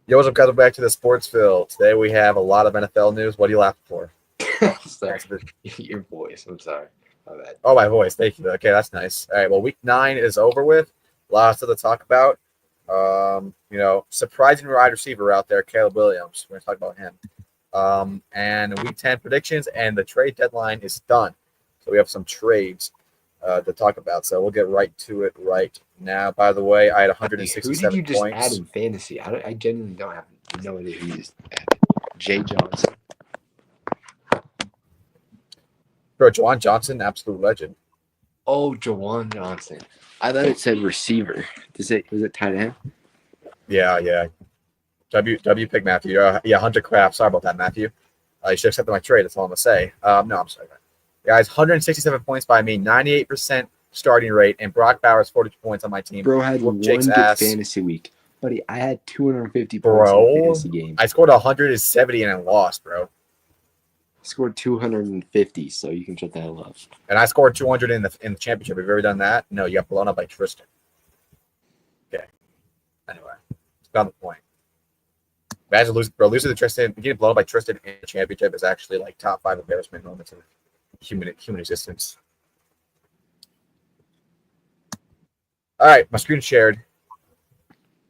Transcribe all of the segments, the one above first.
Yo, what's up, guys? Back to the sports field. Today we have a lot of NFL news. What are you laughing for? Sorry. Your voice. I'm sorry. My bad. Oh, my voice. Thank you. Okay, that's nice. All right, well, week 9 is over with. Lots to talk about. Surprising wide receiver out there, Caleb Williams. We're going to talk about him. And week 10 predictions, and the trade deadline is done. So we have some trades to talk about. So we'll get right to it right now. By the way, I had 167 Who did you just points. add in fantasy? I genuinely don't have no idea who you just added. Jay Johnson. Bro, Juwan Johnson, absolute legend. Oh, Jawan Johnson. I thought it said receiver. Was it tight end? Yeah. W pick Matthew. Hunter Craft. Sorry about that, Matthew. You should have accepted my trade. That's all I'm going to say. No, I'm sorry. Guys, 167 points by me, 98% starting rate, and Brock Bowers 42 points on my team. Bro had Whoop one Jake's good ass. fantasy week. Buddy, I had 250 points in a fantasy game. I scored 170 and I lost, bro. I scored 250, so you can shut the hell up. And I scored 200 in the championship. Have you ever done that? No, you got blown up by Tristan. Okay. Anyway, it's not the point. Imagine losing to Tristan. Getting blown up by Tristan in the championship is actually like top 5 embarrassment moments of human existence. All right, my screen shared.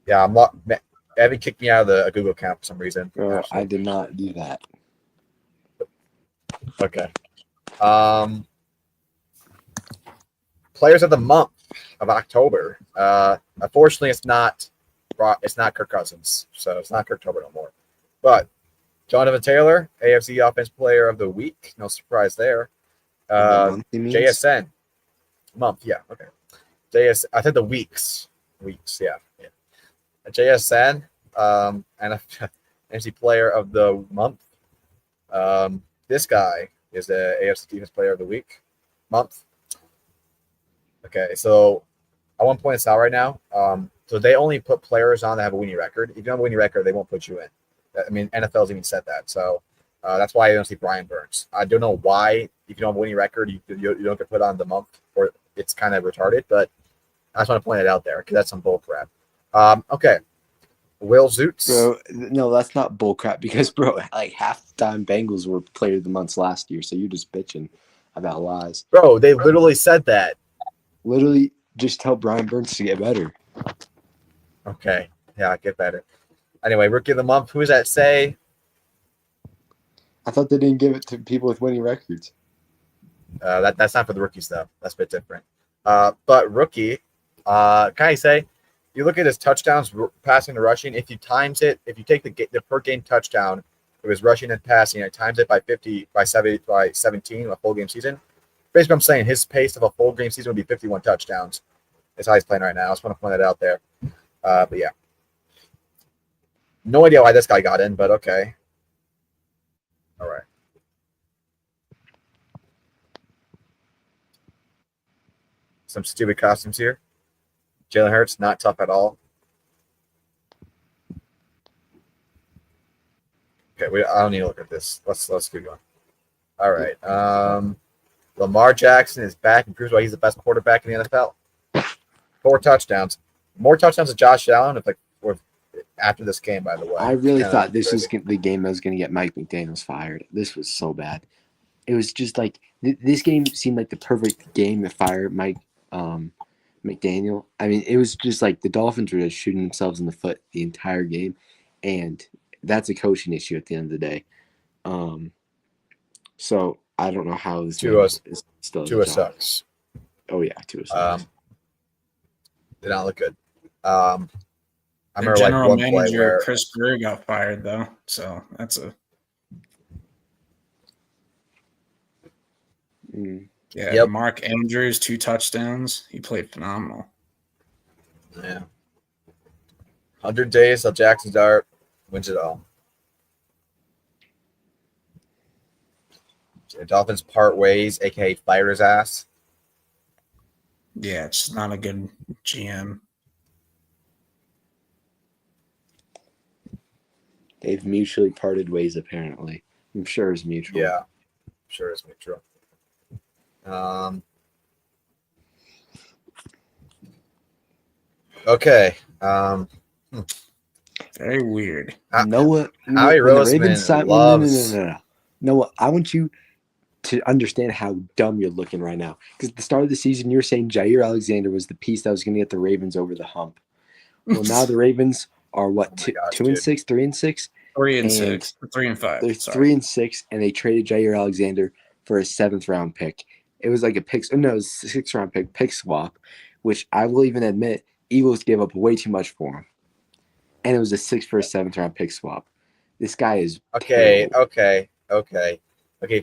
Yeah, I'm not. Evan kicked me out of the Google account for some reason. Bro, I did not do that. Okay. Players of the month of October. Unfortunately, it's not Kirk Cousins, so it's not Kirktober no more. But Jonathan Taylor, AFC Offensive Player of the Week. No surprise there. JSN month, yeah, okay. I said the weeks, yeah. JSN, and AFC Player of the Month. This guy is the AFC Defense Player of the Week month. Okay, so I want to point this out right now. So they only put players on that have a winning record. If you don't have a winning record, they won't put you in. I mean, NFL's even said that. So that's why I don't see Brian Burns. I don't know why, if you don't have a winning record, you don't get put on the month, or it's kind of retarded, but I just want to point it out there because that's some bull crap. Okay. Will Zoots. Bro, no, that's not bull crap because, bro, like half the time Bengals were player of the months last year, so you're just bitching about lies. Bro, they literally said that. Literally, just tell Brian Burns to get better. Okay. Yeah, get better. Anyway, Rookie of the Month. Who does that say? I thought they didn't give it to people with winning records. That's not for the rookie stuff. That's a bit different. But rookie, can I say, you look at his touchdowns, passing and rushing. If you times it, if you take the per game touchdown, it was rushing and passing. I times it by 17, a full game season. Basically, I'm saying his pace of a full game season would be 51 touchdowns. That's how he's playing right now. I just want to point that out there. But yeah, no idea why this guy got in, but okay. All right. Some stupid costumes here. Jalen Hurts, not tough at all. Okay, I don't need to look at this. Let's keep going. All right. Lamar Jackson is back and proves why he's the best quarterback in the NFL. 4 touchdowns. More touchdowns than Josh Allen after this game, by the way. I really thought this was the game that was going to get Mike McDaniels fired. This was so bad. It was just like this game seemed like the perfect game to fire Mike McDaniel. I mean, it was just like the Dolphins were just shooting themselves in the foot the entire game, and that's a coaching issue at the end of the day. So I don't know how this is still. Tua sucks. Oh yeah, Tua sucks. Did not look good. I remember general manager Chris Greer got fired though, so that's a. Yeah, yep. Mark Andrews, 2 touchdowns. He played phenomenal. Yeah. 100 days till Jackson Dart wins it all. The Dolphins part ways, a.k.a. fired his ass. Yeah, it's not a good GM. They've mutually parted ways, apparently. I'm sure it's mutual. Yeah, I'm sure it's mutual. Okay. Very weird. Noah, Howie when the Ravens Roseman signed, loves. no. Noah, I want you to understand how dumb you're looking right now. Because at the start of the season, you were saying Jair Alexander was the piece that was going to get the Ravens over the hump. Well, now the Ravens are what, Oh my gosh, 2-6, 3-6? 3-6, 3-5. They're 3-6, and they traded Jair Alexander for a 7th-round pick. It was like a 6th-round pick swap, which I will even admit Eagles gave up way too much for him. And it was a 6th for a 7th-round pick swap. This guy is terrible. Okay.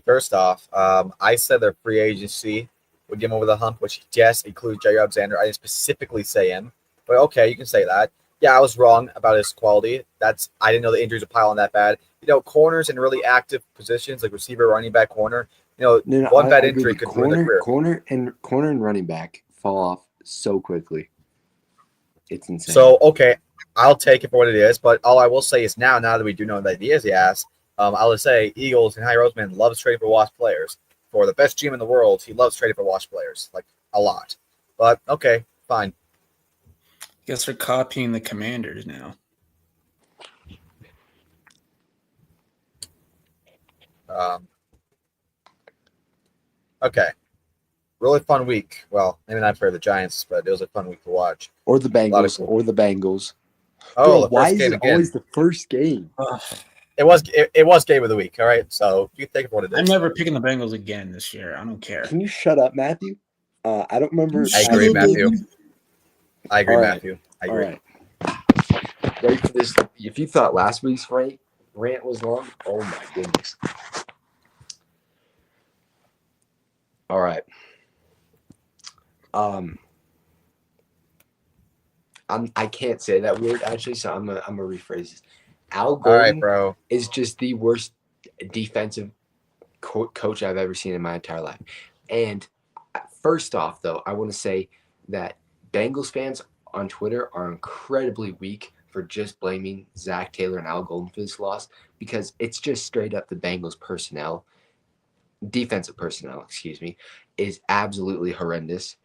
First off, I said their free agency would get him over the hump, which yes includes Jair Alexander. I didn't specifically say him, but okay, you can say that. Yeah, I was wrong about his quality. I didn't know the injuries were piling that bad. Corners in really active positions like receiver, running back, corner. One bad injury could ruin the career. Corner and running back fall off so quickly. It's insane. So okay, I'll take it for what it is. But all I will say is now that we do know that he is the ass, I'll just say Eagles and Howie Roseman loves trading for washed players. For the best GM in the world, he loves trading for washed players, like a lot. But okay, fine. Guess they're copying the Commanders now. Okay. Really fun week. Well, maybe not for the Giants, but it was a fun week to watch. Or the Bengals. Oh, Bro, why is it always the first game? It was game of the week. All right, so you think of what it is. I'm never picking the Bengals again this year. I don't care. Can you shut up, Matthew? I don't remember. I agree, Matthew. I agree, Matthew. I agree. All right. Ready for this? If you thought last week's rant was long, oh my goodness. All right. I can't say that word actually, so I'm gonna rephrase this. Al Golden is just the worst defensive coach I've ever seen in my entire life. And first off, though, I want to say that Bengals fans on Twitter are incredibly weak for just blaming Zach Taylor and Al Golden for this loss, because it's just straight up the Bengals defensive personnel, is absolutely horrendous.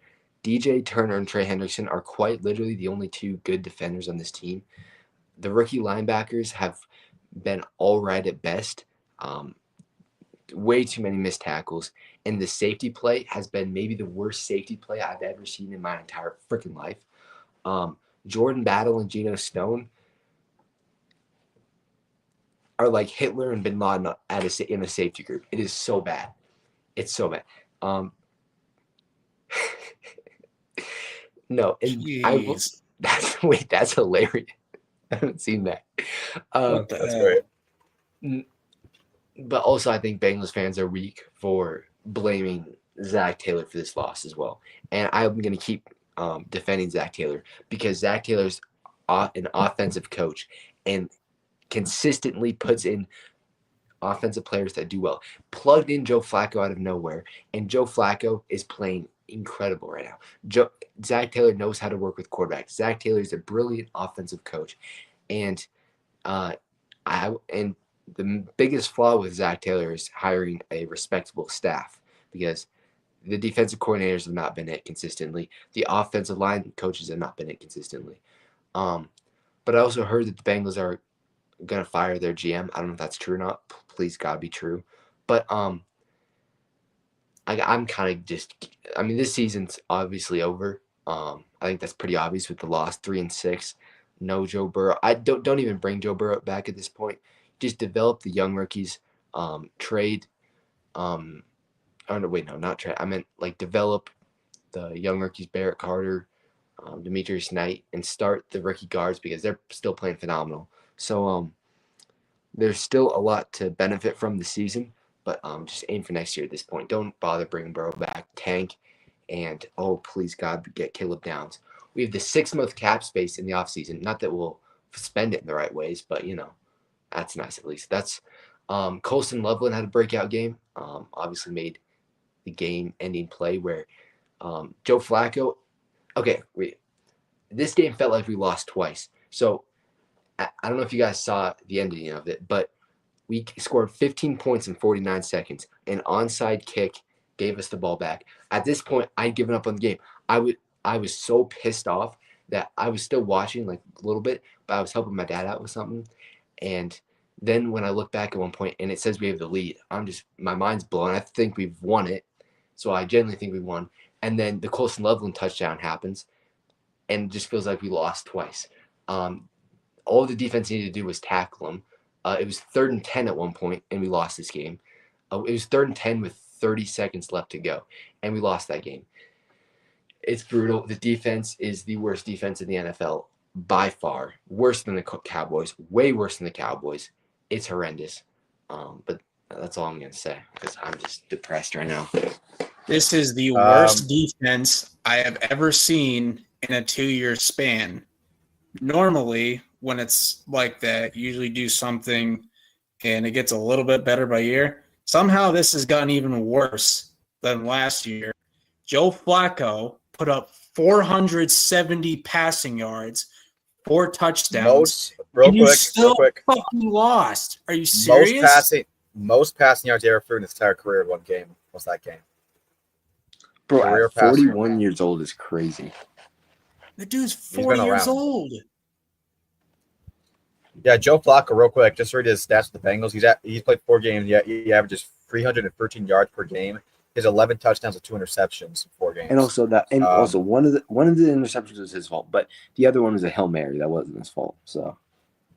DJ Turner and Trey Hendrickson are quite literally the only two good defenders on this team. The rookie linebackers have been all right at best. Way too many missed tackles. And the safety play has been maybe the worst safety play I've ever seen in my entire freaking life. Jordan Battle and Geno Stone are like Hitler and Bin Laden in a safety group. It is so bad. It's so bad. No, and that's hilarious. I haven't seen that. That's great. But also, I think Bengals fans are weak for blaming Zach Taylor for this loss as well. And I'm going to keep defending Zach Taylor, because Zach Taylor's an offensive coach and consistently puts in offensive players that do well. Plugged in Joe Flacco out of nowhere, and Joe Flacco is playing incredible right now. Zach Taylor knows how to work with quarterbacks. Zach Taylor is a brilliant offensive coach, and the biggest flaw with Zach Taylor is hiring a respectable staff, because the defensive coordinators have not been it consistently. The offensive line coaches have not been it consistently. But I also heard that the Bengals are going to fire their GM. I don't know if that's true or not. Please, God, be true. But I'm kind of this season's obviously over. I think that's pretty obvious with the loss, 3-6. No Joe Burrow. I don't even bring Joe Burrow back at this point. Just develop the young rookies. Trade. Oh no, wait, no, not trade. I meant like develop the young rookies, Barrett Carter, Demetrius Knight, and start the rookie guards, because they're still playing phenomenal. So there's still a lot to benefit from the season, but just aim for next year at this point. Don't bother bringing Burrow back. Tank, and please God, get Caleb Downs. We have the 6-month cap space in the offseason. Not that we'll spend it in the right ways, but that's nice at least. That's Colston Loveland had a breakout game. Obviously made the game-ending play where Joe Flacco. Okay, this game felt like we lost twice. So I don't know if you guys saw the ending of it, but we scored 15 points in 49 seconds. An onside kick gave us the ball back. At this point, I'd given up on the game. I was so pissed off that I was still watching like a little bit, but I was helping my dad out with something. And then when I look back at one point and it says we have the lead, my mind's blown. I think we've won it. So I genuinely think we won. And then the Colston Loveland touchdown happens and it just feels like we lost twice. All the defense needed to do was tackle them. It was 3rd and 10 at one point, and we lost this game. It was 3rd and 10 with 30 seconds left to go, and we lost that game. It's brutal. The defense is the worst defense in the NFL by far. Worse than the Cowboys. Way worse than the Cowboys. It's horrendous. But that's all I'm going to say because I'm just depressed right now. This is the worst defense I have ever seen in a 2-year span. Normally, when it's like that, you usually do something and it gets a little bit better by year. Somehow this has gotten even worse than last year. Joe Flacco put up 470 passing yards, 4 touchdowns. Real quick. Fucking lost. Are you serious? Most passing yards he ever threw in his entire career in one game. What's that game? Bro, at 41 years old is crazy. The dude's 40 years old. Yeah, Joe Flacco, real quick, just read his stats with the Bengals. He's played 4 games. Yeah, he averages 313 yards per game. He has 11 touchdowns and 2 interceptions in 4 games. And also one of the interceptions was his fault, but the other one was a Hail Mary that wasn't his fault. So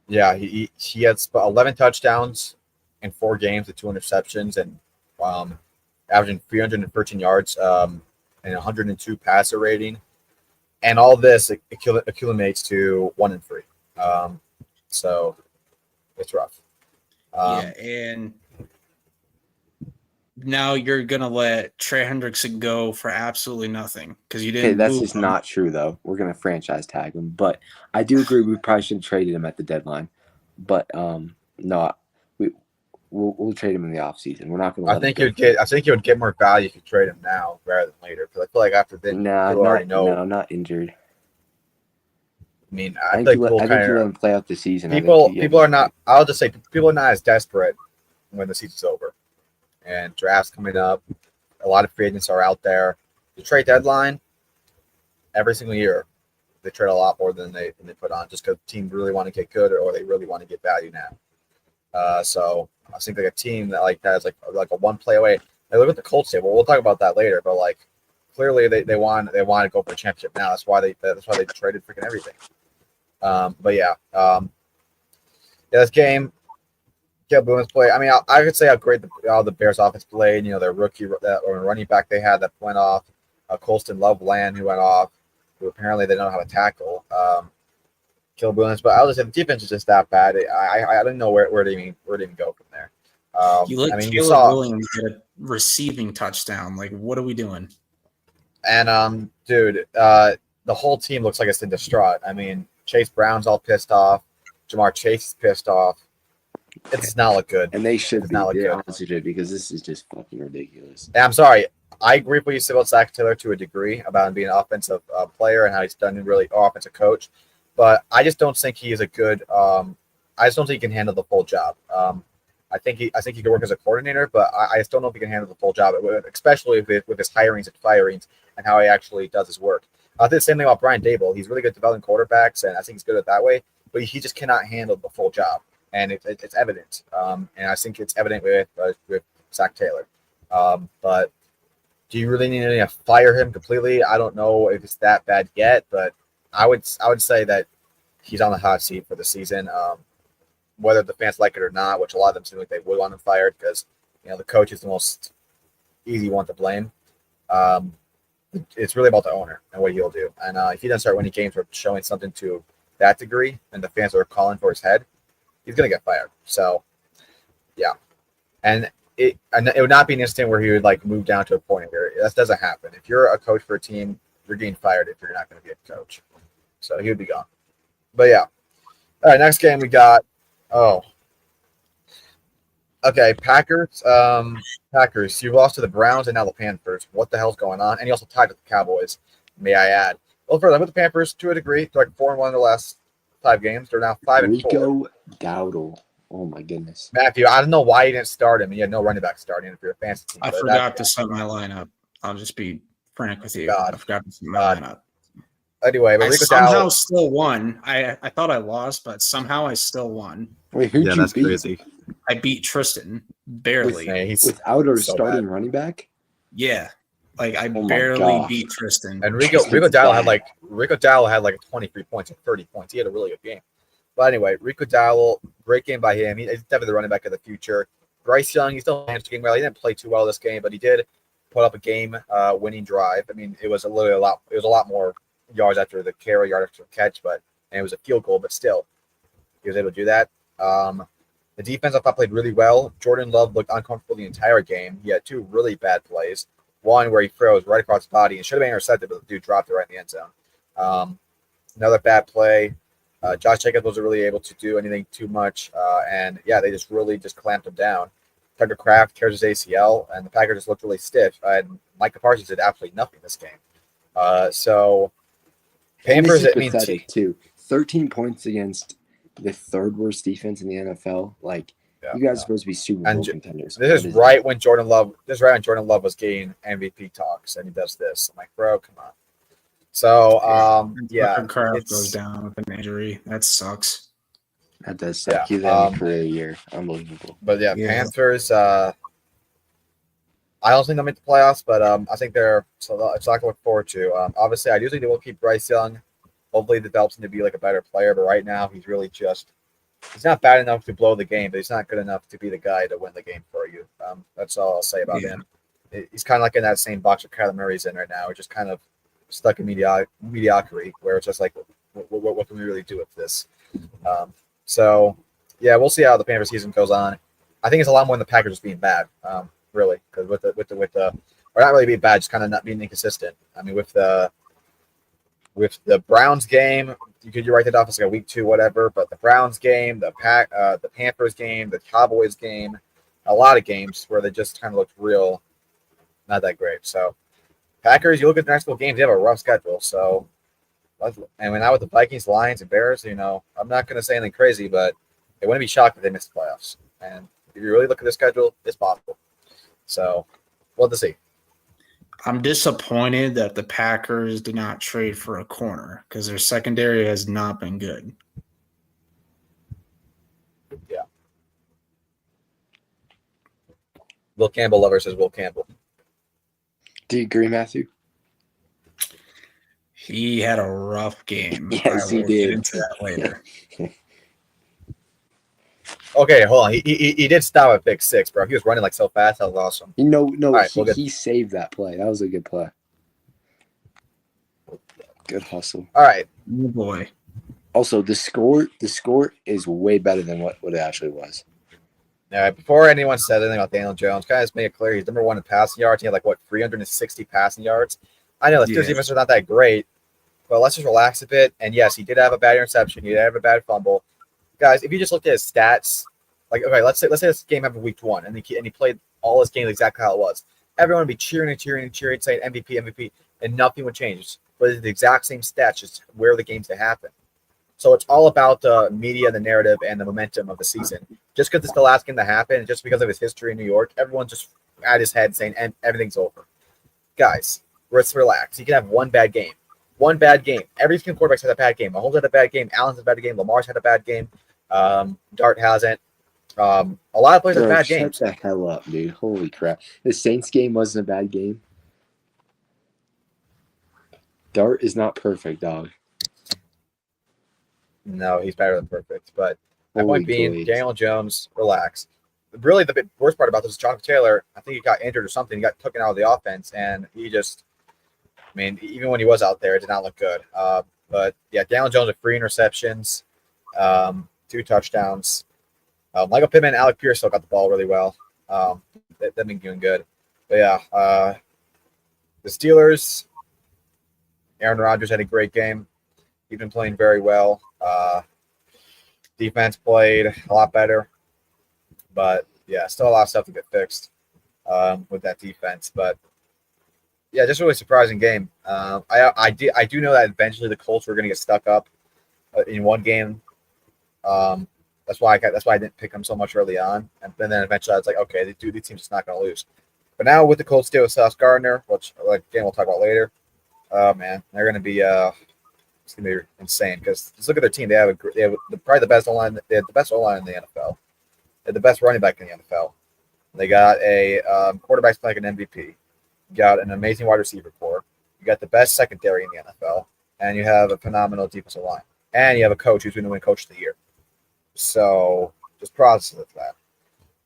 yeah, he has 11 touchdowns in 4 games with 2 interceptions and averaging 313 yards and 102 passer rating. And all this accumulates to 1-3. So it's rough. And now you're gonna let Trey Hendrickson go for absolutely nothing because you didn't. Okay, that's just not true though. We're gonna franchise tag him, but I do agree we probably should have traded him at the deadline. But no, we'll trade him in the offseason. We're not gonna. I think you would get more value if you trade him now rather than later. Because I feel like after this, not injured. I mean, I think you let him play out the season. People are not. I'll just say people are not as desperate when the season's over, and drafts coming up. A lot of free agents are out there. The trade deadline, every single year, they trade a lot more than they put on, just because teams really want to get good or they really want to get value now. So I think like a team that is like a one play away. They look at the Colts table. We'll talk about that later, but like clearly they want to go for a championship now. That's why they traded freaking everything. This game, Caleb Williams play. I mean, I could say how great the Bears offense played. You know, their rookie or running back they had that went off, Colston Loveland who went off, who apparently they don't know how to tackle. Caleb Williams, but I'll just say the defense is just that bad. I don't know where to even go from there. Caleb Williams get a receiving touchdown. Like, what are we doing? And dude, the whole team looks like it's in distraught. I mean, Chase Brown's all pissed off. Jamar Chase is pissed off. It does not look good. And they should be. They honestly should, because this is just fucking ridiculous. And I'm sorry. I agree with what you said about Zach Taylor to a degree about him being an offensive player and how he's done really offensive coach. But I just don't think he is a good I just don't think he can handle the full job. I think he can work as a coordinator, but I just don't know if he can handle the full job, especially with his hirings and firings and how he actually does his work. I think the same thing about Brian Dable. He's really good at developing quarterbacks, and I think he's good at that way, but he just cannot handle the full job, and it's evident. And I think it's evident with Zach Taylor. But do you really need to fire him completely? I don't know if it's that bad yet, but I would say that he's on the hot seat for the season. Whether the fans like it or not, which a lot of them seem like they would want him fired because the coach is the most easy one to blame. It's really about the owner and what he'll do. And if he doesn't start winning games or showing something to that degree, and the fans are calling for his head, he's gonna get fired. So, yeah, and it would not be an instant where he would move down to a point where that doesn't happen. If you're a coach for a team, you're getting fired if you're not going to be a coach. So he would be gone. But yeah, all right. Next game we got. Packers. Packers. You lost to the Browns and now the Panthers. What the hell's going on? And you also tied with the Cowboys. May I add? Well, further with the Panthers to a degree. They're 4-1 in the last 5 games. They're now 5-4. Rico Dowdle. Oh my goodness. Matthew, I don't know why you didn't start him. You had no running back starting if you're a fantasy team. I forgot to set my lineup. I'll just be frank with you. I forgot to set my lineup. Anyway, but I Rico somehow Dow, still won. I thought I lost, but somehow I still won. Wait, who'd Yeah, you that's beat? crazy. I beat Tristan barely. man, he's Without our so starting bad. running back? Yeah, like I Oh my barely gosh. beat Tristan. And Tristan's Rico Dow bad. had like 23 points and 30 points. He had a really good game. But anyway, Rico Dowell, great game by him. He's definitely the running back of the future. Bryce Young, he still managed the game well. He didn't play too well this game, but he did put up a game winning drive. I mean, it was a lot more yards after the carry, yard after the catch, and it was a field goal, but still, he was able to do that. The defense I thought played really well. Jordan Love looked uncomfortable the entire game. He had two really bad plays. One where he froze right across the body and should have been intercepted, but the dude dropped it right in the end zone. Another bad play. Josh Jacobs wasn't really able to do anything too much, and yeah, they just really clamped him down. Tucker Kraft tears his ACL, and the Packers just looked really stiff. And Micah Parsons did absolutely nothing this game. So And Panthers, this is I mean, pathetic too. 13 points against the third worst defense in the NFL. Like yeah, you guys are supposed to be Super Bowl And contenders. this What is is right that? when Jordan Love. This is right when Jordan Love was getting MVP talks, and he does this. I'm like, bro, come on. So yeah, Tucker Kraft goes it's down with an injury. That sucks. That does suck. Yeah, He's having a career year. Unbelievable. but yeah, Yeah. Panthers. I don't think they'll make the playoffs, but I think it's a lot to look forward to. Obviously, I do think they will keep Bryce Young. Hopefully, it develops him to be like a better player. But right now, he's really he's not bad enough to blow the game, but he's not good enough to be the guy to win the game for you. That's all I'll say about him. He's kind of like in that same box that Kyler Murray's in right now. We're just kind of stuck in mediocrity, where it's just like, what can we really do with this? So, yeah, we'll see how the Panthers season goes on. I think it's a lot more than the Packers just being bad, really, because with the or not really being bad, just kind of not being inconsistent. I mean, with the Browns game, you could write that off as like a week 2, whatever. But the Browns game, the Panthers game, the Cowboys game, a lot of games where they just kind of looked real, not that great. So Packers, you look at the next couple games, they have a rough schedule. So, and when out with the Vikings, Lions, and Bears, I'm not going to say anything crazy, but they wouldn't be shocked if they missed the playoffs. And if you really look at the schedule, it's possible. So we'll have to see. I'm disappointed that the Packers did not trade for a corner because their secondary has not been good. Yeah. Will Campbell lover says Will Campbell. Do you agree, Matthew? He had a rough game. Yes, he will did. Get into that later. Okay, hold on. He did stop at pick 6, bro. He was running like so fast. That was awesome. No, right, he saved that play. That was a good play. Good hustle. All right. Oh boy. Also, the score is way better than what it actually was. All right. Before anyone said anything about Daniel Jones, guys, make it clear he's number 1 in passing yards. He had 360 passing yards. I know the Steelers defense are not that great, but let's just relax a bit. And yes, he did have a bad interception. He did have a bad fumble. Guys, if you just looked at his stats, let's say this game happened week 1, and he played all his games exactly how it was. Everyone would be cheering, saying MVP, and nothing would change. But it's the exact same stats, just where the games to happen. So it's all about the media, the narrative, and the momentum of the season. Just because it's the last game to happen, and just because of his history in New York, everyone's just at his head saying, and everything's over. Guys, let's relax. You can have one bad game. One bad game. Every single quarterback's had a bad game. Mahomes had a bad game. Allen's had a bad game. Lamar's had a bad game. Dart hasn't. A lot of players have bad games. Shut the hell up, dude. Holy crap. The Saints game wasn't a bad game. Dart is not perfect, dog. No, he's better than perfect. But my Holy point being, Christ. Daniel Jones, relax. Really, the worst part about this is Jonathan Taylor. I think he got injured or something. He got taken out of the offense, and he just, even when he was out there, it did not look good. But yeah, Daniel Jones with 3 interceptions, 2 touchdowns. Michael Pittman and Alec Pierce still got the ball really well. They've been doing good. But yeah, the Steelers, Aaron Rodgers had a great game. He's been playing very well. Defense played a lot better. But yeah, still a lot of stuff to get fixed with that defense. But yeah, just a really surprising game. I do know that eventually the Colts were going to get stuck up in one game. That's why I didn't pick them so much early on. And then eventually I was like, okay, these teams just not going to lose. But now with the Colts deal with Sauce Gardner, which again we'll talk about later. Oh man, they're going to be It's gonna be insane because just look at their team. They have probably the best O-line. They have the best O-line in the NFL. They have the best running back in the NFL. They got a quarterback's like an MVP. You got an amazing wide receiver core. You got the best secondary in the NFL, and you have a phenomenal defensive line. And you have a coach who's going to win Coach of the Year. So just process of that.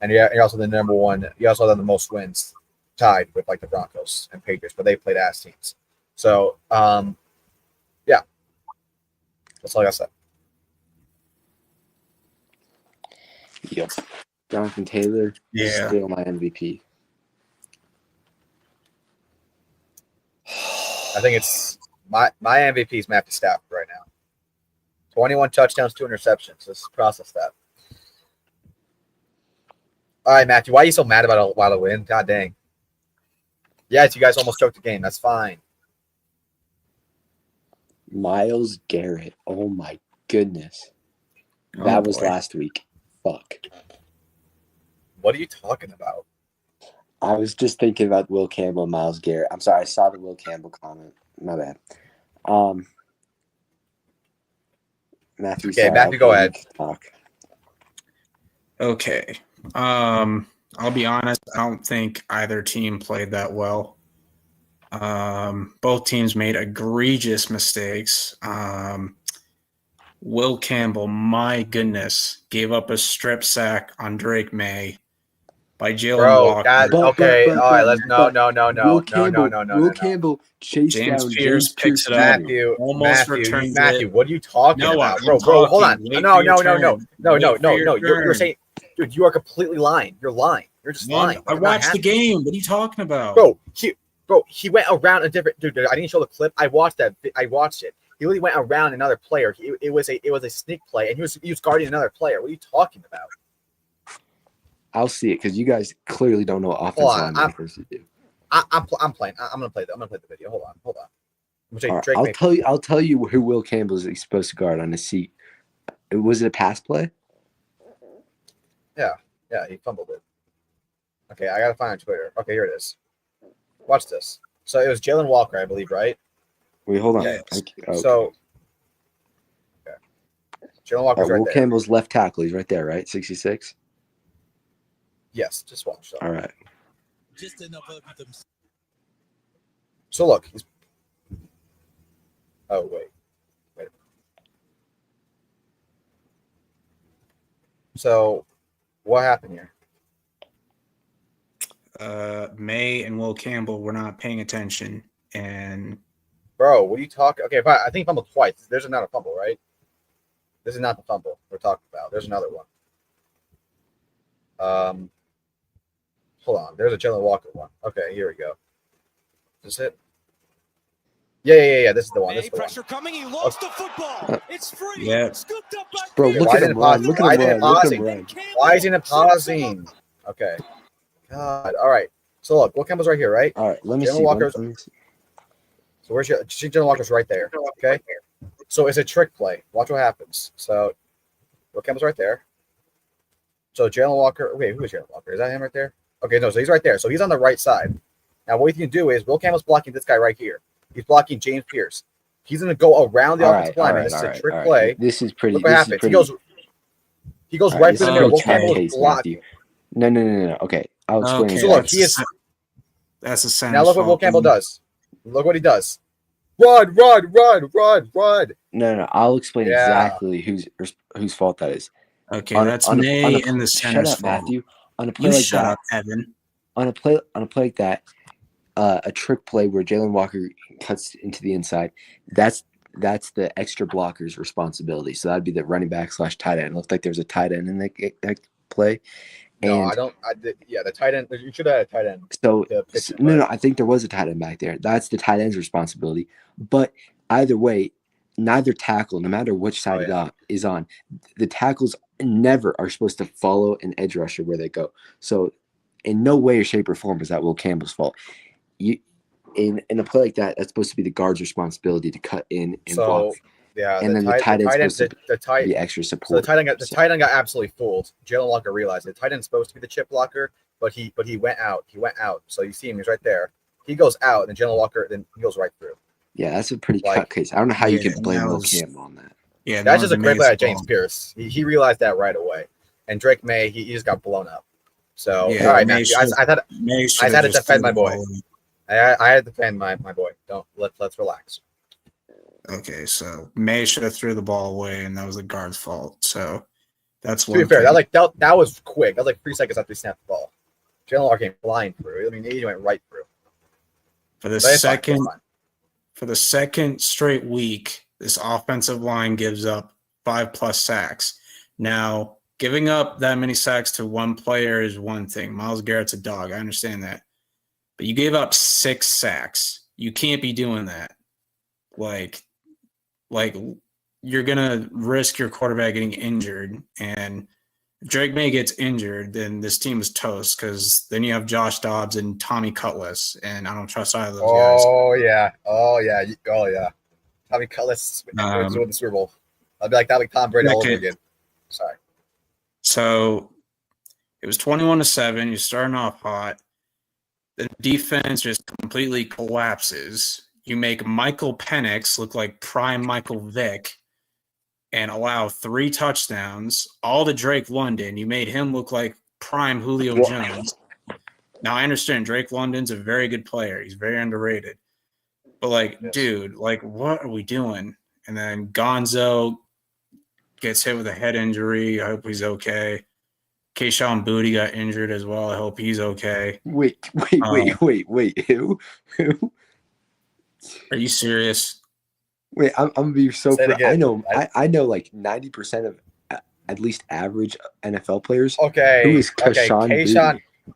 And you're also the number one. You also have the most wins, tied with like the Broncos and Patriots, but they played ass teams. So yeah, that's all I got to say. Yep. Jonathan Taylor is Yeah. still my MVP. I think it's my MVP is Matthew Stafford right now. 21 touchdowns, 2 interceptions. Let's process that. All right, Matthew, why are you so mad about a win? God dang. Yes, you guys almost choked the game. That's fine. Myles Garrett. Oh my goodness. Oh, That was boy. last week. Fuck. What are you talking about? I was just thinking about Will Campbell and Myles Garrett. I'm sorry, I saw the Will Campbell comment. My bad. Matthew. Okay, Matthew, go ahead. Talk. Okay. I'll be honest. I don't think either team played that well. Both teams made egregious mistakes. Will Campbell, my goodness, gave up a strip sack on Drake May by Jalen Bro, Walker. God, okay. All right, let's no. Will No. Campbell chased James down Pierce James picks Pierce it up. Jr. Almost returns Matthew, it. what are you talking Noah, about, I'm bro? Hold on. talking. Wait No. for your turn. Wait for your You're turn. saying, dude, you are completely lying. You're lying. You're just Man, lying. I watched the game. What are you talking about? Bro, he went around a different dude. I didn't show the clip. I watched it. He really went around another player. It was a sneak play, and he was guarding another player. What are you talking about? I'll see it because you guys clearly don't know what offensive Hold on, linebackers to do. I'm playing. I'm gonna play the video. Hold on. I'm gonna show you All right, Drake. I'll tell you who Will Campbell is supposed to guard on his seat. Was it a pass play? Yeah, he fumbled it. Okay, I gotta find on Twitter. Okay, here it is. Watch this. So it was Jalen Walker, I believe, right? Wait, hold on. Yes. Okay. So, Jalen Walker's Will right there. Campbell's left tackle. He's right there, right? 66. Yes, just watch. All right. So look, he's. Oh wait. So, what happened here? May and Will Campbell were not paying attention, and Bro, what are you talking? Okay, I think he fumbled twice. There's another fumble, right? This is not the fumble we're talking about. There's another one. Hold on. There's a Jalen Walker one. Okay, here we go. Is this it? Yeah. This is the one. This is the Pressure one. coming. He lost the football. It's free. Yeah. Scooped up back Bro, there. look Why at him didn't it run. pause? Look Why at him didn't run. it Look pause? at him run. Why isn't it pausing? Okay. God. All right. So look, Will Campbell's right here, right? All right, let me Jalen see. Walker's. Let me see. So where's your? Jalen Walker's right there. Okay. So it's a trick play. Watch what happens. So Will Campbell's right there. So Jalen Walker. Wait, who is Jalen Walker? Is that him right there? Okay, no. So he's right there. So he's on the right side. Now what you can do is Will Campbell's blocking this guy right here. He's blocking James Pierce. He's going to go around the offensive lineman. This is a trick play. This is pretty. Look what This happens. is pretty. He goes All right this through is the middle. pretty Will Okay. Campbell case, is blocking. Matthew. No. Okay, I'll explain. Okay. So look, he is. that's a sentence. Now look what Will Campbell does. Look what he does. Run. No. I'll explain Yeah. exactly whose fault that is. Okay, that's May in the center's Shut up, fault. Matthew. On a play You like shut that, up, Evan. on a play like that, a trick play where Jalen Walker cuts into the inside, that's the extra blocker's responsibility. So that'd be the running back / tight end. It looked like there was a tight end in that play. No, And I don't. The tight end. You should have had a tight end. so to pitch it, no, but- I think there was a tight end back there. That's the tight end's responsibility. But either way, neither tackle, no matter which side it is on, the tackles never are supposed to follow an edge rusher where they go. So in no way or shape or form is that Will Campbell's fault. In a play like that, that's supposed to be the guard's responsibility to cut in and block. Yeah, And then the tight end's supposed to be extra So support. the tight end got absolutely fooled. Jalen Walker realized it. The tight end's supposed to be the chip blocker, but he went out. So you see him, he's right there. He goes out, and then Jalen Walker then he goes right through. Yeah, that's a pretty Like, cut case. I don't know how you yeah, could blame that Will was- Campbell on that. Yeah, that's just a great play by amazing James ball. Pierce. He realized that right away. And Drake May, he just got blown up. So, Yeah, all right, May Matthew. I should- thought May I should had have to just defend threw my the boy. ball in. I had to defend my boy. Let's relax. Okay, so May should have threw the ball away, and that was the guard's fault. So that's To be one fair, thing. that was quick. That was like 3 seconds after he snapped the ball. Jalen Walker came flying through. I mean, he went right through. For the But it's fine, second it's fine. for the second straight week, this offensive line gives up 5+ sacks. Now, giving up that many sacks to one player is one thing. Myles Garrett's a dog. I understand that. But you gave up 6 sacks. You can't be doing that. Like you're going to risk your quarterback getting injured. And if Drake May gets injured, then this team is toast because then you have Josh Dobbs and Tommy Cutlass, and I don't trust either of those guys. Oh yeah. Tommy Cutlass wins the Super Bowl. I'll be like that, like Tom Brady all over again. Sorry. So it was 21-7. You're starting off hot. The defense just completely collapses. You make Michael Penix look like prime Michael Vick and allow 3 touchdowns, all to Drake London. You made him look like prime Julio Jones. Now, I understand Drake London's a very good player. He's very underrated. But, Yes. dude, what are we doing? And then Gonzo gets hit with a head injury. I hope he's okay. Keyshawn Booty got injured as well. I hope he's okay. Wait. Who? Are you serious? Wait, I'm gonna be so. Say it again. I know like 90% of at least average NFL players. Okay. Who is Okay. Keyshawn Keyshawn. Booty?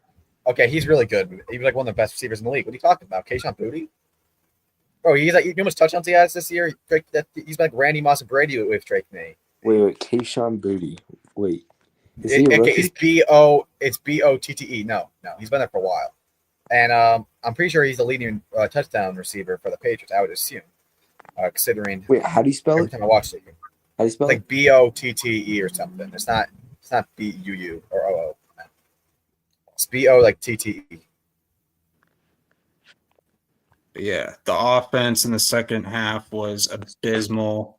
Okay, he's really good. He's like one of the best receivers in the league. What are you talking about? Keyshawn Booty? Bro, he's like, you know how much touchdowns he has this year? He's like Randy Moss and Brady with Drake May. Wait, Keyshawn Booty. Wait, is he a rookie? It's Botte. No, he's been there for a while, and I'm pretty sure he's the leading touchdown receiver for the Patriots. I would assume, considering Wait, how do you spell every it? time I watch it, How do you spell it's like Botte or something. It's not Buu or OO. It's BO like TTE. Yeah, the offense in the second half was abysmal.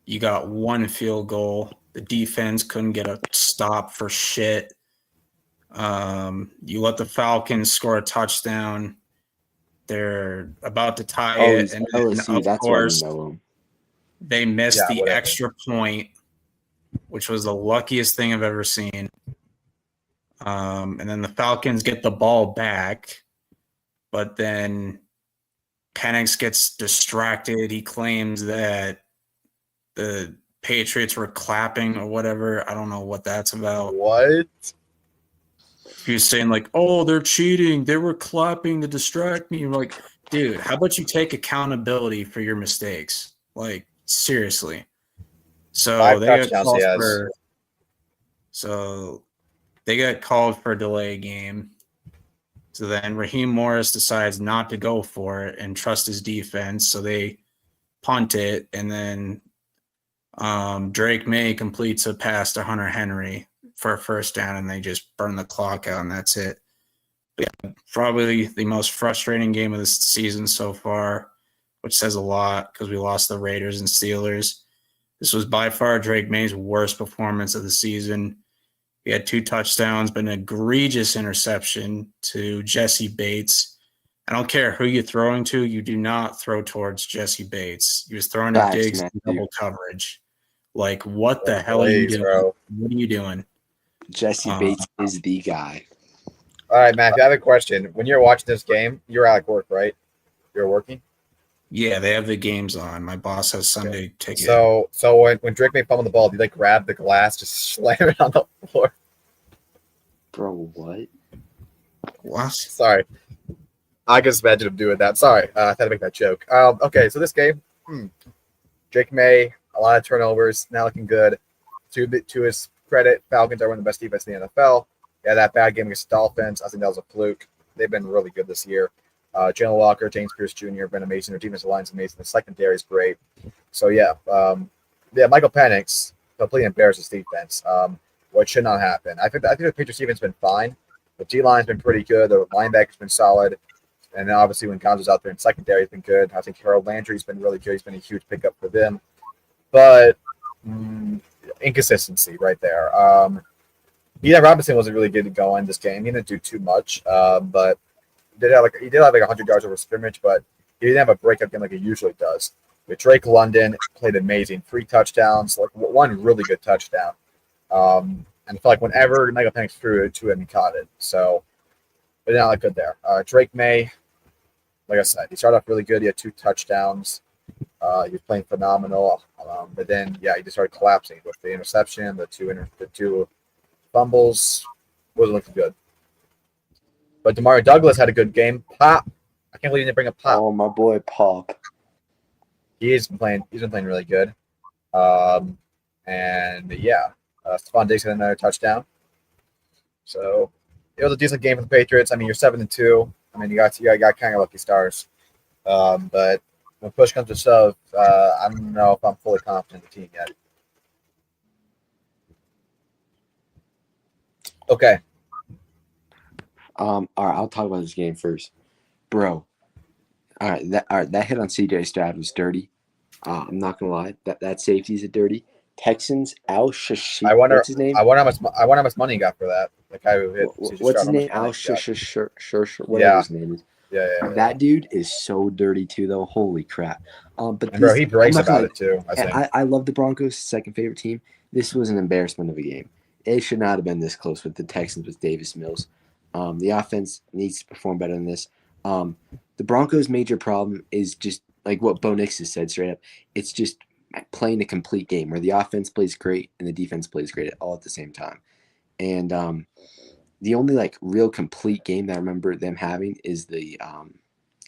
You got 1 field goal. The defense couldn't get a stop for shit. You let the Falcons score a touchdown. They're about to tie Oh, it, he's and then, LSU. of That's course, why I know him. they missed Yeah, the whatever. extra point, which was the luckiest thing I've ever seen. And then the Falcons get the ball back, but then Penix gets distracted. He claims that the Patriots were clapping or whatever. I don't know what that's about. What? He was saying like, "Oh, they're cheating. They were clapping to distract me." You're like, dude, how about you take accountability for your mistakes? Like, seriously. So 5 they got touchdowns called he has. for. So they got called for a delay game. So then Raheem Morris decides not to go for it and trust his defense. So they punt it, and then Drake May completes a pass to Hunter Henry for a first down, and they just burn the clock out, and that's it. But yeah, probably the most frustrating game of the season so far, which says a lot because we lost the Raiders and Steelers. This was by far Drake May's worst performance of the season. He had 2 touchdowns, but an egregious interception to Jesse Bates. I don't care who you're throwing to. You do not throw towards Jesse Bates. He was throwing to Facts, Diggs in Matthew. double coverage. Like, what the hell are you doing? Bro. What are you doing? Jesse Bates is the guy. All right, Matthew, I have a question. When you're watching this game, you're at work, right? You're working? Yeah, they have the games on. My boss has Sunday ticket. So when Drake May fumbled the ball, did you like grab the glass, just slam it on the floor? Bro, what? What? Sorry. I can just imagine him doing that. Sorry. I had to make that joke. Okay, so this game, Drake May, a lot of turnovers, not looking good. To his credit, Falcons are one of the best defense in the NFL. Yeah, that bad game against the Dolphins, I think that was a fluke. They've been really good this year. Jalen Walker, James Pierce Jr. have been amazing. Their defensive line's amazing. The secondary is great. So, Michael Penix completely embarrasses defense, what should not happen. I think the Patriots defense has been fine. The Dealine's been pretty good. The linebacker's been solid. And then obviously when Gonzo's out there in secondary, he's been good. I think Harold Landry's been really good. He's been a huge pickup for them. But inconsistency right there. Yeah, Robinson wasn't really good to go in this game. He didn't do too much, but he did have like 100 yards over scrimmage, but he didn't have a breakout game like he usually does. But Drake London played amazing, 3 touchdowns, like one really good touchdown. And I feel like whenever Michael Penix threw it to him, he caught it. So, but not like good there. Drake May, like I said, he started off really good. He had 2 touchdowns. He was playing phenomenal, but then he just started collapsing with the interception, the two fumbles. Wasn't looking good. But Demario Douglas had a good game. Pop, I can't believe he didn't bring up Pop. Oh, my boy Pop. He's been playing really good. And Stephon Diggs had another touchdown. So it was a decent game for the Patriots. I mean, you're 7-2. I mean, you got kind of lucky stars. But when push comes to shove, I don't know if I'm fully confident in the team yet. Okay. All right, I'll talk about this game first, bro. All right, that hit on CJ Stroud was dirty. I'm not gonna lie, that safety is a dirty. Texans Al Shashi. What's his name? I wonder how much money he got for that. The guy who hit. What's his name? Al Shashi. Whatever his name is. Yeah. That dude is so dirty too, though. Holy crap! Bro, he brags about it too. I think. I love the Broncos' second favorite team. This was an embarrassment of a game. It should not have been this close with the Texans with Davis Mills. The offense needs to perform better than this. The Broncos' major problem is just like what Bo Nix has said straight up. It's just playing a complete game where the offense plays great and the defense plays great all at the same time. And the only like real complete game that I remember them having is the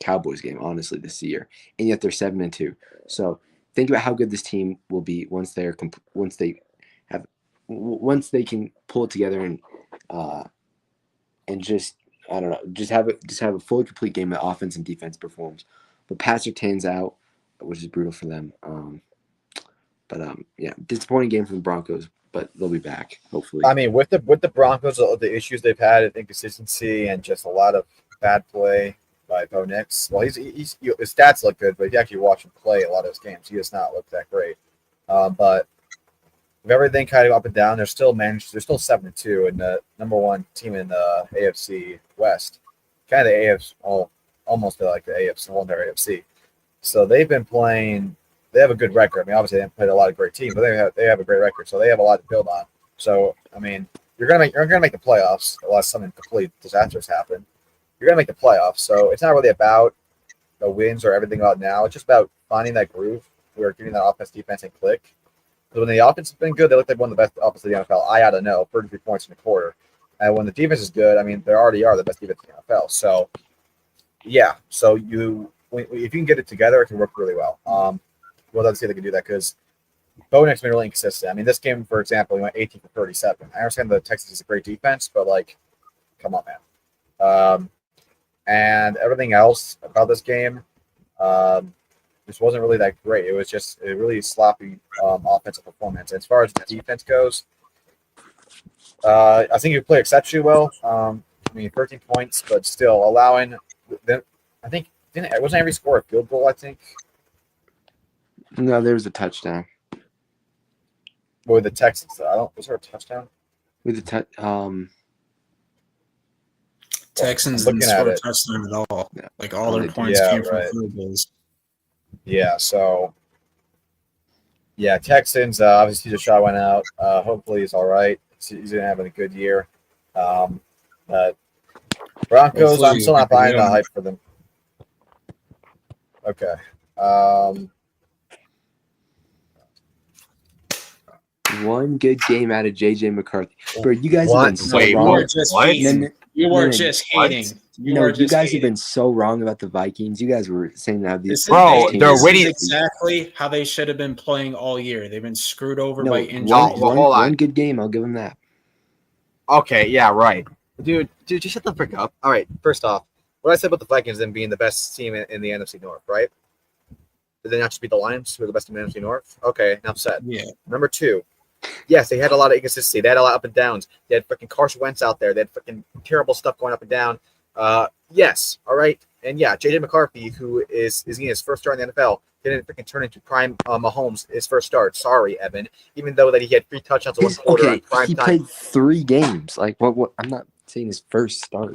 Cowboys game, honestly, this year. And yet they're 7-2. So think about how good this team will be once they can pull it together and just I don't know, just have a fully complete game that offense and defense performs. But Pat Surtain's out, which is brutal for them. Disappointing game from the Broncos, but they'll be back hopefully. I mean, with the Broncos, the issues they've had, inconsistency and just a lot of bad play by Bo Nix. Well, his stats look good, but if you actually watch him play a lot of his games, he does not look that great. But with everything kind of up and down, they're still 7-2 and the number 1 team in the AFC West. Kind of the AFC, almost like the AFC, whole entire AFC. So they've been playing. They have a good record. I mean, obviously they haven't played a lot of great teams, but they have a great record. So they have a lot to build on. So I mean, you're gonna make the playoffs unless something complete disasters happen. You're gonna make the playoffs. So it's not really about the wins or everything about now. It's just about finding that groove where getting that offense, defense, and click. Because when the offense has been good, they look like one of the best offenses in the NFL. I ought to know, 33 points in a quarter. And when the defense is good, I mean, they already are the best defense in the NFL. So, yeah. So if you can get it together, it can work really well. Well, let's see if they can do that because Bo Nix has been really inconsistent. I mean, this game, for example, he went 18 for 37. I understand the Texans is a great defense, but like, come on, man. And everything else about this game, just wasn't really that great. It was just a really sloppy offensive performance. As far as the defense goes, I think you play exceptionally well. 13 points, but still allowing them. I think wasn't every score a field goal. I think. No, there was a touchdown. With the Texans, was there a touchdown? With the Texans didn't score a touchdown at all. Yeah. Like all their points came from field goals. Yeah, so Texans, obviously the shot went out. Hopefully he's all right. He's gonna have a good year. But Broncos, hopefully, I'm still not buying the hype for them. Okay. One good game out of JJ McCarthy. Bro, you guys have been so wrong. You were just hating. You guys have been so wrong about the Vikings. You guys were saying how these they're winning exactly how they should have been playing all year. They've been screwed over by injuries. One good game, I'll give them that. Okay, yeah, right. Dude, just shut the frick up. All right, first off, what I said about the Vikings them being the best team in the NFC North, right? Did they not just beat the Lions, who are the best team in the NFC North? Okay, enough said. Yeah. Number 2, yes, they had a lot of inconsistency. They had a lot of up and downs. They had freaking Carson Wentz out there. They had freaking terrible stuff going up and down. Yes, all right. And yeah, JJ McCarthy, who is getting his first start in the NFL, didn't freaking turn into prime Mahomes his first start. Sorry, Evan. Even though that he had 3 touchdowns in one quarter on prime he time. played 3 games. Like what? I'm not saying his first start.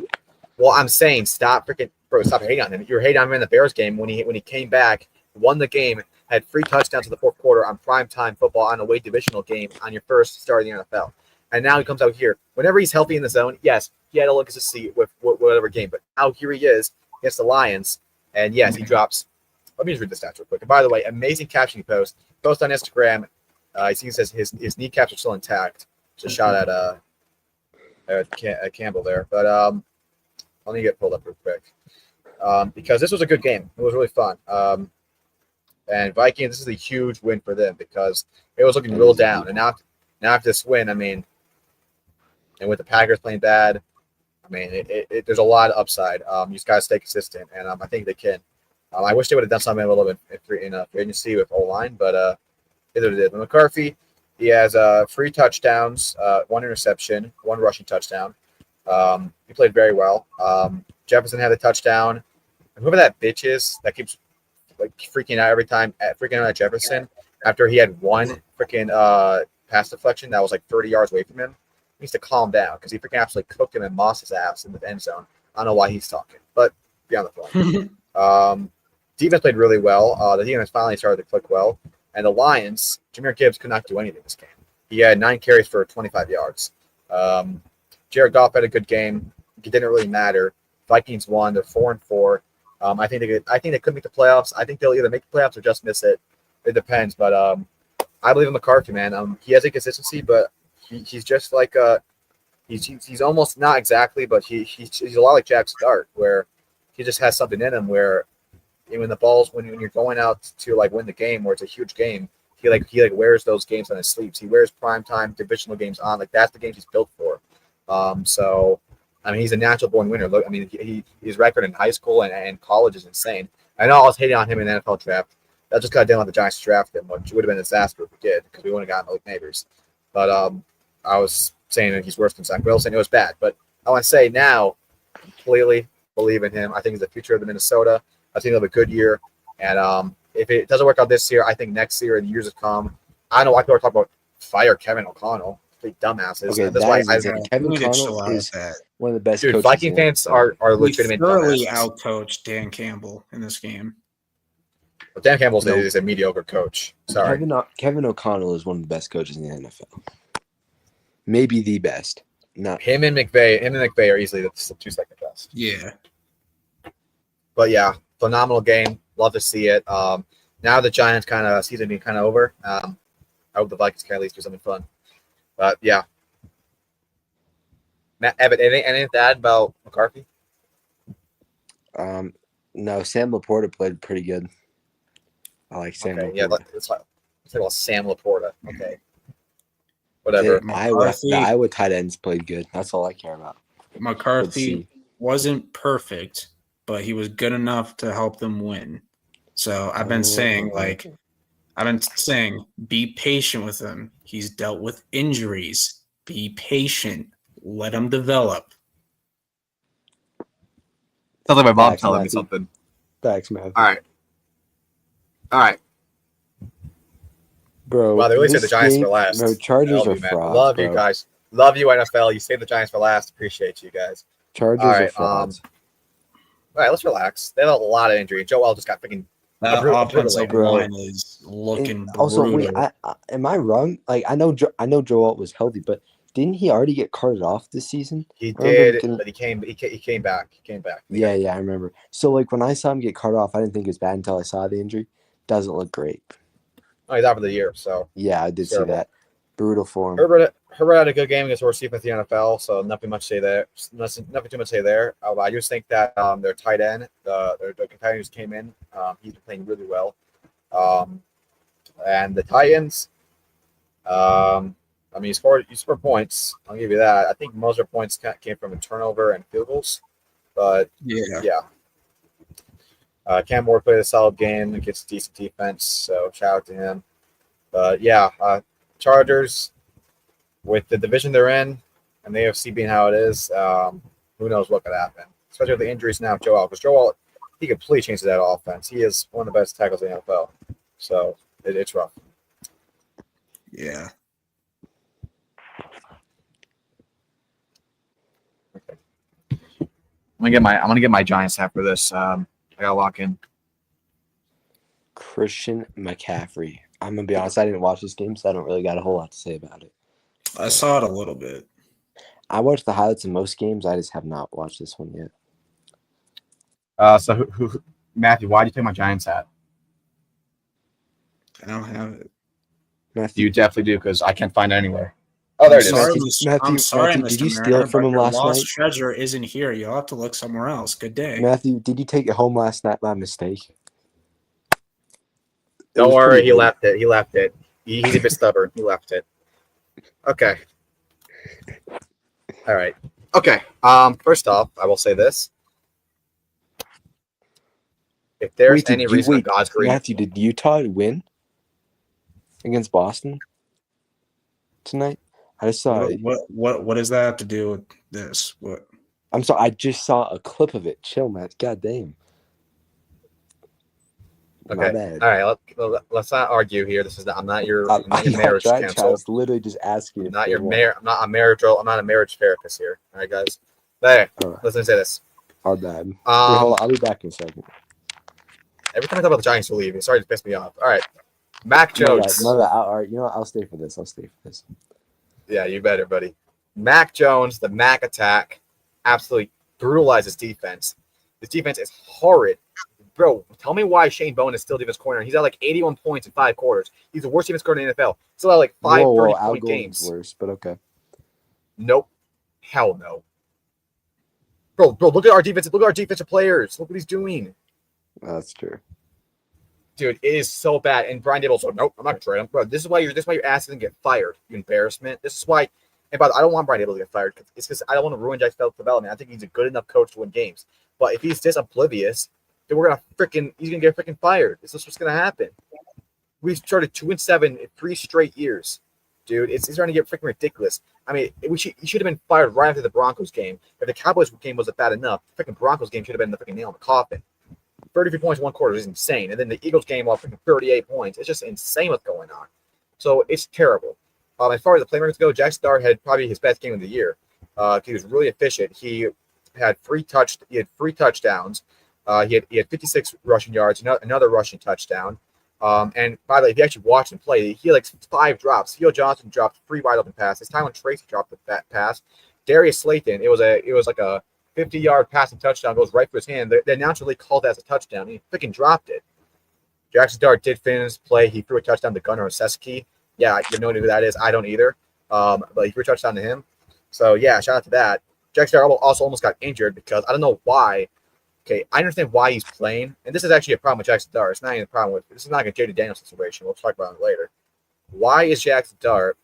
Well, I'm saying stop hating on him. You're hating on him in the Bears game when he came back, won the game, had 3 touchdowns in the fourth quarter on primetime football on a away divisional game on your first start in the NFL. And now he comes out here. Whenever he's healthy in the zone, yes, he had a look at the seat with whatever game. But now here he is against the Lions. And yes, he drops. Let me just read the stats real quick. And by the way, amazing caption post on Instagram. He says his kneecaps are still intact. Just shot at Campbell there. But let me get pulled up real quick. Because this was a good game. It was really fun. And Vikings, this is a huge win for them because it was looking real down. And now after this win, I mean, and with the Packers playing bad, I mean, there's a lot of upside. You just got to stay consistent, and I think they can. I wish they would have done something a little bit in free agency with O-line, but either did. But McCarthy, he has 3 touchdowns, 1 interception, 1 rushing touchdown. He played very well. Jefferson had a touchdown. Whoever that bitch is that keeps like freaking out every time, freaking out at Jefferson after he had 1 freaking pass deflection that was like 30 yards away from him. He needs to calm down because he freaking absolutely cooked him and mossed his ass in the end zone. I don't know why he's talking, but beyond the point. Defense played really well. The defense finally started to click well. And the Lions, Jahmyr Gibbs could not do anything this game. He had 9 carries for 25 yards. Jared Goff had a good game. It didn't really matter. Vikings won. They're 4-4. I think they could make the playoffs. I think they'll either make the playoffs or just miss it. It depends. But I believe in McCarthy, man. He has a consistency, but he's just like he's almost not exactly, but he's a lot like Jack Start, where he just has something in him where when the balls when you're going out to like win the game, where it's a huge game, he wears those games on his sleeves. He wears primetime divisional games on. Like that's the games he's built for. So I mean, he's a natural born winner. Look, I mean, his record in high school and college is insane. I know I was hating on him in the NFL draft. That just got done with the Giants draft him, which would have been a disaster if we did because we wouldn't have gotten Malik Neighbors. But I was saying that he's worse than Zach Wilson. It was bad. But I want to say now, completely believe in him. I think he's the future of the Minnesota. I think he'll have a good year. And if it doesn't work out this year, I think next year and years to come, I don't know why people are talking about fire Kevin O'Connell. Big dumbasses. Okay, that's why Kevin O'Connell is one of the best coaches. Viking fans are legitimate thoroughly dumbasses. outcoached Dan Campbell in this game. But Dan Campbell is a mediocre coach. Sorry. Kevin O'Connell is one of the best coaches in the NFL. Maybe the best. Not Him and McVay are easily the 2 second best. Yeah. But yeah, phenomenal game. Love to see it. Now the Giants season being kind of over. I hope the Vikings can at least do something fun. But yeah. Matt, Evan, anything to add about McCarthy? No, Sam Laporta played pretty good. I like Sam Laporta. Yeah, let's talk about Sam Laporta. Okay. Whatever. The Iowa tight ends played good. That's all I care about. McCarthy wasn't perfect, but he was good enough to help them win. So I've been saying, be patient with him. He's dealt with injuries. Be patient. Let him develop. Sounds like my mom telling me something. Thanks, man. All right. Bro, wow, they really saved the Giants for last. Bro, Chargers are frauds. Love you guys. Love you, NFL. You saved the Giants for last. Appreciate you guys. Chargers are frauds. All right, let's relax. They have a lot of injury. Joel just got freaking. That offensive line is looking brutal. Also, wait, am I wrong? Like, I know Joel was healthy, but didn't he already get carted off this season? He did, but he came back. He came back. Yeah, I remember. So, like, when I saw him get carted off, I didn't think it was bad until I saw the injury. Doesn't look great. Oh, he's out for the year, so. Yeah, I did see that. Brutal for him. Herbert had a good game against worst defense in the NFL, so nothing much to say there. Nothing too much to say there. I just think that their tight end, their competitors came in. He's been playing really well. And the Titans, I mean, he scored points. I'll give you that. I think most of their points came from a turnover and field goals. But yeah. Cam Ward played a solid game against decent defense, so shout out to him. But yeah, Chargers, with the division they're in and the AFC being how it is, who knows what could happen, especially with the injuries now. Joel, because Joel he completely changes that offense. He is one of the best tackles in the NFL. So it's rough. Yeah. Okay. I'm gonna get my Giants hat for this. I gotta lock in. Christian McCaffrey. I'm gonna be honest. I didn't watch this game, so I don't really got a whole lot to say about it. I saw it a little bit. I watched the highlights of most games. I just have not watched this one yet. So who Matthew? Why did you take my Giants hat? I don't have it. Matthew, You definitely do because I can't find it anywhere. Oh, there it is. I'm sorry, Matthew, Mr. did you steal Mariner, it from but him your last lost night? treasure isn't here. You'll have to look somewhere else. Good day. Matthew, did you take it home last night by mistake? Don't worry, he left it. He left it. He's a bit stubborn. He left it. Okay. All right. Okay. First off, I will say this. If there's any reason on God's green, Matthew, did Utah win against Boston tonight? I just saw it. What does that have to do with this? What? I'm sorry. I just saw a clip of it. Chill, Matt. God damn. My okay. bad. All right. Let's not argue here. This is not. I'm not your I'm not marriage trying. I counsel. was literally just asking. I'm not your mayor. I'm not a marriage therapist here. All right, guys. Hey, Listen to say this. Our bad. Wait, hold on. I'll be back in a second. Every time I talk about the Giants, you leave. It's starting to piss me off. All right. Mac Jones. My bad. All right. You know what? I'll stay for this. Yeah, you better, buddy. Mac Jones, the Mac attack, absolutely brutalizes defense. This defense is horrid. Bro, tell me why Shane Bowen is still defense corner. He's at like 81 points in 5 quarters. He's the worst defense corner in the NFL. Still at like 5 30-point games. Worse, but okay. Nope. Hell no. Bro, look at our defense. Look at our defensive players. Look what he's doing. That's true. Dude, it is so bad. And Brian Daboll's like, nope, I'm not gonna trade him. Bro, this is why you're asking to get fired. You embarrassment. This is why. And by the way, I don't want Brian Dable to get fired. It's because I don't want to ruin Jack's development. I think he's a good enough coach to win games. But if he's this oblivious, then he's gonna get freaking fired. This is what's gonna happen. We started 2-7 in 3 straight years, dude. It's starting to get freaking ridiculous. I mean, he should have been fired right after the Broncos game. If the Cowboys game wasn't bad enough, the freaking Broncos game should have been the freaking nail in the coffin. 33 points in 1 quarter is insane. And then the Eagles game off freaking 38 points. It's just insane what's going on. So it's terrible. As far as the playmakers go, Jack Starr had probably his best game of the year. He was really efficient. He had 3 touchdowns. He had 56 rushing yards, another rushing touchdown. And by the way, if you actually watch him play, he had like 5 drops. Theo Johnson dropped 3 wide open passes. Tylen Tracy dropped that pass. Darius Slayton, it was like a 50-yard passing touchdown, goes right for his hand. The announcer really called that as a touchdown. He freaking dropped it. Jackson Dart did finish play. He threw a touchdown to Gunnar Oseski. Yeah, you have no idea who that is. I don't either. But he threw a touchdown to him. So, yeah, shout out to that. Jackson Dart also almost got injured because I don't know why. Okay, I understand why he's playing. And this is actually a problem with Jackson Dart. It's not even a problem with – this is not like a J.D. Daniels situation. We'll talk about it later. Why is Jackson Dart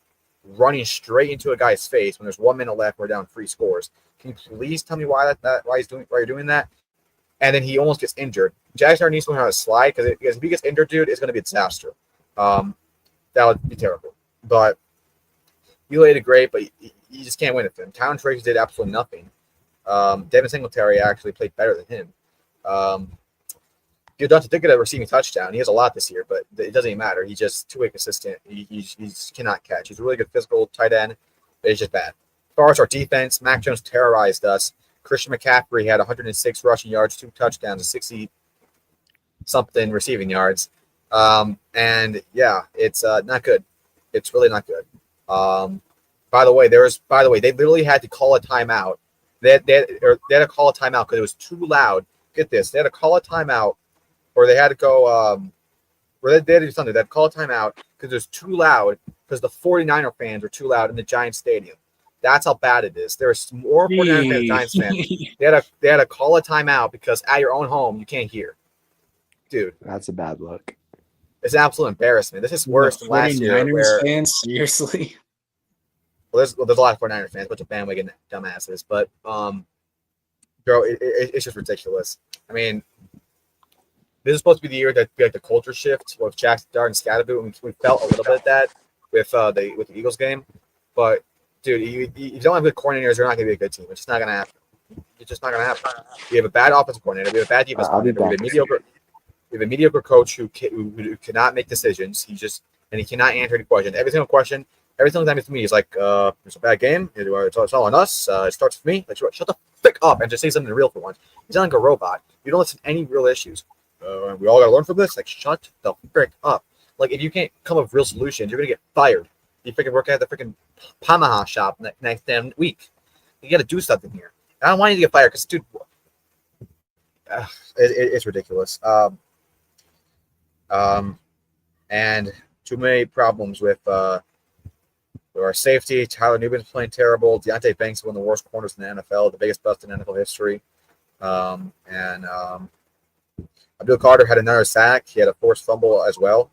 running straight into a guy's face when there's 1 minute left, we're down 3 scores? Can you please tell me why you're doing that? And then he almost gets injured. Jackson Dart needs to learn how to slide because if he gets injured, dude, it's going to be a disaster. That would be terrible. But he laid it great, but you just can't win with him. Tylen Tracy did absolutely nothing. Devin Singletary actually played better than him. Dante did get a receiving touchdown. He has a lot this year, but it doesn't even matter. He's just too inconsistent. He cannot catch. He's a really good physical tight end, but it's just bad. As far as our defense, Mac Jones terrorized us. Christian McCaffrey had 106 rushing yards, 2 touchdowns, and 60-something receiving yards. And yeah, it's not good. It's really not good. By the way, they literally had to call a timeout. They had to call a timeout because it was too loud. Get this, they had to call a timeout, or they had to go, or they had to do something. They had to call a timeout because it was too loud because the 49er fans were too loud in the Giants stadium. That's how bad it is. There's more 49er fans than Giants fans. They had to call a timeout because at your own home you can't hear. Dude, that's a bad look. It's an absolute embarrassment. This is worse than last year. Where, fans, seriously. Well, there's a lot of 49er fans, a bunch of bandwagon dumbasses, but bro, it's just ridiculous. I mean, this is supposed to be the year that be like the culture shift with Jackson Dart and Scatterboot. We felt a little bit of that with the Eagles game, but dude, you don't have good coordinators, you're not going to be a good team. It's just not going to happen. It's just not going to happen. We have a bad offensive coordinator. We have a bad defense I'll be coordinator. We have a mediocre coach who cannot make decisions. He cannot answer any questions. Every single question, every single time it's me, he's like, "It's a bad game. It's all on us. It starts with me." Like, shut the frick up and just say something real for once. He's not like a robot. You don't listen to any real issues. We all got to learn from this. Like, shut the frick up. Like, if you can't come up with real solutions, you're gonna get fired. You freaking work at the freaking Pamaha shop next damn week. You got to do something here. I don't want you to get fired because, dude, it's ridiculous. And too many problems with our safety. Tyler Newman's playing terrible. Deontay Banks is one of the worst corners in the NFL, the biggest bust in NFL history. Abdul Carter had another sack. He had a forced fumble as well.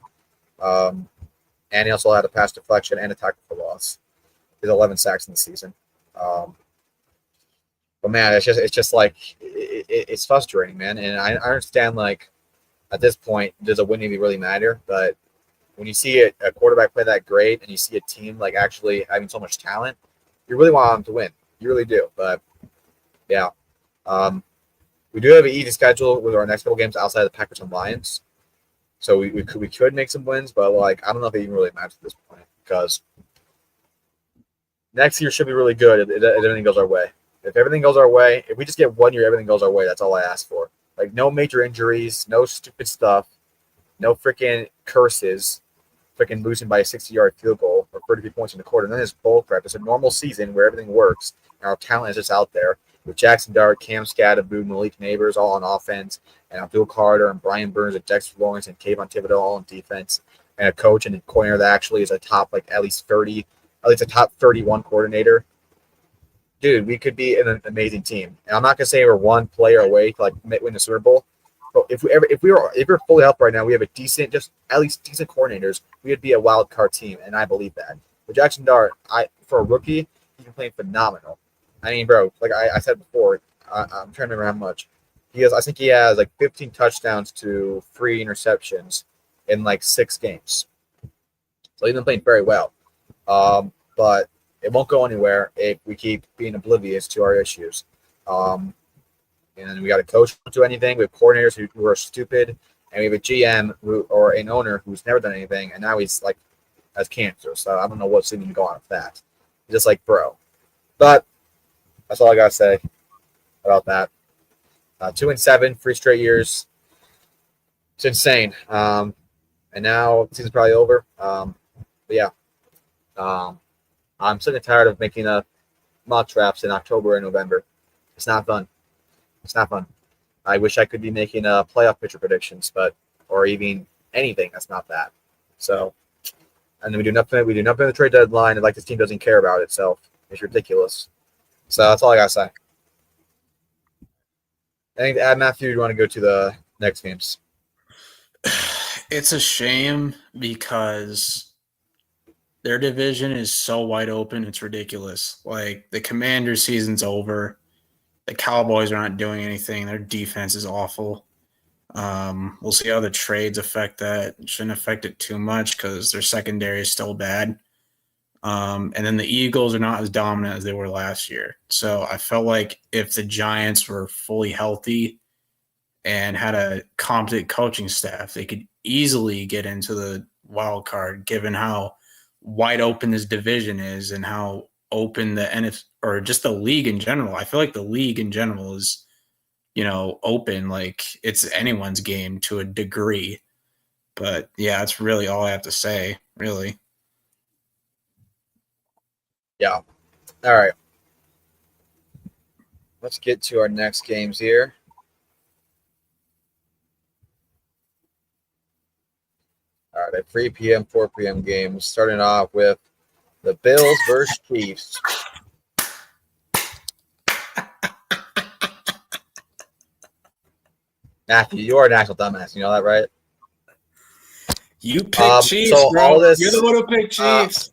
And he also had a pass deflection and a tackle for loss. He has 11 sacks in the season. But man, it's just like it's frustrating, man. And I understand, like, at this point, does a win even really matter? But when you see a quarterback play that great and you see a team like actually having so much talent, you really want them to win. You really do. But yeah, we do have an easy schedule with our next couple games outside of the Packers and Lions. So we could make some wins, but like I don't know if it even really matters at this point because next year should be really good if everything goes our way. If everything goes our way, if we just get 1 year, everything goes our way. That's all I ask for. Like no major injuries, no stupid stuff, no freaking curses, freaking losing by a 60-yard field goal or 33 points in the quarter. And then it's bull crap. It's a normal season where everything works and our talent is just out there with Jackson Dart, Cam Scadaboo, Malik Neighbors all on offense, and Abdul Carter and Brian Burns and Dexter Lawrence and Kayvon Thibodeau all on defense, and a coach and a coordinator that actually is a top at least a top 31 coordinator. Dude, we could be an amazing team. And I'm not gonna say we're one player away to win the Super Bowl. But if we're fully healthy right now, we have at least decent coordinators. We would be a wild card team, and I believe that. But Jackson Dart, for a rookie, he's been playing phenomenal. I mean, bro, like I said before, I'm trying to remember how much he has. I think he has 15 touchdowns to 3 interceptions in 6 games. So he's been playing very well. But it won't go anywhere if we keep being oblivious to our issues. And we got a coach who don't do anything. We have coordinators who are stupid, and we have a GM or an owner who's never done anything, and now he's has cancer. So I don't know what's even going on with that. Just bro. But that's all I gotta say about that. 2-7, 3 straight years. It's insane. And now the season's probably over. But yeah. I'm sick and tired of making mock drafts in October and November. It's not fun. It's not fun. I wish I could be making playoff picture predictions, or even anything that's not that. So, and then we do nothing. We do nothing at the trade deadline. And this team doesn't care about itself. It's ridiculous. So that's all I gotta say. Anything to add, Matthew? You want to go to the next games? It's a shame because their division is so wide open. It's ridiculous. The Commanders' season's over. The Cowboys are not doing anything. Their defense is awful. We'll see how the trades affect that. It shouldn't affect it too much because their secondary is still bad. And then the Eagles are not as dominant as they were last year. So I felt like if the Giants were fully healthy and had a competent coaching staff, they could easily get into the wild card given how wide open this division is and how open the NFC or just the league in general. I feel like the league in general is, open. It's anyone's game to a degree. But yeah, that's really all I have to say, really. Yeah. All right. Let's get to our next games here. All right, at 3 p.m., 4 p.m. games, starting off with the Bills versus Chiefs. Matthew, you are a national dumbass. You know that, right? You picked Chiefs, so bro. All this, you're the one who picked Chiefs.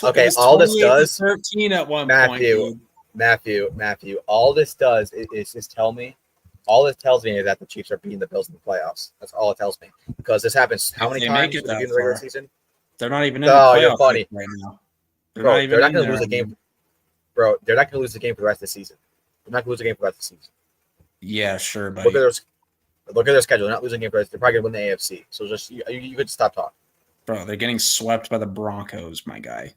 Okay, all this does, 13 at one point. Matthew, all this does is just tell me. All it tells me is that the Chiefs are beating the Bills in the playoffs. That's all it tells me. Because this happens how many times in the regular season? They're not even in the playoffs you're funny. right now. They're not going to lose a game. Bro, they're not going to lose the game for the rest of the season. They're not going to lose a game for the rest of the season. Yeah, sure, Look buddy. at their schedule. They're not losing a game for the rest. They're probably going to win the AFC. So just you could stop talking. Bro, they're getting swept by the Broncos, my guy.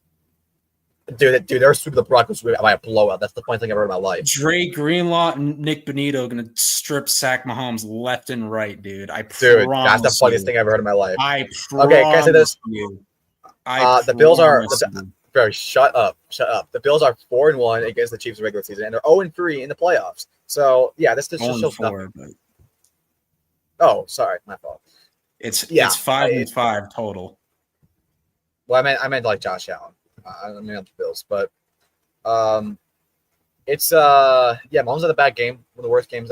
Dude, they're sweeping the Broncos by a blowout. That's the funniest thing I've heard in my life. Dre Greenlaw and Nick Bonito going to strip sack Mahomes left and right, dude. I Dude, promise that's the funniest you. thing I've ever heard in my life. I promise Okay, can I say this? you. The Bills are promise you. bro. Shut up. The Bills are 4-1 against the Chiefs in the regular season, and they're 0-3 in the playoffs. So yeah, this just shows nothing. But Oh, sorry, my fault. it's 5-5 total. Well, I meant like Josh Allen. I mean not the Bills, but it's Mahomes had a bad game, one of the worst games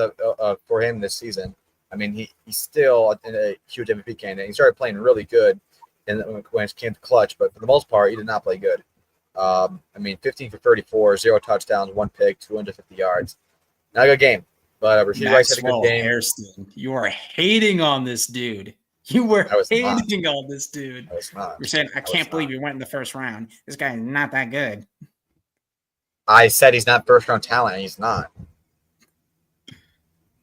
for him this season. I mean, he's still in a huge MVP candidate. He started playing really good, and when it came to clutch, but for the most part, he did not play good. I mean, 15 for 34, 0 touchdowns, 1 pick, 250 yards. Not a good game, but Rashid Rice had a good game. Hairston, you are hating on this dude. You were hating on this dude. I was not. You're saying, I can't believe you went in the first round. This guy is not that good. I said he's not first round talent, and he's not. You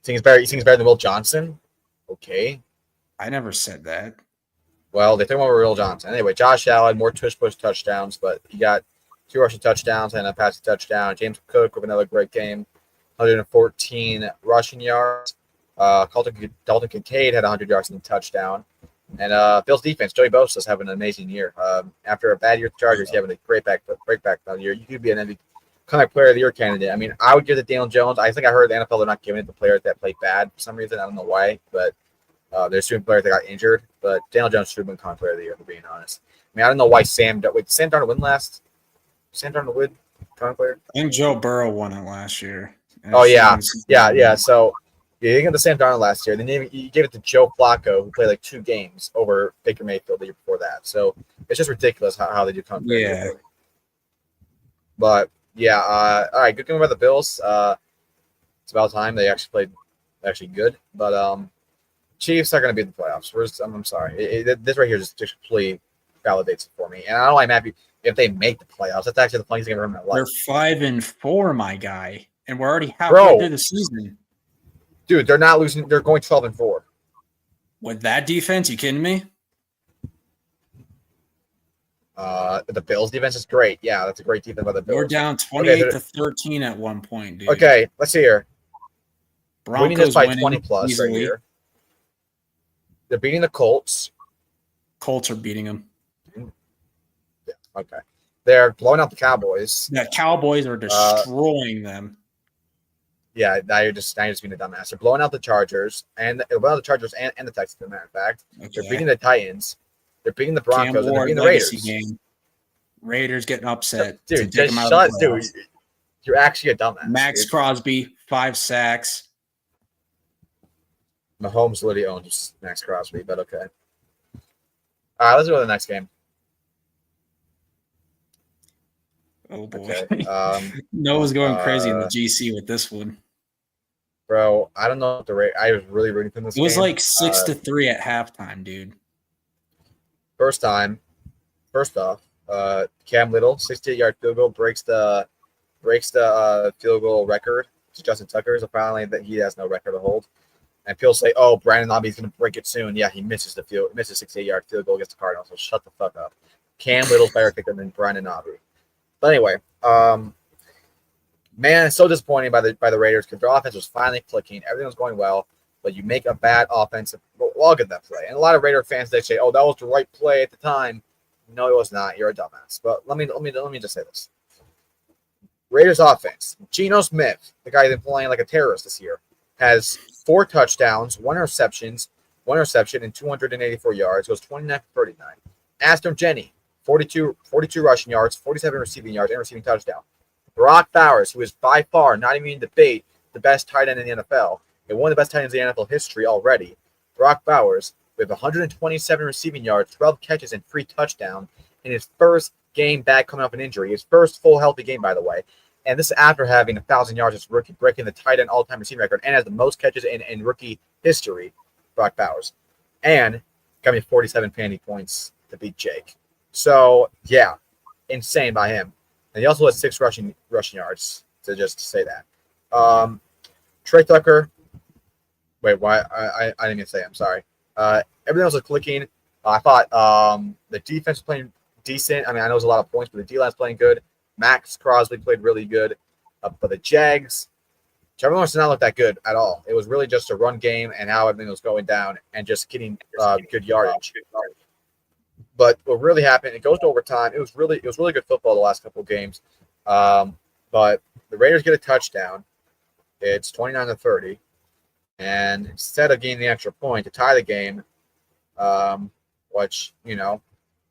think he's better than Will Johnson? Okay. I never said that. Well, they threw him over Will Johnson. Anyway, Josh Allen, more tush-push touchdowns, but he got 2 rushing touchdowns and a passing touchdown. James Cook with another great game, 114 rushing yards. Dalton Kincaid had 100 yards and a touchdown. And Bill's defense, Joey Bosa, is having an amazing year. After a bad year with the Chargers, he's having a great breakback year. You could be an MVP, comeback player of the year candidate. I mean, I would give it to Daniel Jones. I think I heard the NFL, they're not giving it to players that played bad for some reason. I don't know why, but there's certain players that got injured. But Daniel Jones should have been comeback player of the year, for being honest. I mean, I don't know why Sam Darnold win last? Sam Darnold win comeback player? I think Joe Burrow won it last year. Oh, yeah. So you didn't get the Sam Darnold last year. Then you gave it to Joe Flacco, who played like 2 games over Baker Mayfield the year before that. So it's just ridiculous how they do comeback player. Yeah. But yeah, all right, good game about the Bills. It's about time they actually played good. But Chiefs are going to be in the playoffs. I'm sorry. This right here just completely validates it for me. And I don't know why I'm happy if they make the playoffs. That's actually the funniest thing I've ever in my life. They're 5-4, my guy. And we're already halfway through the season. Dude, they're not losing. They're going 12-4. With that defense, you kidding me? The Bills defense is great. Yeah, that's a great defense by the Bills. We're down 28-13 at one point, dude. Okay, let's see here. Broncos winning this by winning 20 plus easily. right here. They're beating the Colts. Colts are beating them. Yeah, okay. They're blowing out the Cowboys. The Cowboys are destroying them. Yeah, now you're just being a dumbass. They're blowing out the Chargers and the Texans, as a matter of fact. Okay. They're beating the Titans. They're beating the Broncos, and they're beating the Raiders. Game. Raiders getting upset. Dude, just shut. Dude, you're actually a dumbass. Max Crosby, 5 sacks. Mahomes literally owns Max Crosby, but okay. All right, let's go to the next game. Oh boy, okay. Noah's going crazy in the GC with this one. Bro, I don't know what I was really rooting for this game. It was like 6-3 at halftime, dude. First off, Cam Little, 68-yard field goal breaks the field goal record to Justin Tucker. So finally, that he has no record to hold. And people say, "Oh, Brandon Aubrey's going to break it soon." Yeah, he misses 68-yard field goal against the Cardinals. So shut the fuck up. Cam Little's better kicker than Brandon Aubrey. But anyway, man, it's so disappointing by the Raiders because their offense was finally clicking. Everything was going well, but you make a bad offensive. Well, I'll get that play. And a lot of Raider fans, they say, "Oh, that was the right play at the time." No, it was not. You're a dumbass. But let me just say this: Raiders offense. Geno Smith, the guy that's playing like a terrorist this year, has 4 touchdowns, 1 interception, and 284 yards. Goes 29 for 39. Aston Jenny, 42 rushing yards, 47 receiving yards, and receiving touchdown. Brock Bowers, who is by far not even in debate the best tight end in the NFL, and one of the best tight ends in the NFL history already. Brock Bowers with 127 receiving yards, 12 catches, and 3 touchdowns in his first game back coming off an injury. His first full healthy game, by the way. And this is after having 1,000 yards as rookie, breaking the tight end all-time receiving record, and has the most catches in rookie history, Brock Bowers. And got me 47 fantasy points to beat Jake. So, yeah, insane by him. And he also has 6 rushing yards, to just say that. Trey Tucker. Wait, why? I didn't even say. I'm sorry. Everything else was clicking. I thought the defense was playing decent. I mean, I know it was a lot of points, but the D-line's playing good. Max Crosby played really good. But the Jags, Trevor Lawrence did not look that good at all. It was really just a run game and how everything was going down and just getting good yardage. But what really happened, it goes to overtime. It was really good football the last couple of games. But the Raiders get a touchdown. It's 29-30. And instead of getting the extra point to tie the game, which,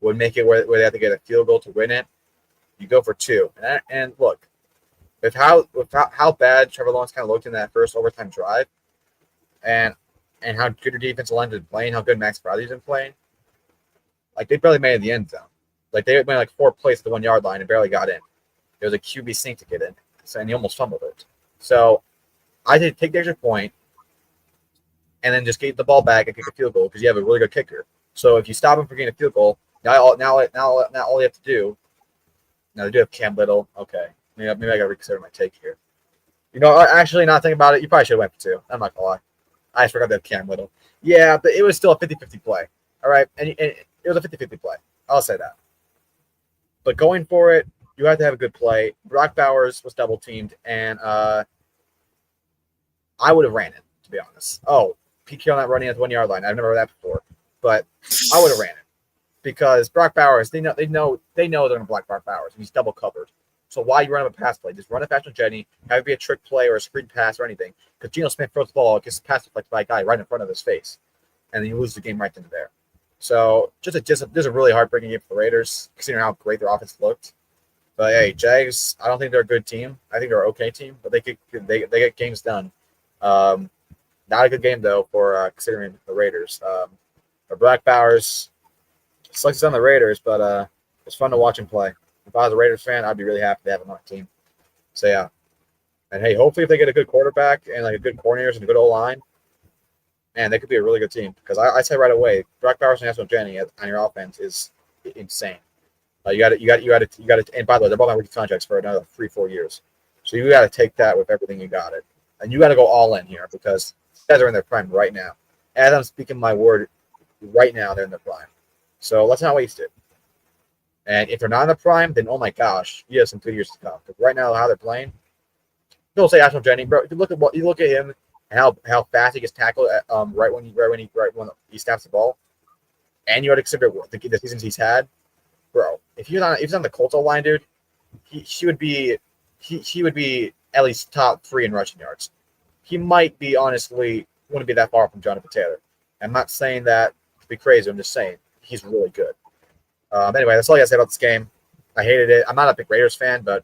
would make it where they have to get a field goal to win it, you go for two. And look, with how bad Trevor Lawrence kind of looked in that first overtime drive, and how good your defensive line has been playing, how good Max Crosby's been playing, like they barely made it in the end zone. Like they went like 4 plays at the 1 yard line and barely got in. It was a QB sink to get in, and he almost fumbled it. So I did take the extra point, and then just get the ball back and kick a field goal because you have a really good kicker. So if you stop him from getting a field goal, now all you have to do. Now they do have Cam Little. Okay, maybe I got to reconsider my take here. Actually, not thinking about it, you probably should have went for two. I'm not gonna lie. I just forgot that Cam Little. Yeah, but it was still a 50-50 play. All right, and it was a 50-50 play. I'll say that. But going for it, you have to have a good play. Brock Bowers was double teamed, and I would have ran it, to be honest. Oh, PK on that running at the 1 yard line. I've never heard that before, but I would have ran it because Brock Bowers. They know they're going to block Brock Bowers. And he's double covered. So why you run up a pass play? Just run it fast with Jenny. Have it be a trick play or a screen pass or anything. Because Geno Smith throws the ball, gets pass deflected by a guy right in front of his face, and then you lose the game right then and there. So just a really heartbreaking game for the Raiders, considering how great their offense looked. But hey, Jags, I don't think they're a good team. I think they're an okay team, but they get games done. Not a good game though for considering the Raiders. But Black Bowers sucks on the Raiders, but it's fun to watch him play. If I was a Raiders fan, I'd be really happy to have him on the team. So yeah, and hey, hopefully if they get a good quarterback and like a good coordinators and a good O line, man, they could be a really good team. Because I say right away, Brock Bowers and National Jenny on your offense is insane. You got to. And by the way, they're both on rookie contracts for another 3-4 years. So you got to take that with everything you got it, and you got to go all in here because these guys are in their prime right now. As I'm speaking my word, right now they're in their prime. So let's not waste it. And if they're not in the prime, then oh my gosh, you have some good years to come. Because right now, how they're playing, don't say National Jenny, bro. If you look at him and how fast he gets tackled right when he snaps the ball, and you had to consider the seasons he's had. Bro, if he was on the Colts line, dude, he would be at least top 3 in rushing yards. He might be honestly wouldn't be that far from Jonathan Taylor. I'm not saying that to be crazy. I'm just saying he's really good. Anyway, that's all I got to say about this game. I hated it. I'm not a big Raiders fan, but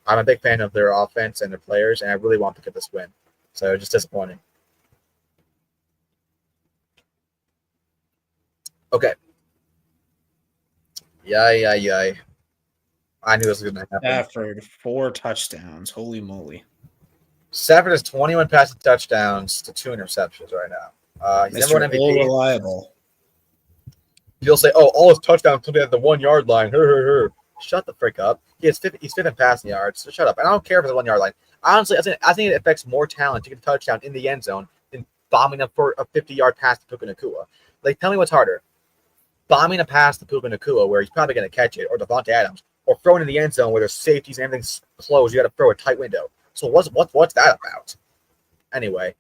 I'm a big fan of their offense and their players, and I really want to get this win. So just disappointing. Okay. Yay. I knew this was going to happen. Stafford, 4 touchdowns. Holy moly. Stafford has 21 passing touchdowns to 2 interceptions right now. He's Mr. never won MVP. Reliable. You'll say, oh, all his touchdowns come at the 1 yard line. Shut the frick up. He's fifth in passing yards. So shut up. And I don't care if it's a 1 yard line. Honestly, I think it affects more talent to get a touchdown in the end zone than bombing up for a 50-yard pass to Puka Nacua. Like, tell me what's harder. Bombing a pass to Puka Nacua where he's probably going to catch it, or Devontae Adams, or throwing in the end zone where there's safeties and everything's closed. You got to throw a tight window. So what's that about? Anyway,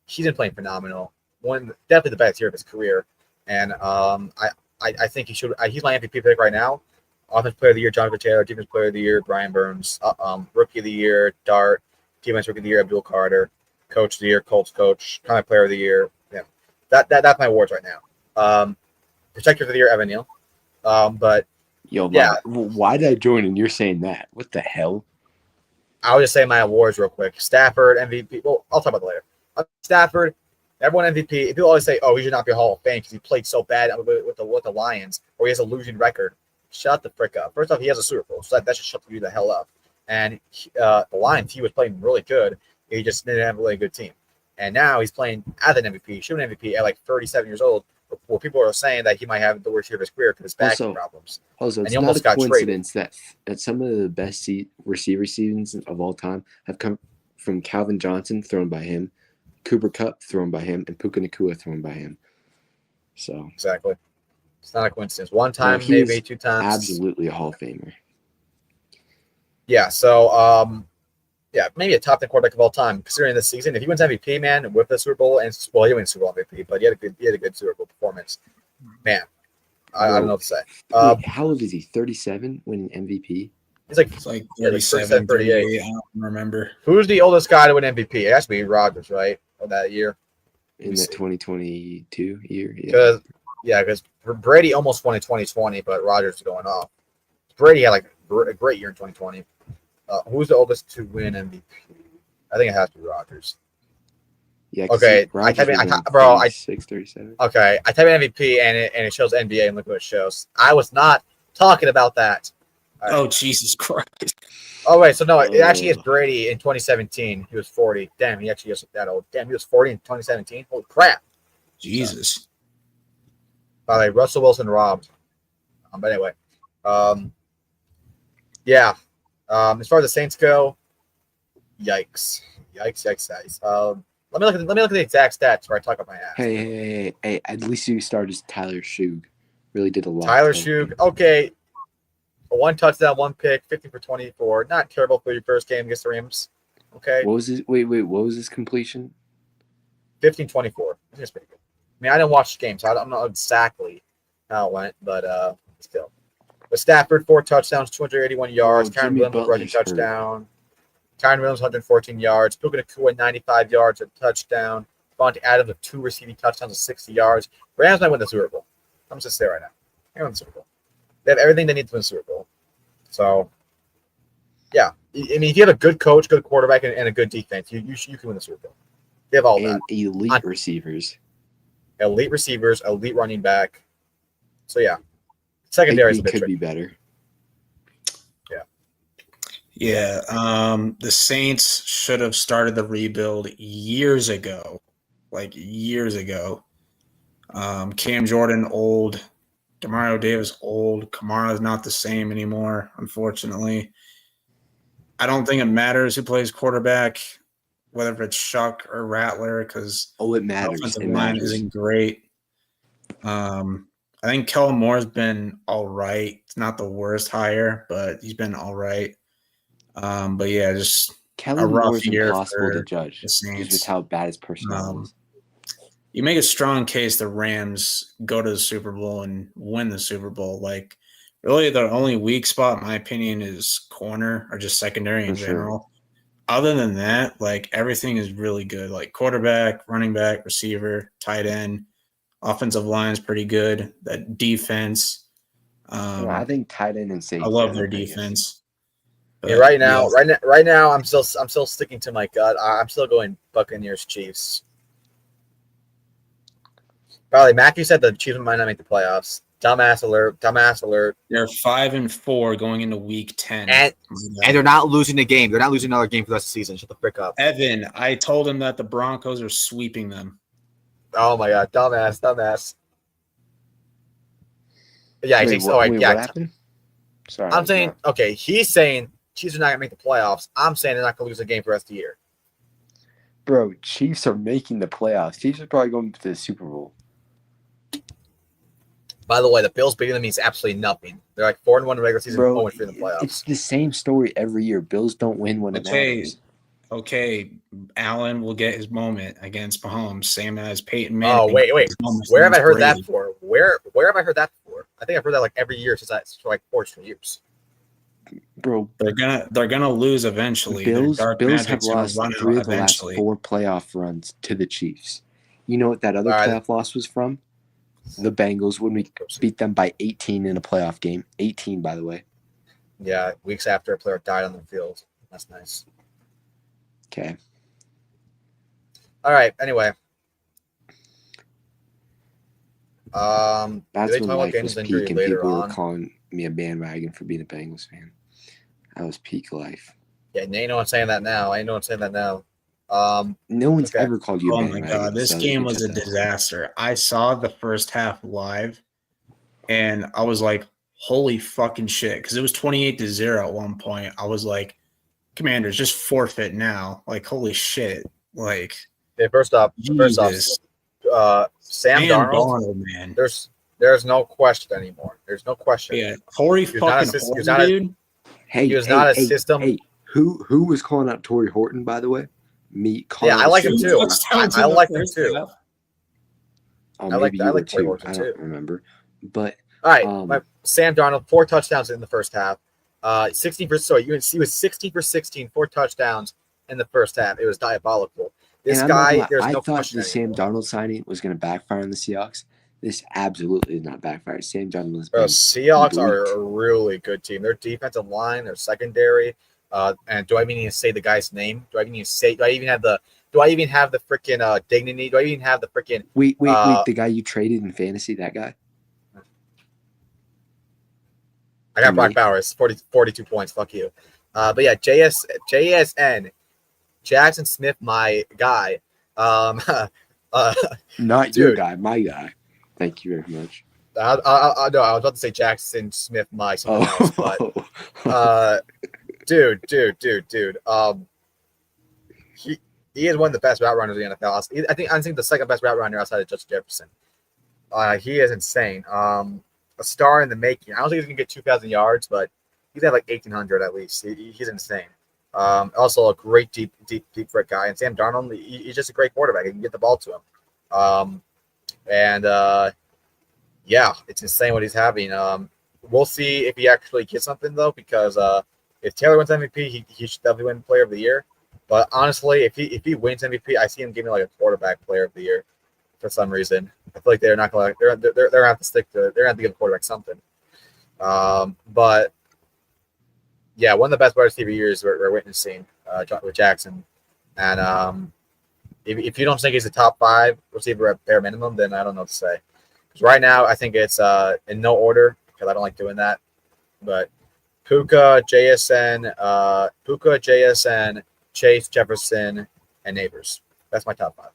he's been playing phenomenal. Definitely the best year of his career. And I think he's my MVP pick right now. Offensive Player of the Year, Jonathan Taylor. Defensive Player of the Year, Brian Burns. Rookie of the Year, Dart. Defense Rookie of the Year, Abdul Carter. Coach of the Year, Colts Coach. Comic Player of the Year. Yeah, that's my awards right now. Protector of the Year, Evan Neal. But yo, yeah, why did I join and you're saying that? What the hell? I'll just say my awards real quick. Stafford, MVP. Well, I'll talk about that later. Stafford. Everyone MVP. People always say, "Oh, he should not be a Hall of Fame because he played so bad with the Lions, or he has a losing record." Shut the frick up. First off, he has a Super Bowl, so that should shut you the hell up. And the Lions, he was playing really good. He just didn't have a really good team. And now he's playing as an MVP, shooting MVP at like 37 years old. Where people are saying that he might have the worst year of his career because of his back problems. Also, and it's he not almost a got coincidence traded. that some of the best receiver seasons of all time have come from Calvin Johnson, thrown by him, Cooper Kupp, thrown by him, and Puka Nacua, thrown by him. So Exactly. It's not a coincidence. One no, time, he maybe is 2 times. absolutely a Hall of Famer. Yeah. So, yeah, maybe a top 10 quarterback of all time. Considering this season, if he wins MVP, man, with the Super Bowl, and well, he wins Super Bowl MVP, but he had a good Super Bowl performance. Man, I don't know what to say. Wait, how old is he? 37 winning MVP? He's like It's like Yeah, like 37, 38. 38. I don't remember. Who's the oldest guy to win MVP? It has to be Rodgers, right? Of that year. In that 2022 year? Yeah. Because Brady almost won in 2020, but Rodgers is going off. Brady had like a great year in 2020. Who's the oldest to win MVP? I think it has to be Rodgers. Yeah. 'cause Okay, Rodgers I type in, was on bro, I 36, 37. okay, I type in MVP and it shows NBA and look what it shows. I was not talking about that. All right. Oh, Jesus Christ. Oh wait, so no, it actually is Ugh. Brady in 2017. He was 40. Damn, he actually is that old. Damn, he was 40 in 2017. Holy crap! Jesus. By the way, Russell Wilson robbed. But anyway, yeah. As far as the Saints go, yikes. Guys. Let me look at the exact stats before I talk about my ass. Hey, at least you started Tyler Shug. Really did a lot. Tyler to help Shug, him. okay. 1 touchdown, 1 pick, 50 for 24. Not terrible for your first game against the Rams. Okay. What was his what was his completion? 15-24. That's pretty good. I mean, I didn't watch the game, so I don't know exactly how it went, but still. But Stafford, 4 touchdowns, 281 yards. Kyron Jimmy Williams, rushing Butler's hurt. touchdown. Kyron Williams, 114 yards. Puka Nacua, 95 yards, a touchdown. Devontae Adams with 2 receiving touchdowns of 60 yards. Rams might win the Super Bowl. I'm just say right now. They win the Super Bowl. They have everything they need to win the Super Bowl. So, yeah. I mean, if you have a good coach, good quarterback, and a good defense, you can win the Super Bowl. They have all And that. elite receivers. Elite receivers, elite running back. So, yeah. Secondary is a Higby bit could tricky. be better. Yeah. The Saints should have started the rebuild years ago. Like years ago. Cam Jordan, old. Demario Davis, old. Kamara's not the same anymore, unfortunately. I don't think it matters who plays quarterback, whether it's Shuck or Rattler, because Oh, it matters. offensive It line matters. isn't great. I think Kellen Moore's been all right. It's not the worst hire, but he's been all right. But yeah, just Kellen rough Moore is year impossible to for judge the just Saints. with how bad his personnel is. You make a strong case the Rams go to the Super Bowl and win the Super Bowl. Like, really, the only weak spot, in my opinion, is corner or just secondary in For sure. general. Other than that, like, everything is really good. Like, quarterback, running back, receiver, tight end, offensive line is pretty good. That defense. I think tight end and safety. I love are their the biggest. defense. Yeah, But, right now, I'm still sticking to my gut. I'm still going Buccaneers Chiefs. Probably Matthew said the Chiefs might not make the playoffs. Dumbass alert! They're 5-4 going into week 10. And they're not losing the game. They're not losing another game for the rest of the season. Shut the frick up. Evan, I told him that the Broncos are sweeping them. Oh my god, dumbass. Yeah, Wait, he's what, yeah. what happened? Sorry. I'm saying okay. He's saying Chiefs are not gonna make the playoffs. I'm saying they're not gonna lose a game for the rest of the year. Bro, Chiefs are making the playoffs. Chiefs are probably going to the Super Bowl. By the way, the Bills beating them means absolutely nothing. They're like 4-1 in the regular season, Bro, 0-3 in the playoffs. it's the same story every year. Bills don't win when it matters. Okay, Allen will get his moment against Mahomes, same as Peyton Manning. Oh wait. Mahomes Where have I against heard that Brady. before? Where have I heard that before? I think I've heard that like every year since for like 4 years. Bro, They're gonna lose eventually. Bills Their dark have magic's gonna lost run 3 out of the last eventually. 4 playoff runs to the Chiefs. You know what that other All right. playoff loss was from? The Bengals when we beat them by 18 in a playoff game. 18, by the way. Yeah, weeks after a player died on the field. That's nice. Okay. All right. Anyway, That's do they when talk about life was Daniel's injury peak and later people were on? calling me a bandwagon for being a Bengals fan. That was peak life. Yeah, ain't no one saying that now. No one's Okay. ever called you a Oh my bandwagon. god, this so game you was a cut that. disaster. I saw the first half live, and I was like, "Holy fucking shit!" Because it was 28-0 at one point. I was like, Commanders just forfeit now. Like, holy shit. Like, First off, Jesus. Sam Darnold, man. there's no question anymore. There's no question. Yeah, Corey fucking Horton, dude. Hey, he was not a system. Hey, who was calling out Torrey Horton, by the way? Me calling Yeah, I like him too. I like him too. Oh, I maybe like you were Torrey too. Horton I too. don't remember. But all right, Sam Darnold, 4 touchdowns in the first half. 16 for sorry, he was 60 for 16, 4 touchdowns in the first half. It was diabolical. This guy, there's no question. I thought the Sam Darnold signing was going to backfire on the Seahawks. This absolutely did not backfire. Sam Darnold has been Seahawks are a really good team. Their defensive line, their secondary, and do I even need to say the guy's name? Do I even have the freaking dignity? Do I even have the freaking wait, the guy you traded in fantasy, that guy? I got Brock Bowers, 42 points. Fuck you. But yeah, JSN, Jackson Smith, my guy. Not dude, your guy, my guy. Thank you very much. No, I was about to say Jackson Smith, my something else, but dude. He is one of the best route runners in the NFL. I think the second best route runner outside of Justin Jefferson. He is insane. A star in the making. I don't think he's gonna get 2,000 yards, but he's at like 1,800 at least. He's insane. Also a great deep threat guy. And Sam Darnold, he's just a great quarterback. He can get the ball to him. Yeah, it's insane what he's having. We'll see if he actually gets something though, because if Taylor wins MVP, he should definitely win Player of the Year. But honestly, if he wins MVP, I see him giving like a quarterback Player of the Year for some reason. I feel like they're not going to. They're gonna have to stick to. They're gonna have to give the quarterback something. But yeah, one of the best wide receiver years we're witnessing with Jackson. And if you don't think he's a top 5 receiver at bare minimum, then I don't know what to say. Because right now, I think it's in no order because I don't like doing that. But Puka, JSN, Chase, Jefferson, and Neighbors. That's my top 5.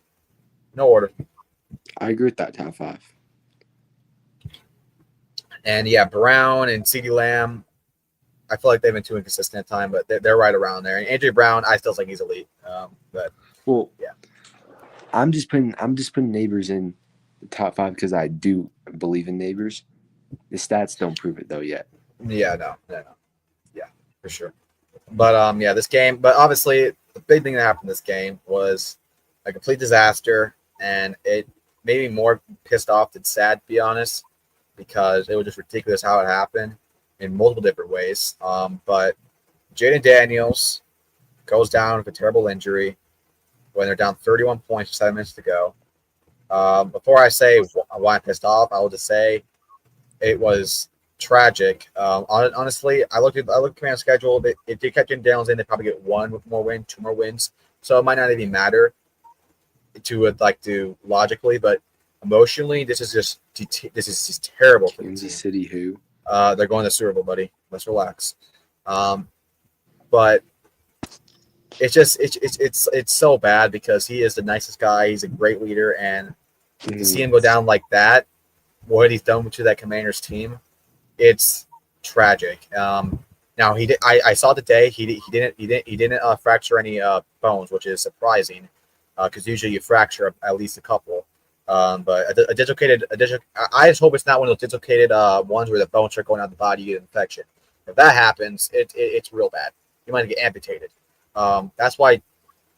No order. I agree with that top 5. And yeah, Brown and CeeDee Lamb, I feel like they've been too inconsistent at time, but they're right around there. And Andrew Brown, I still think he's elite. But yeah, I'm just putting Neighbors in the top 5 because I do believe in Neighbors. The stats don't prove it though yet. Yeah, no. Yeah, for sure. But yeah, this game. But obviously, the big thing that happened in this game was a complete disaster, and it made me more pissed off than sad, to be honest, because it was just ridiculous how it happened in multiple different ways. But Jaden Daniels goes down with a terrible injury when they're down 31 points with 7 minutes to go. Before I say why I'm pissed off, I will just say it was tragic. Honestly, I looked at Command's schedule. If they kept Jaden Daniels in, they'd probably get 2 more wins. So it might not even matter to logically, but emotionally, this is just terrible for Kansas City. Who? They're going to the Super Bowl, buddy. Let's relax. But it's so bad because he is the nicest guy. He's a great leader, and to see him go down like that, what he's done to that Commanders team, it's tragic. Now he did. I saw today he didn't fracture any bones, which is surprising because usually you fracture at least a couple. But a dislocated, I just hope it's not one of those dislocated ones where the bones are going out of the body, you get an infection. If that happens, it's real bad. You might get amputated. That's why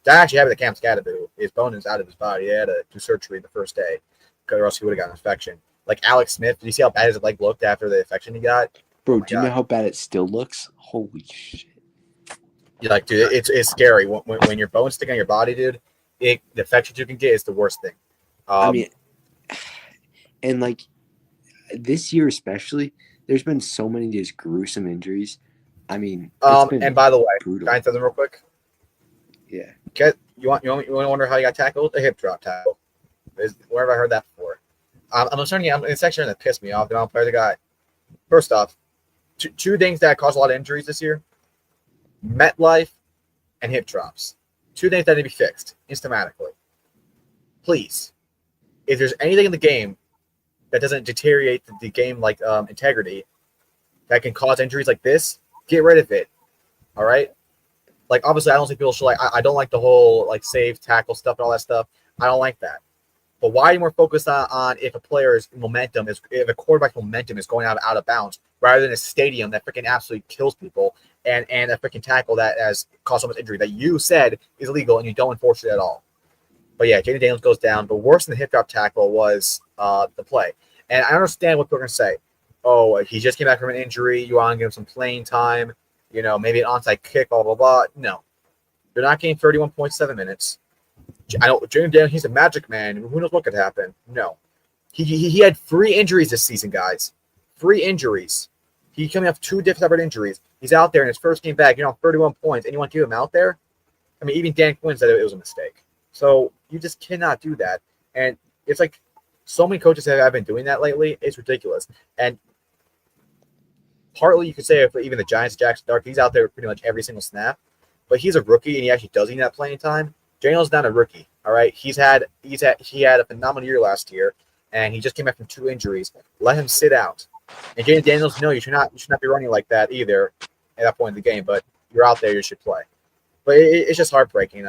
that actually happened to Cam Scadaboo. His bone is out of his body. They had to do surgery the first day because or else he would have got an infection. Like Alex Smith, did you see how bad his leg looked after the infection he got? Bro, do you know how bad it still looks? Holy shit! You're like, dude, it's scary when your bones stick on your body, dude. The infections you can get is the worst thing. I mean, and like this year especially, there's been so many just gruesome injuries. I mean, and by the way, brutal. can I tell them real quick? Yeah. You want to wonder how you got tackled? A hip drop tackle. Where have I heard that before? I'm starting. It's actually starting to piss me off. The amount of players that got. First off, two things that cause a lot of injuries this year: MetLife and hip drops. 2 things that need to be fixed systematically. Please, if there's anything in the game that doesn't deteriorate the game like integrity, that can cause injuries like this, get rid of it. All right. like obviously I don't think people should like I don't like the whole like save tackle stuff and all that stuff. I don't like that. But why are you more focused on if a player's momentum is if a quarterback's momentum is going out of bounds rather than a stadium that freaking absolutely kills people and a freaking tackle that has caused so much injury that you said is illegal and you don't enforce it at all. But yeah, Jaden Daniels goes down. But worse than the hip drop tackle was the play. And I understand what they're going to say. Oh, he just came back from an injury. You want to give him some playing time. Maybe an onside kick, blah, blah, blah. No. You're not getting 31.7 minutes. I know Jaden Daniels, he's a magic man. Who knows what could happen? No. He had 3 injuries this season, guys. 3 injuries. He coming off 2 different separate injuries. He's out there in his first game back, 31 points, and you want to keep him out there? I mean, even Dan Quinn said it was a mistake. So you just cannot do that. And it's like so many coaches have been doing that lately. It's ridiculous. And partly you could say if even the Giants, Jackson Dart, he's out there pretty much every single snap. But he's a rookie and he actually does need that playing time. Daniel's not a rookie. All right. He had a phenomenal year last year and he just came back from 2 injuries. Let him sit out. And Jaden Daniels, no, you should not be running like that either at that point in the game. But you're out there, you should play. But it's just heartbreaking.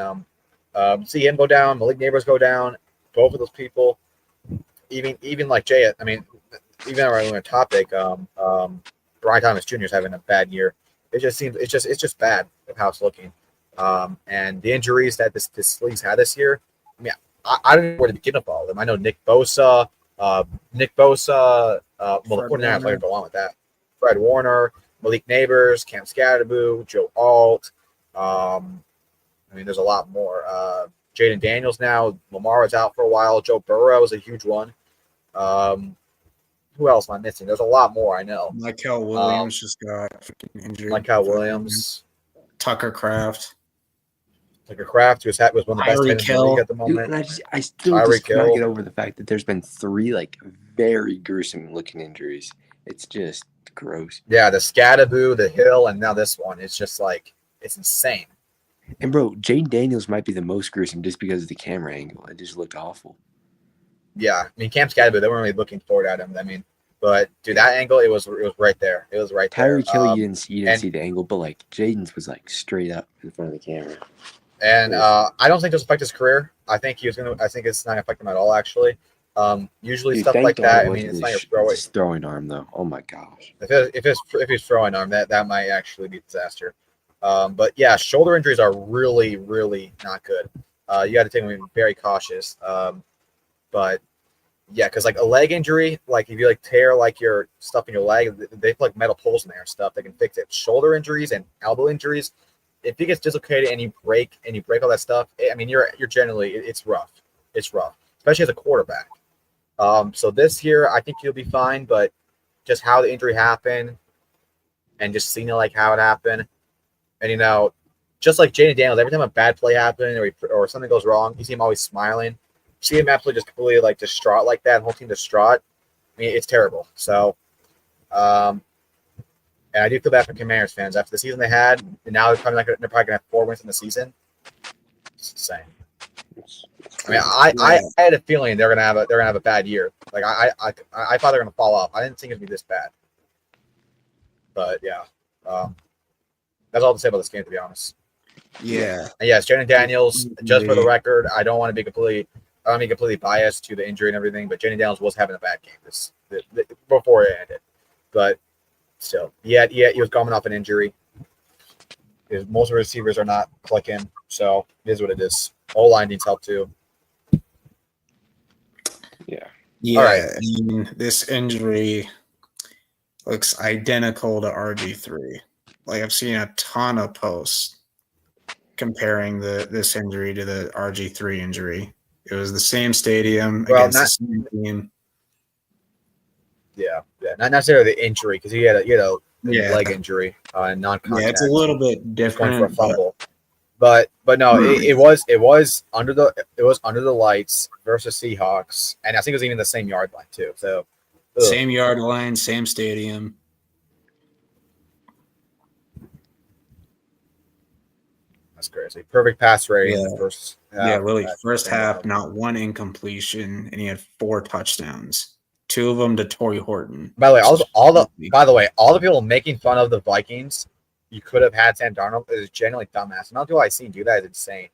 See him go down, Malik Neighbors go down, both of those people. Even like Jay, I mean, even on our topic, Brian Thomas Jr. is having a bad year. It just seems it's just bad of how it's looking. And the injuries that this league's had this year, I mean, I don't know where to begin with all of them. I know Nick Bosa, well, the 49ers later go on with that. Fred Warner, Malik Neighbors, Cam Scatterboo, Joe Alt. I mean, there's a lot more. Jaden Daniels now. Lamar is out for a while. Joe Burrow is a huge one. Who else am I missing? There's a lot more, I know. Michael Williams just got injured. Michael Williams. Tucker Kraft. Tucker Kraft, who was one of the best men in the league at the moment. Dude, and I still just cannot get over the fact that there's been 3 like very gruesome looking injuries. It's just gross. Yeah, the Scatterboo, the Hill, and now this one. It's just like it's insane. And bro, Jaden Daniels might be the most gruesome just because of the camera angle. It just looked awful. Yeah, I mean Cam Scatterboo, they weren't really looking forward at him. I mean, but dude, that angle it was right there. It was right there. Tyreek Hill, you didn't see the angle, but like Jaden's was like straight up in front of the camera. And I don't think this will affect his career. I think it's not gonna affect him at all. Actually, usually stuff like that. I mean, it's not your throwing arm though. Oh my gosh. If he's throwing arm, that might actually be a disaster. But yeah, shoulder injuries are really, really not good. You got to take them very cautious. But yeah, because like a leg injury, like if you like tear like your stuff in your leg, they put like metal poles in there and stuff. They can fix it. Shoulder injuries and elbow injuries, if it gets dislocated and you break all that stuff, I mean you're generally it's rough. It's rough, especially as a quarterback. So this year I think he'll be fine, but just how the injury happened and just seeing it like how it happened. And, just like Jaden Daniels, every time a bad play happens or something goes wrong, you see him always smiling. See him absolutely just completely like distraught like that, the whole team distraught. I mean, it's terrible. So, and I do feel bad for Commanders fans. After the season they had, and now they're probably going to have 4 wins in the season. It's insane. I mean, I had a feeling they're gonna have a bad year. Like I thought they were gonna fall off. I didn't think it'd be this bad. But yeah. That's all to say about this game, to be honest. Yeah. And yes, Jaden Daniels, just for the record, I don't want to be completely biased to the injury and everything, but Jaden Daniels was having a bad game before it ended. But still, he was coming off an injury. Most of the receivers are not clicking, so it is what it is. O-line needs help too. Yeah. Yeah. All right. I mean, this injury looks identical to RG3. Like I've seen a ton of posts comparing this injury to the RG3 injury. It was the same stadium against the same team. Yeah, not necessarily the injury because he had a leg injury and non-contact. Yeah, it's a little bit different for a fumble. But no, it was under the lights versus Seahawks, and I think it was even the same yard line too. So same yard line, same stadium. That's crazy. Perfect pass rating. Yeah. First half, not one incompletion, and he had 4 touchdowns. 2 of them to Torrey Horton. By the way, all the people making fun of the Vikings, you could have had Sam Darnold is genuinely dumbass. Not do I seen do that is insane.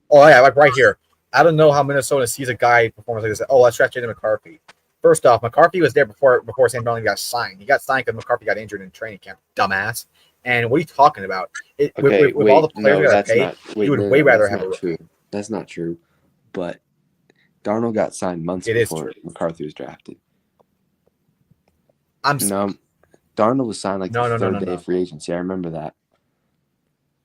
Oh yeah, like right here. I don't know how Minnesota sees a guy performance like this. Oh, let's draft Jaden McCarthy. First off, McCarthy was there before Sam Darnold got signed. He got signed because McCarthy got injured in training camp. Dumbass. And what are you talking about? With all the players we got to pay, you would way rather have a rookie. True. That's not true. But Darnold got signed months before McCarthy was drafted. No, Darnold was signed like the third day of free agency. I remember that.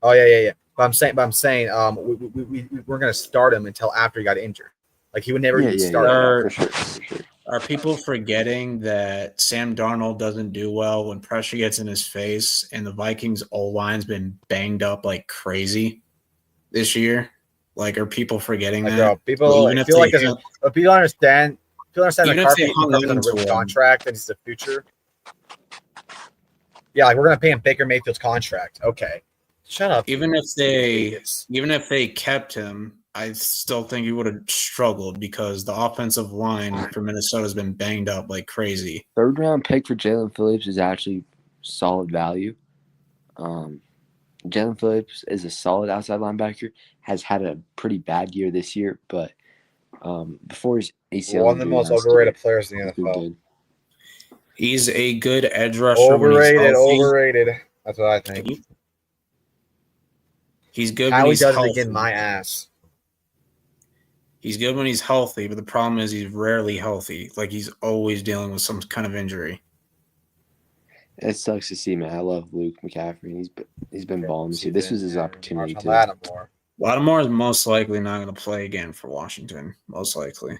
Oh yeah. But I'm saying, we're gonna start him until after he got injured. Like he would never even start. For sure. Are people forgetting that Sam Darnold doesn't do well when pressure gets in his face, and the Vikings O-line's been banged up like crazy this year? Like, are people forgetting that? Bro, people feel like people understand. People understand McCarthy's on a rookie contract and he's the future. Yeah, like we're gonna pay him Baker Mayfield's contract. Okay, shut up. Even if they kept him, I still think he would have struggled because the offensive line for Minnesota has been banged up like crazy. Third round pick for Jalen Phillips is actually solid value. Jalen Phillips is a solid outside linebacker. Has had a pretty bad year this year, but before his ACL, one of the most overrated players in the NFL. Good. He's a good edge rusher. Overrated. That's what I think. He's good. How when he he's does healthy. it again, my ass. He's good when he's healthy, but the problem is he's rarely healthy. Like he's always dealing with some kind of injury. It sucks to see, man. I love Luke McCaffrey. He's been balling this year. This was his opportunity too. Lattimore is most likely not going to play again for Washington. Most likely.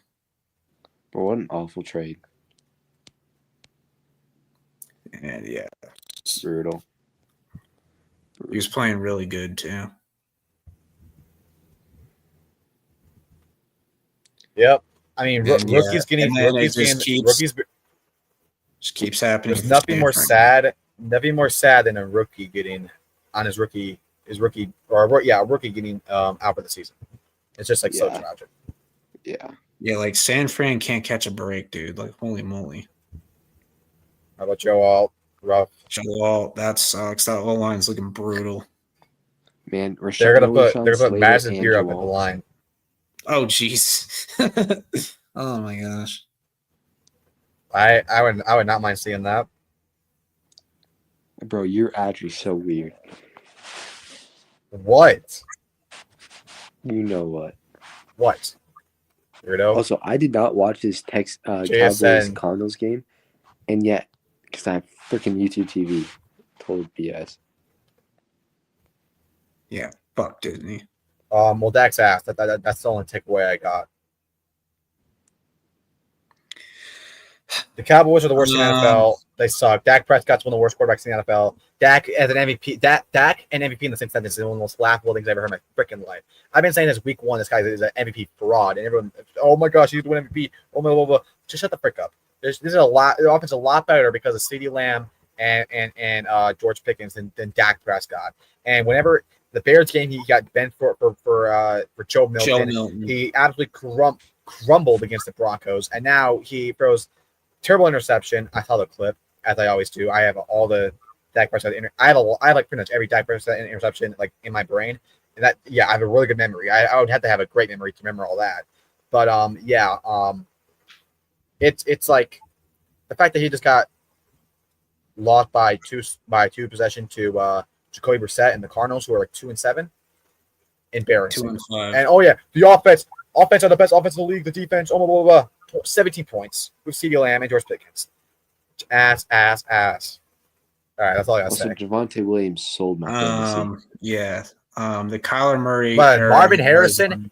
But what an awful trade. And yeah, brutal. He was playing really good too. Yep. I mean, rookies getting just keeps happening. There's nothing more sad than a rookie getting on a rookie getting out for the season. It's just like so tragic. Yeah, like San Fran can't catch a break, dude. Like holy moly. How about Joe Alt? Rough. Joe Alt, that sucks. That whole line's looking brutal. Man, they're gonna put Madison Beer up at the line. Oh jeez. Oh my gosh. I would not mind seeing that. Bro, you're actually so weird. What? You know what? What? Weirdo. Also, I did not watch this Cowboys Cardinals game, and yet, because I have freaking YouTube TV, total BS. Yeah, fuck Disney. Well, Dak's ass. That's the only takeaway I got. The Cowboys are the worst in the NFL. They suck. Dak Prescott's one of the worst quarterbacks in the NFL. Dak as an MVP. Dak and MVP in the same sentence is one of the most laughable things I've ever heard in my freaking life. I've been saying this week one. This guy is an MVP fraud, and everyone, oh my gosh, he's the MVP. Oh my blah, blah. Just shut the frick up. This is a lot. The offense is a lot better because of CeeDee Lamb and George Pickens than Dak Prescott. And whenever the Bears game, he got bent for Joe Milton. He absolutely crumbled against the Broncos, and now he throws terrible interception. I saw the clip, as I always do. I have all the Dak Prescott. I have like pretty much every Dak Prescott interception like in my brain, and that I have a really good memory. I would have to have a great memory to remember all that. But it's like the fact that he just got lost by two possession to Jacoby Brissett and the Cardinals, who are like 2-7. Embarrassing. 2-5. And the offense are the best offense in the league. The defense, blah blah blah. 17 points with CeeDee Lamb and George Pickens. Ass. All right, that's all I got to say. Javonte Williams sold my fantasy. Yeah. The Kyler Murray. But Marvin Harrison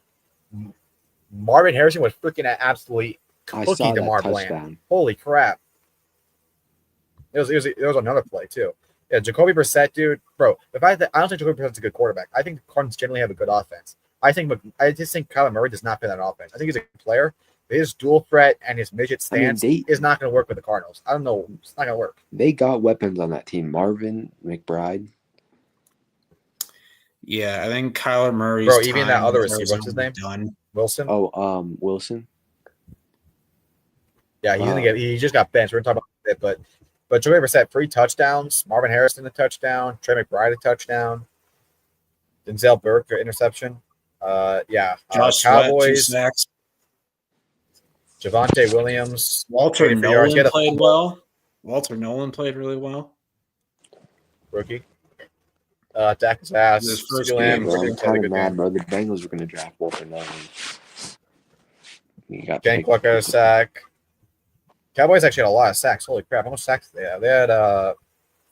was freaking absolutely cooking DeMar Bland. Holy crap! It was another play too. Yeah, Jacoby Brissett, dude, bro. I don't think Jacoby Brissett's a good quarterback. I think the Cardinals generally have a good offense. I just think Kyler Murray does not fit that offense. I think he's a good player. His dual threat and his midget stance is not going to work with the Cardinals. I don't know. It's not going to work. They got weapons on that team. Marvin, McBride. Yeah, I think Kyler Murray's bro, even that other receiver, what's his name? Wilson? Wilson. Yeah, he just got benched. We're going to talk about it, but But Jacoby Brissett, 3 touchdowns. Marvin Harrison, a touchdown. Trey McBride, a touchdown. Denzel Burke, an interception. Josh Sweat, 2 Cowboys, sacks. Javonte Williams, Walter 84 yards. He Nolan had a played fumble. well. Walter Nolan played really well. Rookie. Dak his ass. His first CeeDee Lamb game. Bro, played I'm a kind of good mad, game. bro. The Bengals were going to draft Walter Nolan. You got Gank Luck had a sack. Cowboys actually had a lot of sacks. Holy crap. How much sacks did they have? They had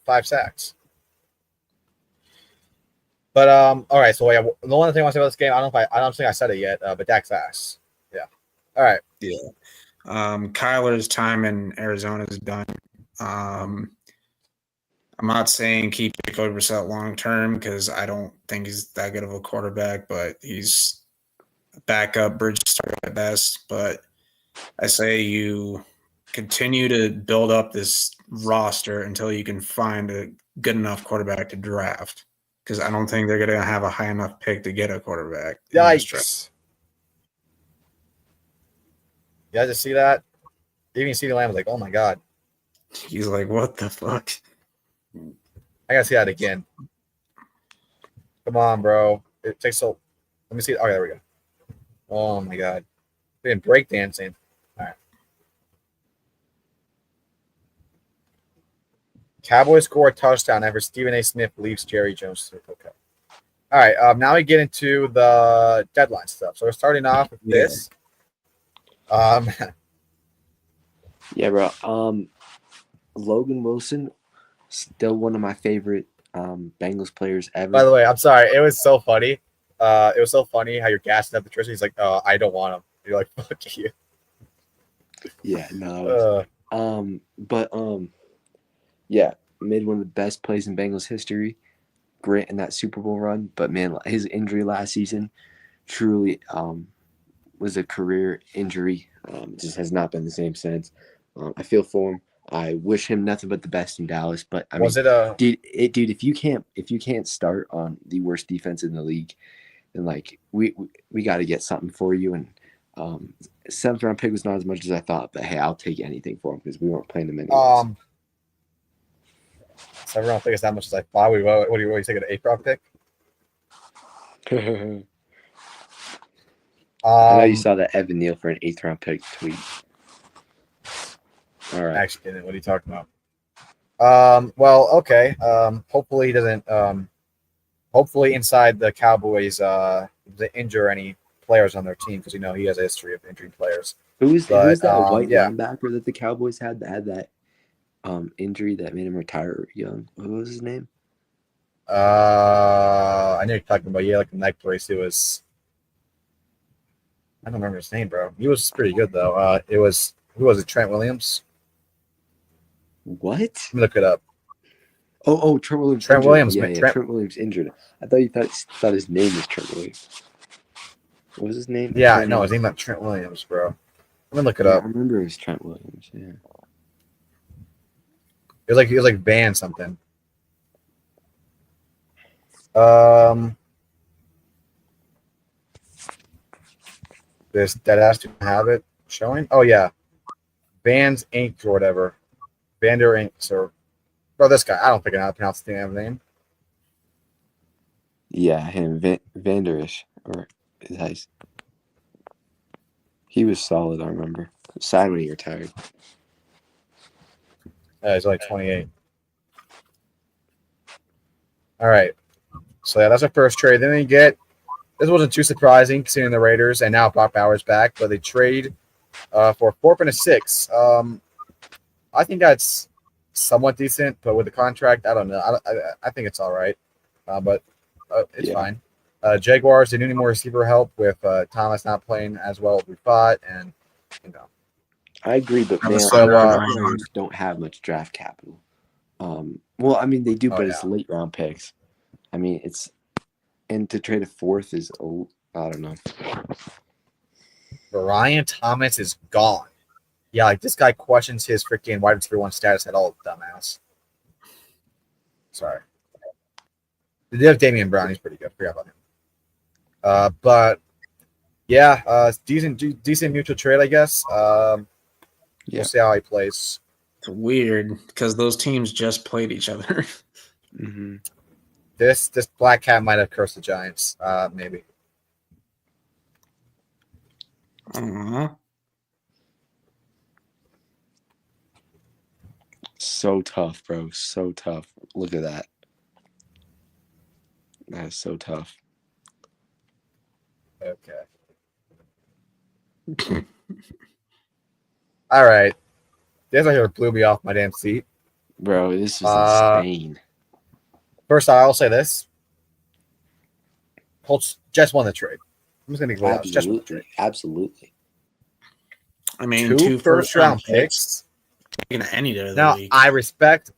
5 sacks. But all right, so yeah, the one thing I want to say about this game, I don't think I said it yet, but Dak's ass. Yeah. All right. Yeah. Kyler's time in Arizona is done. I'm not saying keep Jacoby Brissett long term because I don't think he's that good of a quarterback, but he's a backup bridge starter at best. But I say you continue to build up this roster until you can find a good enough quarterback to draft. Because I don't think they're going to have a high enough pick to get a quarterback. Yikes. You guys just see that? Even CeeDee Lamb was like, oh my God. He's like, what the fuck? I got to see that again. Come on, bro. It takes so. Let me see. Oh, there we go. Oh my God. Freaking breakdancing. All right. Cowboys score a touchdown after Stephen A. Smith leaves Jerry Jones. Okay. All right. Now we get into the deadline stuff. So we're starting off with this. Yeah, bro. Logan Wilson, still one of my favorite Bengals players ever. By the way, I'm sorry. It was so funny. It was so funny how you're gassing up the Tristan. He's like, "Oh, I don't want him." You're like, "Fuck you." Yeah, no. Yeah, made one of the best plays in Bengals history. Great in that Super Bowl run, but man, his injury last season truly was a career injury. Just has not been the same since. I feel for him. I wish him nothing but the best in Dallas. But I mean, dude, if you can't start on the worst defense in the league, then like we got to get something for you. And 7th round pick was not as much as I thought, but hey, I'll take anything for him because we weren't playing them anyways. 7th round pick is that much as I thought. What do you take an 8th round pick? I know you saw that Evan Neal for an 8th round pick tweet. All right. Actually didn't. What are you talking about? Well, okay. Hopefully he doesn't. Hopefully inside the Cowboys, they injure any players on their team because he has a history of injuring players. Who's that white linebacker that the Cowboys had that had that injury that made him retire young? What was his name? I know you're talking about like the neck brace. It was. I don't remember his name, bro. He was pretty good though. Who was it? Trent Williams. What? Let me look it up. Oh, Trent Williams. Trent injured. Williams. Yeah, Trent Williams injured. I thought you thought his name was Trent Williams. What was his name? Yeah, I know his name was Trent Williams, bro. Let me look it up. I remember it was Trent Williams. Yeah. It was like Van something. This dead ass didn't have it showing. Oh yeah, Van's Inc. or whatever. Vander Inc. or bro, this guy. I don't think I know how to pronounce the damn name. Yeah, him Vanderish or his heist. He was solid. I remember. Sad when he retired. He's only 28. All right. So yeah, that's our first trade. Then they get. This wasn't too surprising considering the Raiders and now Brock Bowers back, but they trade for a 4th and a 6th. I think that's somewhat decent, but with the contract, I don't know. I think it's all right, but it's fine. Jaguars, they do need more receiver help with Thomas not playing as well as we thought, and I agree, but man, players don't have much draft capital. Well, I mean they do, but it's late round picks. I mean and to trade a 4th is I don't know. Brian Thomas is gone. Yeah, like this guy questions his freaking wide receiver 1 status at all, dumbass. Sorry. They did have Damian Brown. He's pretty good. Forgot about him. But yeah, decent mutual trade, I guess. We'll see how he plays. It's weird because those teams just played each other. Mm-hmm. This black cat might have cursed the Giants. Maybe. So tough, bro. So tough. Look at that. That is so tough. Okay. All right. This right here blew me off my damn seat. Bro, this was insane. First, I'll say this. Colts just won the trade. I'm just gonna be clear. Just won the trade. Absolutely. I mean, two first-round picks. In any day of the Now, week. I respect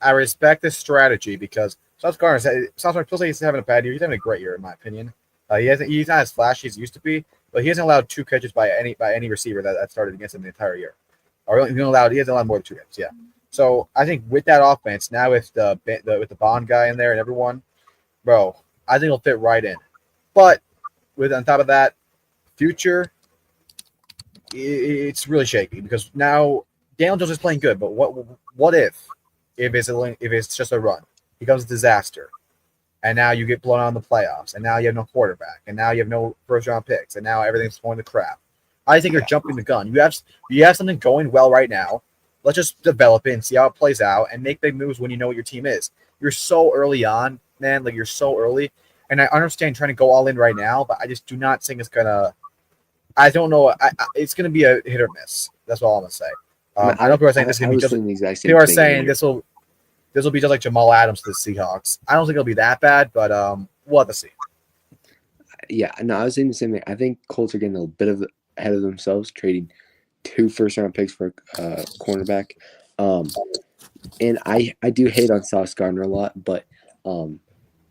this strategy because Sauce Gardner feels like he's having a bad year. He's having a great year, in my opinion. He's not as flashy as he used to be, but he hasn't allowed 2 catches by any receiver that started against him the entire year. Or he hasn't allowed more than 2 hits. Yeah. So I think with that offense now with the Bond guy in there and everyone, bro, I think he'll fit right in. But with on top of that, future, it's really shaky because now Daniel Jones is playing good, but what if it's just a run? He becomes a disaster. And now you get blown out in the playoffs, and now you have no quarterback, and now you have no first-round picks, and now everything's going to crap. I think you're jumping the gun. You have something going well right now. Let's just develop it and see how it plays out, and make big moves when you know what your team is. You're so early on, man. Like you're so early, and I understand trying to go all in right now, but I just do not think it's gonna. I don't know. It's gonna be a hit or miss. That's all I'm gonna say. I know people are saying this is gonna be just. The exact same people are thing saying earlier. this will be just like Jamal Adams to the Seahawks. I don't think it'll be that bad, but we'll have to see. Yeah, no, I was saying the same thing. I think Colts are getting a bit ahead of themselves, trading 2 first-round picks for a cornerback. And I do hate on Sauce Gardner a lot, but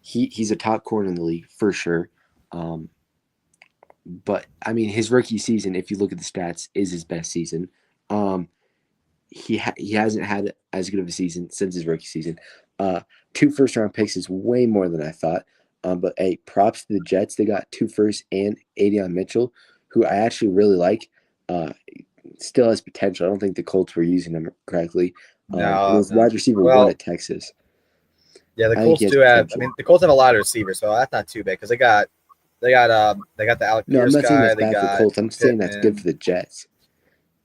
he's a top corner in the league for sure. But I mean, his rookie season, if you look at the stats, is his best season. He hasn't had as good of a season since his rookie season. 2 first-round picks is way more than I thought. But hey, props to the Jets. They got 2 firsts and Adion Mitchell, who I actually really like. Still has potential. I don't think the Colts were using him correctly. His wide receiver 1 at Texas. Yeah, the Colts do have. I mean, the Colts have a lot of receivers, so that's not too bad because they got the Alec Pierce I'm not saying guy. that's bad for Colts. I'm saying that's good for the Jets.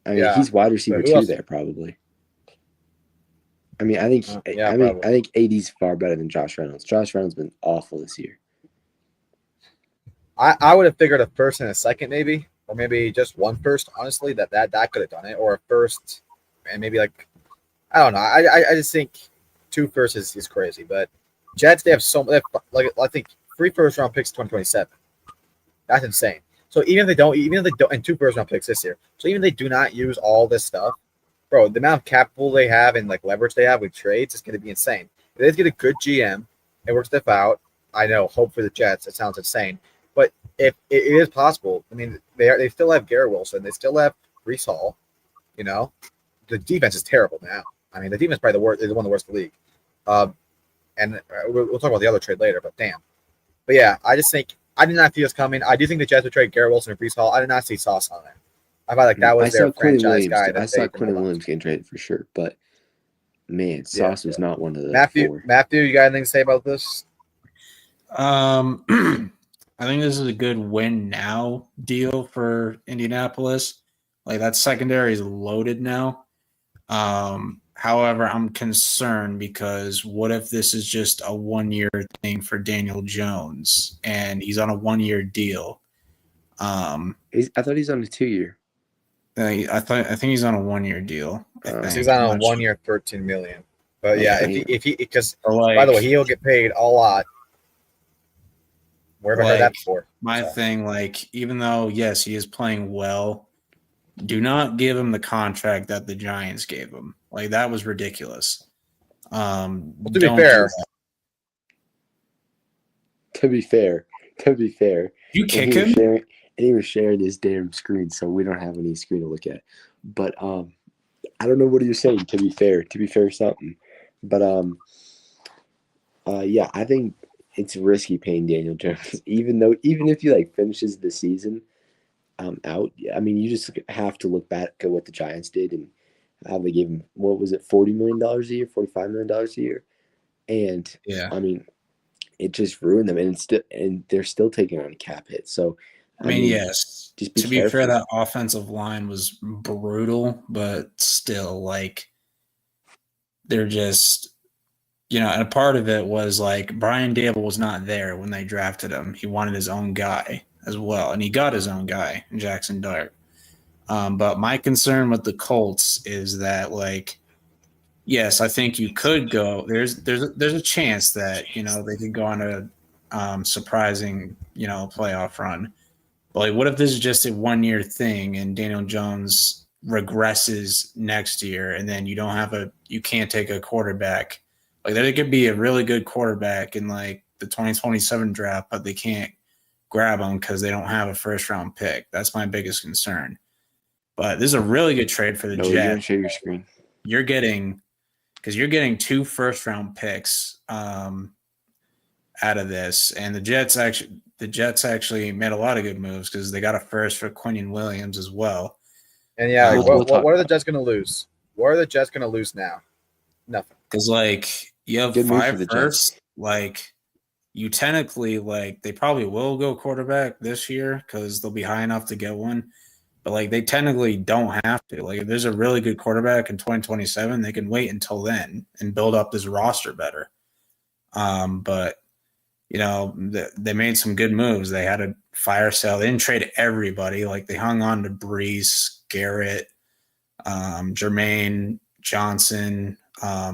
I mean, he's wide receiver 2 there probably. I mean, I think I think AD's far better than Josh Reynolds. Josh Reynolds has been awful this year. I would have figured a first and a second maybe, or maybe just 1 first. Honestly, that could have done it, or a first and maybe like I don't know. I just think 2 firsts is crazy, but Jets they have I think 3 first-round picks 2027. That's insane. So even if they don't, and 2 first-round picks this year. So even if they do not use all this stuff, bro, the amount of capital they have and like leverage they have with trades is going to be insane. If they get a good GM and work stuff out, I know. Hope for the Jets. It sounds insane, but if it is possible, I mean, they still have Garrett Wilson, they still have Breece Hall. You know, the defense is terrible now. I mean, the defense is probably the worst. Is one of the worst in the league. And we'll talk about the other trade later. But damn. But yeah, I just think I did not see this coming. I do think the Jets would trade Garrett Wilson and Breece Hall. I did not see Sauce on there. I thought like that was their franchise guy. I saw Quinn Williams getting traded for sure, but man, Sauce was not one of the Matthew, you got anything to say about this? I think this is a good win now deal for Indianapolis. Like that secondary is loaded now. However, I'm concerned because what if this is just a 1-year thing for Daniel Jones and he's on a 1-year deal? I thought he's on a 2-year. I think he's on a 1-year deal. He's on a 1-year, $13 million. But yeah, if he because by the way, he'll get paid a lot. Where have I heard that before? Thing, even though yes, he is playing well, do not give him the contract that the Giants gave him. Like that was ridiculous. To be fair, you kick him. And he was sharing his damn screen, so we don't have any screen to look at. But I don't know what you're saying. To be fair, something. But yeah, I think it's risky paying Daniel Jones, even if he finishes the season out. I mean, you just have to look back at what the Giants did, and how they gave him, what was it, $40 million a year, $45 million a year, and Yeah. I mean, it just ruined them, and they're still taking on a cap hit. So, I mean, yes. just be to careful. be fair, that offensive line was brutal, but still, like, they're just, and a part of it was like Brian Dable was not there when they drafted him. He wanted his own guy as well, and he got his own guy, Jackson Dart. But my concern with the Colts is that, like, yes, I think you could go. There's a chance that they could go on a surprising playoff run. But like, what if this is just a 1-year thing and Daniel Jones regresses next year, and then you can't take a quarterback. Like, there could be a really good quarterback in like the 2027 draft, but they can't grab him because they don't have a first round pick. That's my biggest concern. But this is a really good trade for the No, you're gonna Jets. share your screen. You're getting 2 first round picks out of this, and the Jets actually made a lot of good moves because they got a first for Quentin Williams as well. And yeah, We'll what are the Jets going to lose? What are the Jets going to lose now? Nothing. Because like you have Good move for 5 the firsts, Jets. like you technically they probably will go quarterback this year because they'll be high enough to get one. But like they technically don't have to. Like if there's a really good quarterback in 2027, they can wait until then and build up this roster better. But they made some good moves. They had a fire sale. They didn't trade everybody. Like they hung on to Brees, Garrett, Jermaine Johnson.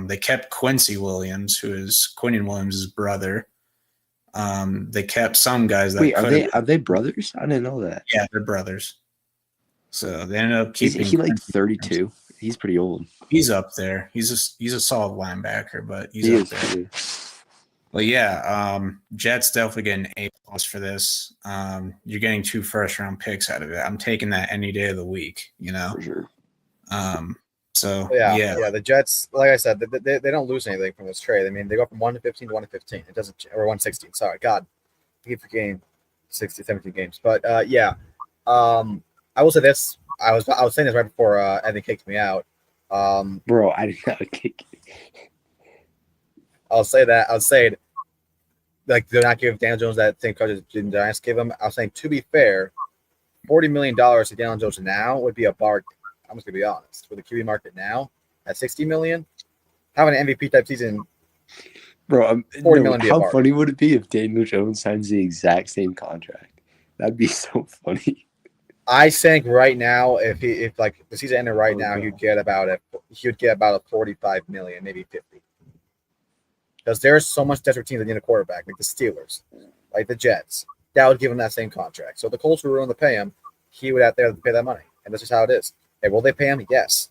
They kept Quincy Williams, who is Quentin Williams' brother. They kept some guys that are they brothers? I didn't know that. Yeah, they're brothers. So they ended up keeping. Is he like 32? He's pretty old. He's up there. He's a solid linebacker, but he's up there. Too. Well, yeah, Jets definitely get an A+ for this. You're getting 2 first round picks out of it. I'm taking that any day of the week. For sure. So yeah, the Jets, like I said, they don't lose anything from this trade. I mean, they go from 1-15 to 1-15. It doesn't, or 1-16. Sorry, God, I keep forgetting 17 games. But I will say this. I was saying this right before Evan kicked me out. Bro, I did not kick you. I'll say that. I'll say it. Like, they're not giving Daniel Jones that same coach the Giants gave him. I was saying, to be fair, $40 million to Daniel Jones now would be a bargain. I'm just gonna be honest. With the QB market now at $60 million, having an MVP type season, bro, $40 million. How funny would it be if Daniel Jones signs the exact same contract? That'd be so funny. I think right now, if the season ended right now, he'd get about a 45 million, maybe 50. Because there's so much desperate teams that need a quarterback, like the Steelers, like the Jets. That would give him that same contract. So if the Colts were willing to pay him, he would have to pay that money, and that's just how it is. Hey, will they pay him? Yes.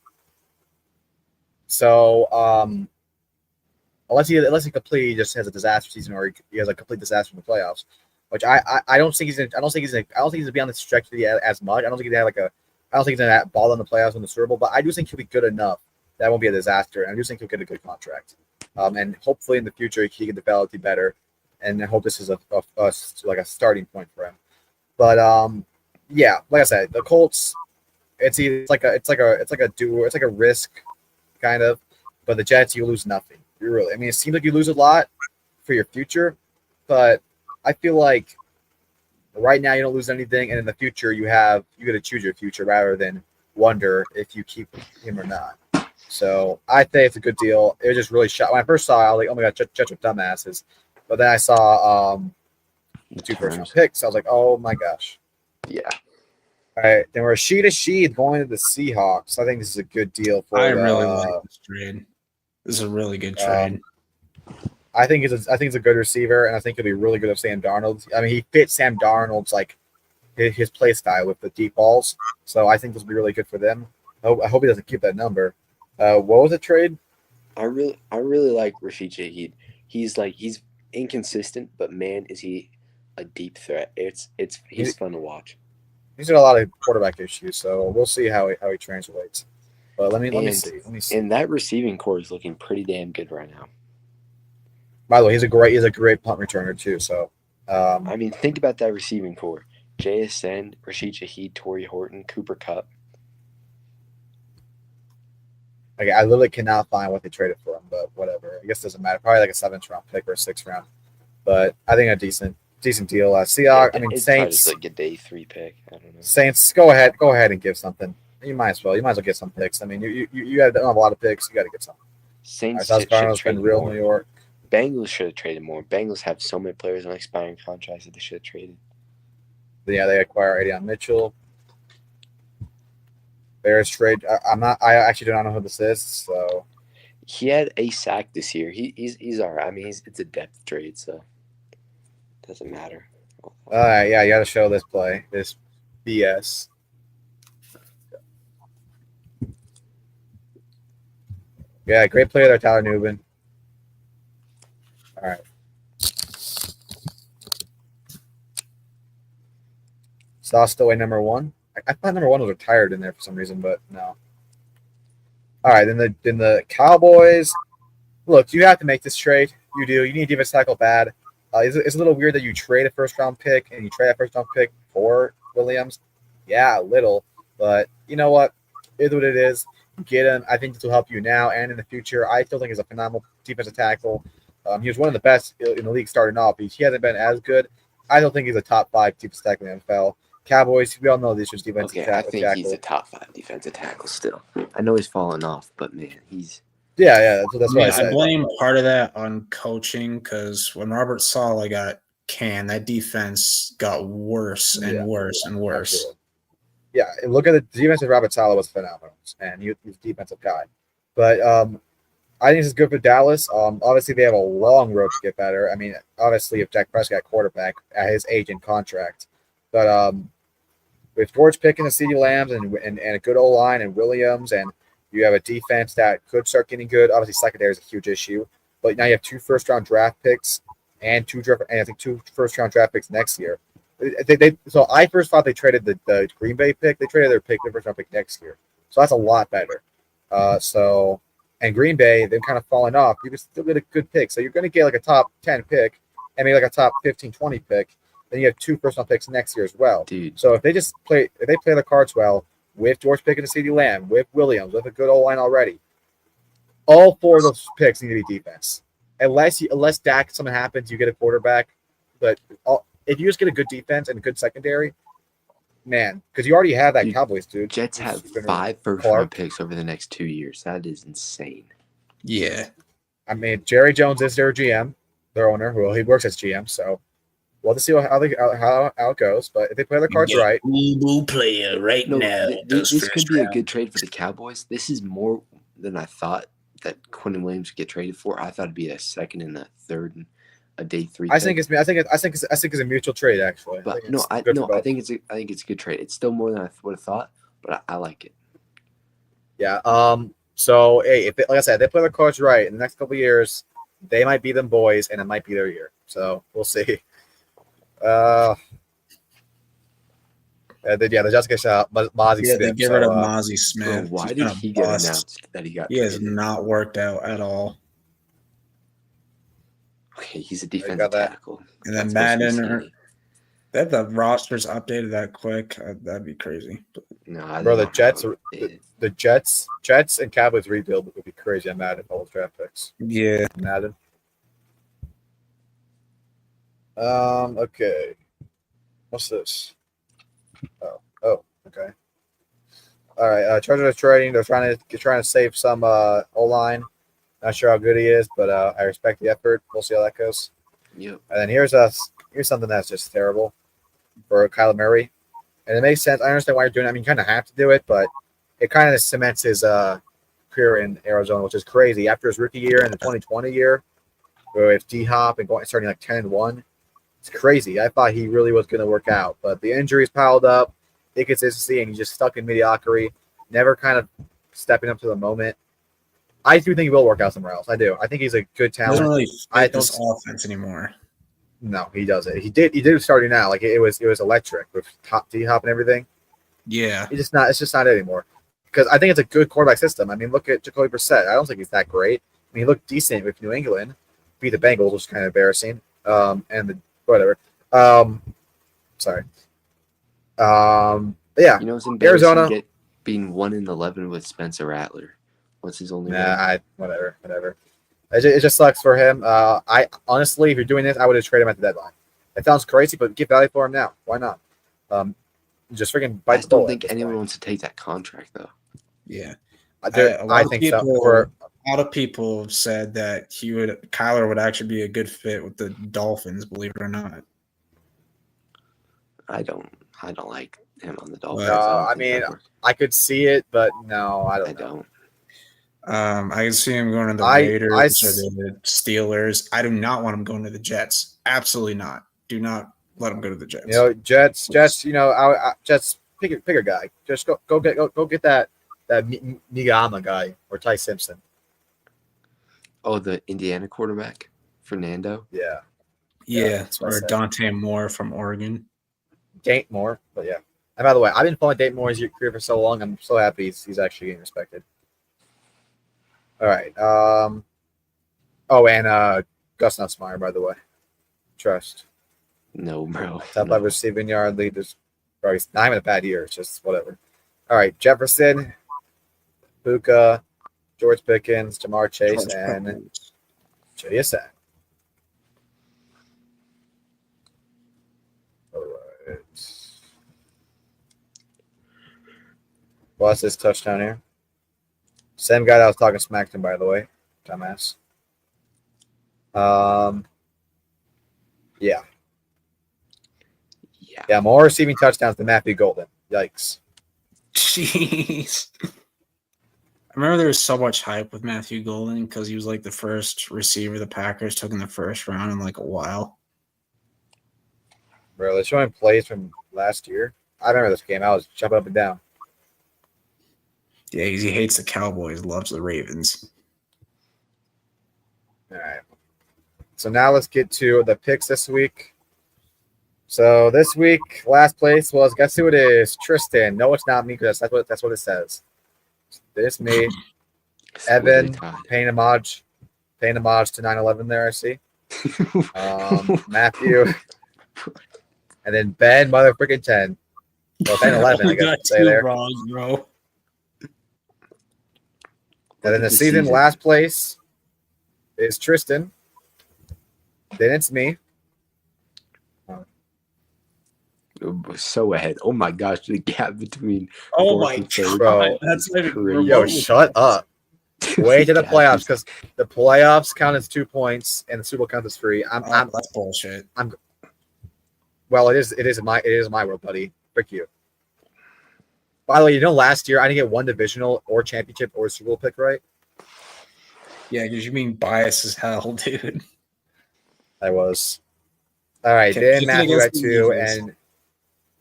So unless he completely just has a disaster season, or he has a complete disaster in the playoffs, which I don't think he's gonna be on this trajectory as much. I don't think he's gonna ball in the playoffs in the Super Bowl, but I do think he'll be good enough that won't be a disaster, and I do think he'll get a good contract. And hopefully in the future he can develop it better, and I hope this is a starting point for him. But yeah, like I said, the Colts, it's like a risk kind of, but the Jets, you lose nothing. It seems like you lose a lot for your future, but I feel like right now you don't lose anything, and in the future you got to choose your future rather than wonder if you keep him or not. So I think it's a good deal. It was just really shocked when I first saw it. I was like, oh my god, Jets are dumbasses. But then I saw the 2 first round picks. I was like, oh my gosh. Yeah. All right, then we're Rashid going to the Seahawks. I think this is a good deal for. I really like this trade. This is a really good trade. I think he's a good receiver, and I think he'll be really good with Sam Darnold. I mean, he fits Sam Darnold's his play style with the deep balls. So I think this will be really good for them. I hope he doesn't keep that number. What was the trade? I really like Rashid Shaheed. He's inconsistent, but man, is he a deep threat. He's fun to watch. He's got a lot of quarterback issues, so we'll see how he translates. But let me see. And that receiving core is looking pretty damn good right now. By the way, he's a great punt returner too. So I mean, think about that receiving core: JSN, Rashid Shaheed, Torrey Horton, Cooper Kupp. Like, I literally cannot find what they traded for him, but whatever. I guess it doesn't matter. Probably like a 7th round pick or a 6th round. But I think a decent deal. Seahawks. I mean, It's Saints. like a day 3 pick. I don't know. Saints. Go ahead and give something. You might as well. You might as well get some picks. I mean, you don't have a lot of picks. You got to get some. Saints South should Cardinals been trade real more. New York. Bengals should have traded more. Bengals have so many players on expiring contracts that they should have traded. Yeah, they acquire Adrian Mitchell. Bears trade. I actually do not know who this is. So he had a sack this year. He's all right. I mean, it's a depth trade, so it doesn't matter. yeah, you got to show this play. This BS. Yeah, great play there, Tyler Newman. All right. Sauce still away number 1. I thought number 1 was retired in there for some reason, but no. All right, then the Cowboys. Look, you have to make this trade. You do. You need a defense tackle bad. It's a little weird that you trade a 1st-round pick and you trade a 1st-round pick for Williams. Yeah, a little, but you know what? It is what it is. Get him. I think this will help you now and in the future. I still think he's a phenomenal defensive tackle. He was one of the best in the league starting off. He hasn't been as good. I don't think he's a top 5 defensive tackle in the NFL. Cowboys, we all know this was defensive tackle. I think he's a top 5 defensive tackle still. I know he's fallen off, but man, he's yeah. That's what I said. I blame part of that on coaching because when Robert Saleh got canned, that defense got worse and worse and worse. Absolutely. Yeah, look at the defense of Robert Saleh was phenomenal, and he's a defensive guy. But I think this is good for Dallas. Obviously, they have a long road to get better. I mean, obviously, if Dak Prescott quarterback at his age and contract, but with George Pickens and CeeDee Lambs and a good O-line and Williams, and you have a defense that could start getting good. Obviously, secondary is a huge issue, but now you have 2 1st-round draft picks and I think 2 1st-round draft picks next year. So I first thought they traded the Green Bay pick. They traded their 1st-round pick next year, so that's a lot better. And Green Bay, they've kind of fallen off. You can still get a good pick, so you're going to get like a top 10 pick and maybe like a top 15, 20 pick. Then you have 2 1st-round picks next year as well. Dude. So if they play the cards well with George Pickens and CeeDee Lamb, with Williams, with a good O-line already, all 4 of those picks need to be defense. Unless Dak something happens, you get a quarterback. But if you just get a good defense and a good secondary, man, because you already have that Cowboys dude. Jets have 5 1st-round picks over the next 2 years. That is insane. Yeah. I mean, Jerry Jones is their GM, their owner. Well, he works as GM, so we'll have to see how it goes. But if they play their cards right, player now. This could be a good trade for the Cowboys. This is more than I thought that Quentin Williams would get traded for. I thought it'd be a 2nd and a 3rd and a day 3. I think it's a mutual trade actually. But I think it's a good trade. It's still more than I would have thought, but I like it. Yeah. So hey, like I said, if they play their cards right in the next couple of years, they might be them boys, and it might be their year. So we'll see. The Jets get out Mozzie Smith. They get rid of Mozzie Smith. Bro, why did he get announced that he got? He has not worked out at all. Okay, he's a defensive tackle. And then Madden, that the roster's updated that quick. That'd be crazy. No, bro, the Jets and Cowboys rebuild would be crazy on Madden all draft picks. Yeah, Madden. Okay. What's this? Oh, okay. All right. Chargers are trading. They're trying to save some O-line. Not sure how good he is, but I respect the effort. We'll see how that goes. Yep. And then here's something that's just terrible for Kyler Murray. And it makes sense. I understand why you're doing it. I mean, you kind of have to do it, but it kind of cements his career in Arizona, which is crazy. After his rookie year and the 2020 year, with D-Hop and starting like 10-1, it's crazy. I thought he really was going to work out, but the injuries piled up, inconsistency, and he's just stuck in mediocrity, never kind of stepping up to the moment. I do think he will work out somewhere else. I do. I think he's a good talent. He doesn't really fit this offense anymore. No, he doesn't. He did starting out. Like it was electric with top D-Hop and everything. Yeah. It's just not anymore. Because I think it's a good quarterback system. I mean, look at Jacoby Brissett. I don't think he's that great. I mean, he looked decent with New England. Beat the Bengals, which was kind of embarrassing. Whatever. Sorry. Yeah. You know, it's Arizona being 1-11 with Spencer Rattler. What's his only? Whatever. It just sucks for him. I honestly, if you're doing this, I would have traded him at the deadline. It sounds crazy, but get value for him now. Why not? Just freaking I bite just the don't bullet. think anyone wants to take that contract though. Yeah. I think so. A lot of people have said that Kyler would actually be a good fit with the Dolphins, believe it or not. I don't like him on the Dolphins. I could see it, but no, I don't. Don't. I can see him going to the Raiders or the Steelers. I do not want him going to the Jets. Absolutely not. Do not let him go to the Jets. Jets. Jets, pick a guy. Just go get that Nigama guy or Ty Simpson. Oh, the Indiana quarterback, Fernando. Yeah. Or Dante Moore from Oregon. Date Moore, but yeah. And by the way, I've been following Date Moore's career for so long. I'm so happy he's actually getting respected. All right. And Gus Nutsmeyer, by the way. Trust. No, bro. Top 5 receiving yard lead. Bro, he's not even a bad year. It's just whatever. All right. Jefferson, Buka, George Pickens, Jamar Chase, and JSN. All right. What's this touchdown here? Same guy that I was talking smack to, by the way. Dumbass. Yeah, more receiving touchdowns than Matthew Golden. Yikes. Jeez. I remember there was so much hype with Matthew Golden because he was like the first receiver the Packers took in the first round in like a while. Bro, they're showing plays from last year. I remember this game. I was jumping up and down. Yeah, he hates the Cowboys, loves the Ravens. All right. So now let's get to the picks this week. So this week, last place was, guess who it is? Tristan. No, it's not me because that's what it says. It's me. Evan, paying homage to 9/11 there, I see. Matthew. And then Ben, motherfucking 10. Well, 10/11, I guess I'd say there. Wrong, bro. And then the season last place is Tristan. Then it's me. So ahead. Oh my gosh, the gap between. Oh my god, bro. That's like Yo, shut up. Wait to the playoffs because the playoffs count as 2 points and the Super Bowl counts as free. That's bullshit. Well, it is my world, buddy. Frick you. By the way, last year I didn't get one divisional or championship or Super Bowl pick right. Yeah, because you mean bias as hell, dude. I was. All right, then Matthew at 2, and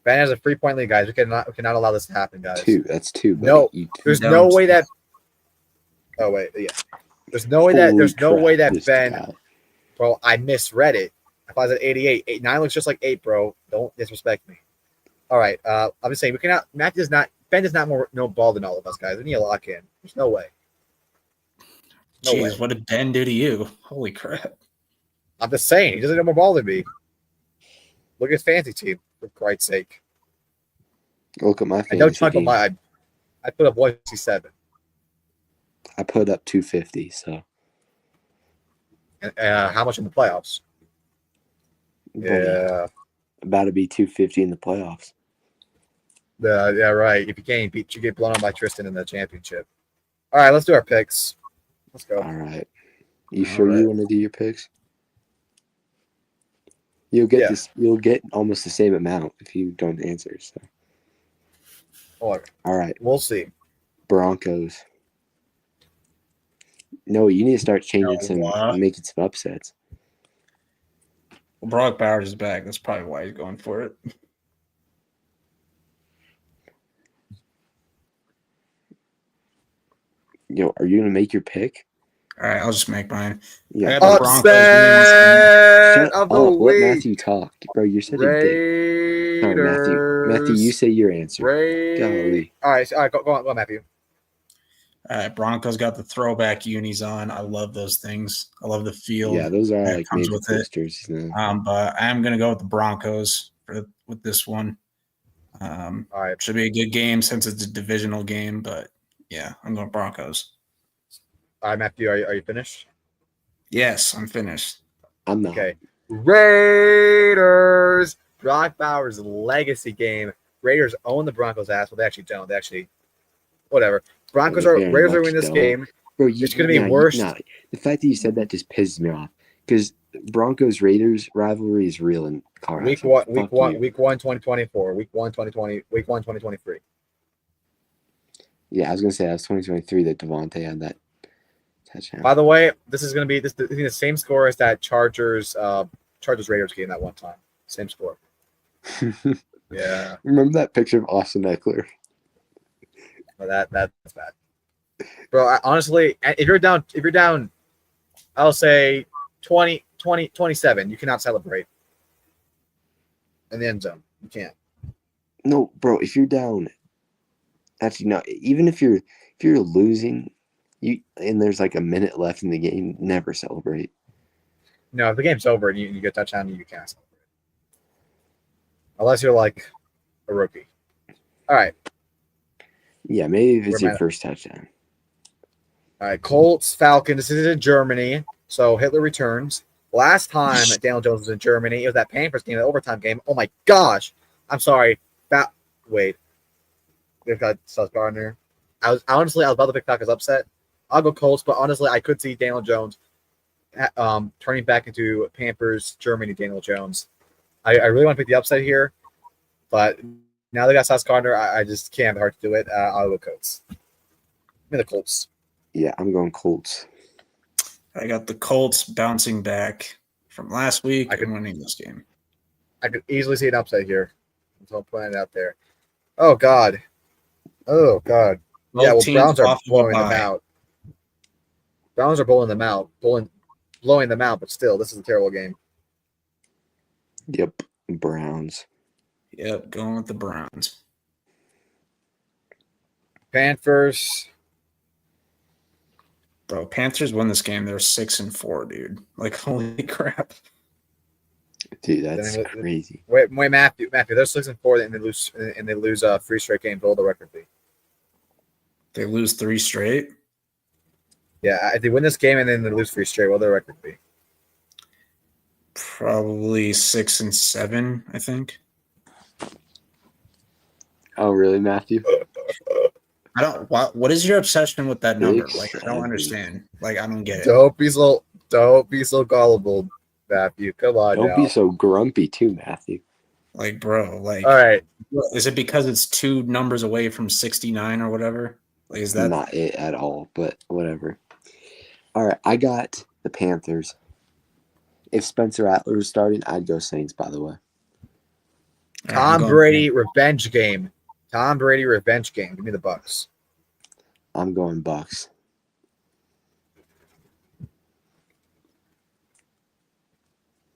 Ben has a 3-point lead, guys. We cannot allow this to happen, guys. 2. That's 2. No, there's no way that. Oh wait, yeah. There's no way that Ben. Guy. Bro, I misread it. I thought it was at 88. 9 looks just like 8, bro. Don't disrespect me. All right, I'm just saying we cannot. Ben does not more no ball than all of us, guys. We need to lock in. There's no way. Jeez, what did Ben do to you? Holy crap! I'm just saying he doesn't know more ball than me. Look at his fantasy team, for Christ's sake. Look at my fantasy I don't talk team. about I put up 167. I put up 250. So. How much in the playoffs? Yeah, about to be 250 in the playoffs. Yeah, right. If you can't beat, you get blown out by Tristan in the championship. All right, let's do our picks. Let's go. All right. You sure you want to do your picks? You'll get this. You'll get almost the same amount if you don't answer. So. All right. We'll see. Broncos. No, you need to start changing making some upsets. Well, Brock Bowers is back. That's probably why he's going for it. Yo, are you gonna make your pick? All right, I'll just make mine. Yeah. Upset of the week. Let Matthew talk, bro. You're such a dick. Sorry, Matthew, you say your answer. Golly. All right, go on, Matthew. All right, Broncos got the throwback unis on. I love those things. I love the feel. Yeah, those are like comes major with posters. it. But I am gonna go with the Broncos with this one. All right, should be a good game since it's a divisional game. But yeah, I'm going Broncos. All right, Matthew, are you finished? Yes, I'm finished. I'm not. Okay. Raiders. Brock Bowers' legacy game. Raiders own the Broncos' ass. Well, they actually don't. They actually, whatever. Very Raiders are much winning this don't. game. Bro, It's going to be worse. The fact that you said that just pisses me off because Broncos Raiders rivalry is real in Colorado. Week 1, 2024. Week 1, 2023. Yeah, I was gonna say that was 2023 that Devontae had that touchdown. By the way, this is going to be the same score as that Chargers Raiders game that one time. Same score. Yeah. Remember that picture of Austin Eckler? Well, that's bad. Bro, honestly, if you're down, I'll say 27, you cannot celebrate in the end zone. You can't. No, bro. If you're down, actually, no. Even if you're losing, and there's like a minute left in the game, never celebrate. No, if the game's over and you get a touchdown, you can't celebrate. Unless you're like a rookie. All right. Yeah, maybe if it's your first touchdown. All right, Colts, Falcons. This is in Germany, so Hitler returns. Last time Daniel Jones was in Germany, it was that Panthers game, the overtime game. Oh my gosh! I'm sorry. Wait, they've got Sauce Gardner. I was about to pick Falcons upset. I'll go Colts, but honestly, I could see Daniel Jones turning back into Pampers Germany Daniel Jones. I really want to pick the upset here, but now they got Sauce Gardner. I just can't have the heart to do it. I'll go Colts. Give me the Colts. Yeah, I'm going Colts. I got the Colts bouncing back from last week and winning this game. I could easily see an upset here. So I'm putting it out there. Oh God. Yeah, well, Browns are blowing them out. Browns are blowing them out, but still, this is a terrible game. Yep, Browns. Yep, going with the Browns. Panthers. Bro, Panthers win this game. They're 6-4, dude. Like, holy crap. Dude, that's crazy. Wait, Matthew, they're 6-4 and they lose 3 straight games. What will the record be? They lose 3 straight? Yeah, if they win this game and then they lose 3 straight, what will the record be? Probably 6-7, I think. Oh, really, Matthew? I don't. What is your obsession with that number? Like, I don't understand. Like, I don't get it. Don't be so gullible, Matthew. Come on, Don't be so grumpy too, Matthew. Like, bro. Like, all right. Is it because it's 2 numbers away from 69 or whatever? Like, is that not it at all? But whatever. All right, I got the Panthers. If Spencer Rattler was starting, I'd go Saints. By the way, Tom Brady revenge game. Give me the Bucks. I'm going Bucks.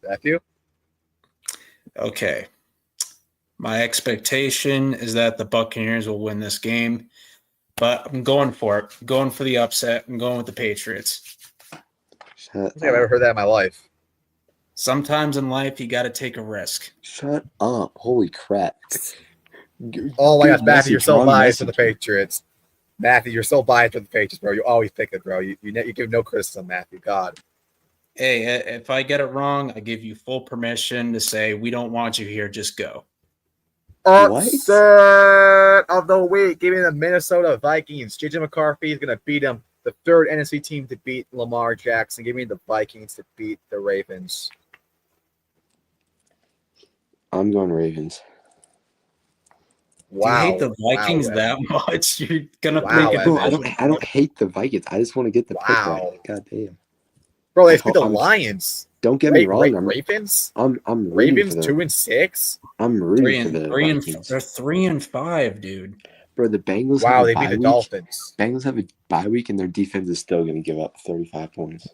Matthew? Okay. My expectation is that the Buccaneers will win this game, but I'm going for it. I'm going for the upset. I'm going with the Patriots. I don't think I've ever heard that in my life. Sometimes in life, you got to take a risk. Shut up. Holy crap. Oh my gosh, Matthew, you're so biased for the Patriots. Matthew, you're so biased for the Patriots, bro. You always pick it, bro. You give no criticism, Matthew. God. Hey, if I get it wrong, I give you full permission to say, we don't want you here. Just go. Upset of the week. Give me the Minnesota Vikings. JJ McCarthy is going to beat them. The 3rd NFC team to beat Lamar Jackson. Give me the Vikings to beat the Ravens. I'm going Ravens. Wow. Do you hate the Vikings that much? You're gonna pick Bro, I don't hate the Vikings. I just want to get the pick right. God damn. Bro, they beat the Lions. Don't get me wrong. Ravens. I'm Ravens 2-6. I'm rooting for the Vikings. They're 3-5, dude. Bro, the Bengals. Wow, they beat the Dolphins. Bengals have a bye week, and their defense is still going to give up 35 points.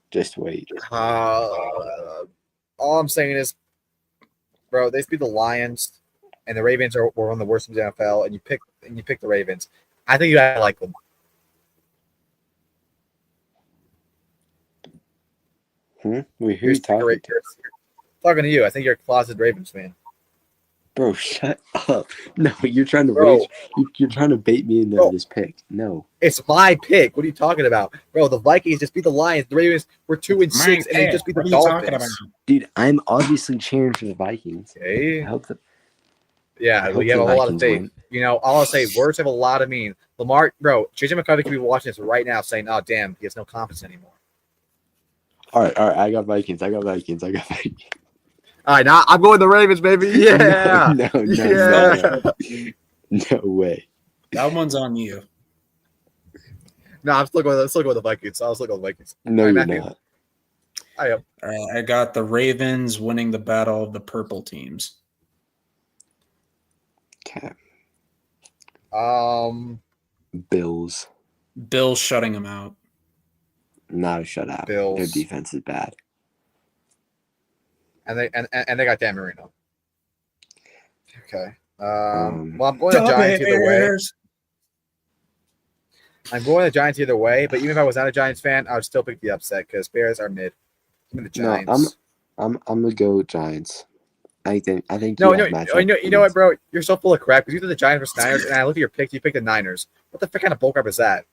Just wait. All I'm saying is, bro, they beat the Lions. And the Ravens were one of the worst teams in the NFL, and you pick the Ravens. I think you gotta like them. Who are you talking to? Talking to you. I think you're a closet Ravens fan. Bro, shut up. No, you're trying to Bro. you're trying to bait me into Bro. this pick. No. It's my pick. What are you talking about, bro? The Vikings just beat the Lions. The Ravens were 2-6, and they just beat the What are you talking about? Dolphins. Dude, I'm obviously cheering for the Vikings. I Okay. hope that Yeah, I well, hope you have the a whole lot of Vikings faith. win. You know, all I'll say, words have a lot of meaning. Lamar, bro, JJ McCarthy could be watching this right now saying, oh, damn, he has no confidence anymore. All right. I got Vikings. All right, now I'm going the Ravens, baby. Yeah. No. Yeah. No way. That one's on you. No, I'm still going with the Vikings. I'll still go with the Vikings. No, All right, you're Matthew? not. I am. I got the Ravens winning the battle of the purple teams. Okay. Bills. Bills shutting them out. Not a shutout. Bills. Their defense is bad. And they got Dan Marino. Okay. Um, Well, I'm going the Giants either way. Bears. I'm going the Giants either way, but even if I was not a Giants fan, I would still pick the upset because Bears are mid. Give me the No, Giants. I'm gonna go Giants. I think No, you you have matchup know what, bro? You're so full of crap because you did the Giants versus Niners, and I looked at your picks. You picked the Niners. What the frick kind of bullcrap is that?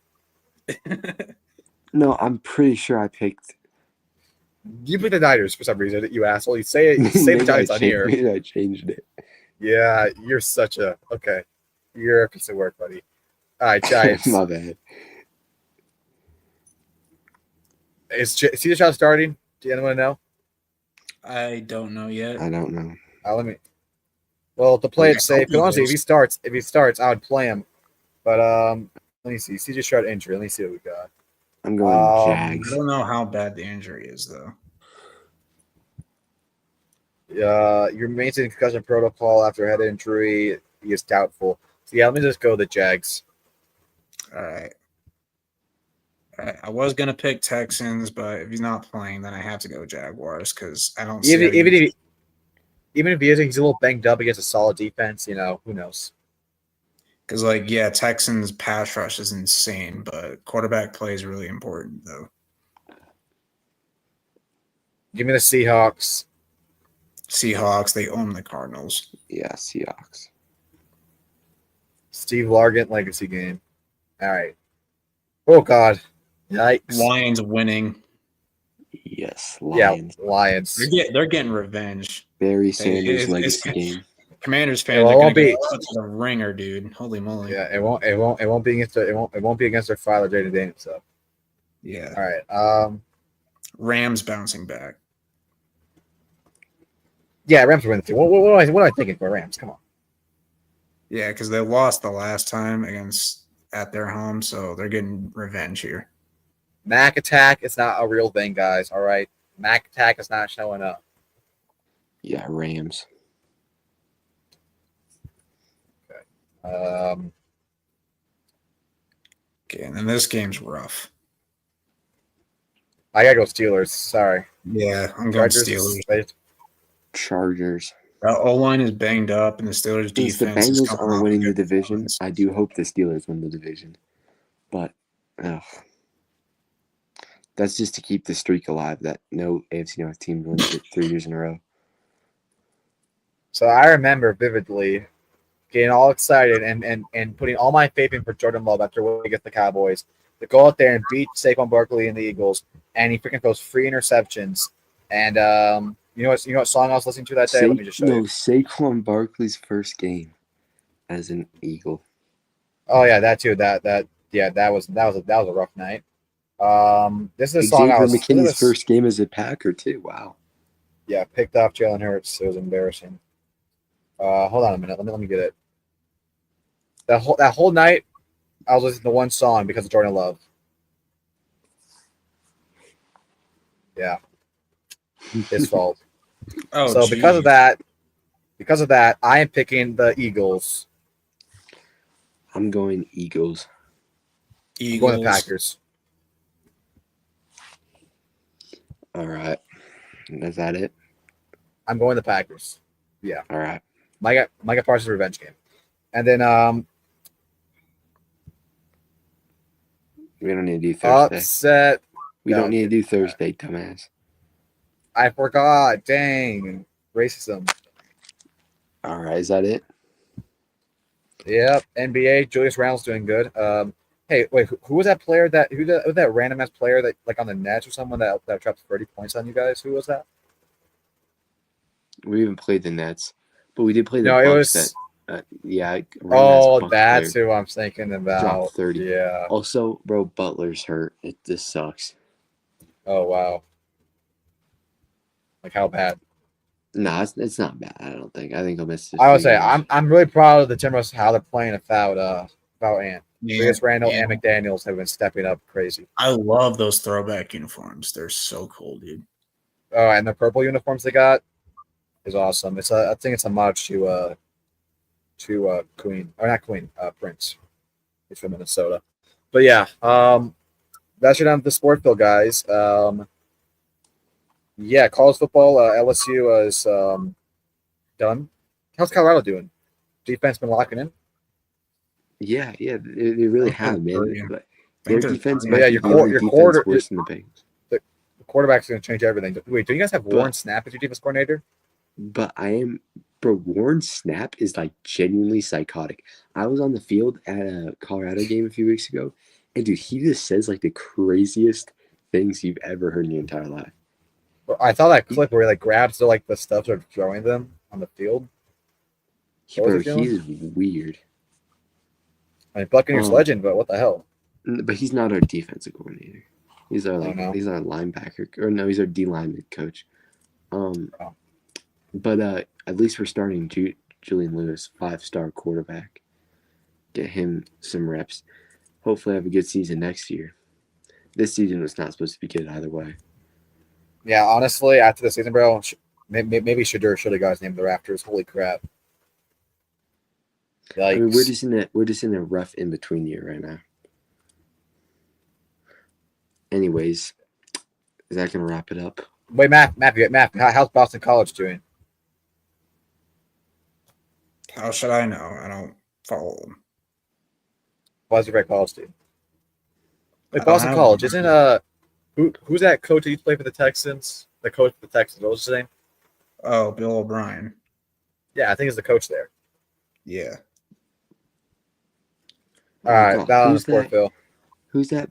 No, I'm pretty sure I picked. You picked the Niners for some reason. You asshole. You say it. You say the Maybe Giants on here. Maybe I changed it. Yeah, you're such a okay. You're a piece of work, buddy. All right, Giants. My bad. Is Caesar Child starting? Do anyone know? I don't know yet. I don't know. Let me. Well, to play Yeah, it safe, because hope honestly, he if he starts, I would play him. But let me see. CJ Stroud injury. Let me see what we got. I'm going I Jags. don't know how bad the injury is, though. Your maintaining concussion protocol after head injury. He is doubtful. So yeah, let me just go the Jags. All right. I was going to pick Texans, but if he's not playing, then I have to go Jaguars because I don't see Even any- if he's a little banged up against a solid defense, you know, who knows? Because, Texans pass rush is insane, but quarterback play is really important, though. Give me the Seahawks. Seahawks, they own the Cardinals. Yeah, Seahawks. Steve Largent legacy game. All right. Oh God. Yikes. Lions winning. Yes, Lions. Yeah, Lions. They're getting revenge. Barry Sanders it's- legacy game. Commanders fans Well, it are going won't to be. get put to the ringer, dude. Holy moly. Yeah, it won't be against their father, Jaden Daniels. So. Yeah. All right. Rams bouncing back. Yeah, Rams win the team. What am I thinking for Rams? Come on. Yeah, because they lost the last time at their home, so they're getting revenge here. Mac attack is not a real thing, guys. All right. Mac attack is not showing up. Yeah, Rams. Okay, and then this game's rough. I gotta go Steelers. Sorry. Yeah, I'm going Chargers. Steelers. Chargers. O-line is banged up, and the Steelers' Since the defense is Bengals coming are off winning a the good division, performance. I do hope the Steelers win the division. But that's just to keep the streak alive that no AFC North team wins it 3 years in a row. So I remember vividly getting all excited and putting all my faith in for Jordan Love after winning against the Cowboys to go out there and beat Saquon Barkley and the Eagles, and he freaking throws 3 interceptions. And you know what song I was listening to that day? Let me just show you. Saquon Barkley's first game as an Eagle. Oh yeah, that too. That was a rough night. This is a song I Xavier was McKinney's first game as a Packer too. Wow. Yeah, picked off Jalen Hurts. It was embarrassing. Hold on a minute. Let me get it. That whole night, I was listening to one song because of Jordan Love. Yeah, his fault. Oh, So because of that, I am picking the Eagles. I'm going Eagles. I'm going the Packers. All right. Is that it? I'm going the Packers. Yeah. All right. Micah Parsons revenge game, and then We don't need to do Thursday. upset. We No. don't need to do Thursday, dumbass. I forgot. Dang, racism. All right, is that it? Yep. NBA. Julius Randle's doing good. Hey, wait. Who was that player who was that random ass player that like on the Nets or someone that dropped 30 points on you guys? Who was that? We haven't played the Nets, but we did play the No, it Bucks. was. Yeah, random ass Oh, Bucks that's player who I'm thinking dropped about. 30. Yeah. Also, bro, Butler's hurt. This sucks. Oh wow. Like how bad? Nah, it's not bad. I don't think. I think he'll miss this I would 3 say games. I'm really proud of the Timberwolves how they're playing without Ant. Yeah, Julius Randle yeah. and McDaniels have been stepping up crazy. I love those throwback uniforms. They're so cool, dude. Oh, and the purple uniforms they got is awesome. I think it's a nod to Queen or not Queen Prince. He's from Minnesota. But yeah, that's it on the sport field, guys. Yeah, college football. LSU is done. How's Colorado doing? Defense been locking in. Yeah, they really I have, think they're man. three. But I their think they're defense three. might Yeah, be your the only your defense quarter- worse than the Bengals. The quarterback's going to change everything. Wait, do you guys have Warren But- Snap as your defense coordinator? But bro, Warren Snap is like genuinely psychotic. I was on the field at a Colorado game a few weeks ago, and dude, he just says like the craziest things you've ever heard in your entire life. I saw that clip where he like grabs the stuff and throwing them on the field. What was Bro, he he's weird. I mean, Buccaneers Um, legend, but what the hell? But he's not our defensive coordinator. He's our no. he's our linebacker, or no, he's our D-lineman coach. Oh. But at least we're starting Julian Lewis, 5-star quarterback. Get him some reps. Hopefully, have a good season next year. This season was not supposed to be good either way. Yeah, honestly, after the season, bro, maybe Shadur should have got his name in the rafters. Holy crap! Yikes. I mean, we're just in a rough in between year right now. Anyways, is that gonna wrap it up? Wait, Matt, how's Boston College doing? How should I know? I don't follow them. Why's your college team? I Like don't Boston have College, one. isn't who's that coach that used to play for the Texans? The coach for the Texans, what was his name? Oh, Bill O'Brien. Yeah, I think he's the coach there. Yeah. All right, God, that on the who's sport, that? Phil. Who's that?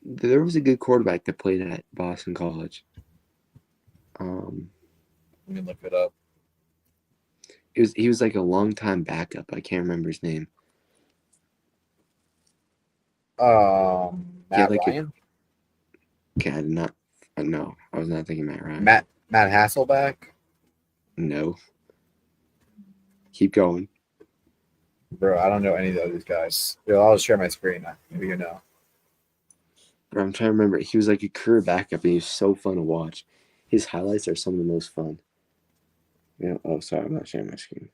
There was a good quarterback that played at Boston College. Let me look it up. He was like a long time backup. I can't remember his name. Matt like Ryan, Okay, I did not. No, I was not thinking Matt Ryan. Matt Hasselback, No. Keep going. bro. I don't know any of these guys. Yo, I'll just share my screen. Maybe you know. But I'm trying to remember. He was like a career backup, and he was so fun to watch. His highlights are some of the most fun. Yeah. Oh, sorry, I'm not sharing my screen.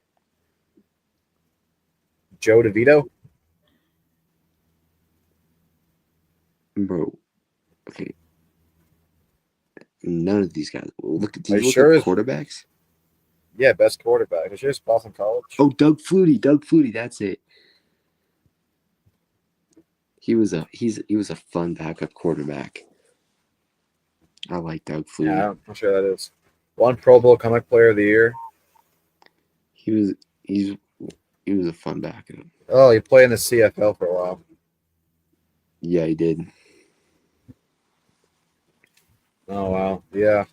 Joe DeVito. Bro, okay. None of these guys. Look at Are these you sure? quarterbacks. Yeah, best quarterback. It's just Boston College. Oh, Doug Flutie. That's it. He was a fun backup quarterback. I like Doug Flutie. Yeah, I'm sure that is. One Pro Bowl comic player of the year. He was a fun backup. Oh, he played in the CFL for a while. Yeah, he did. Oh wow, yeah.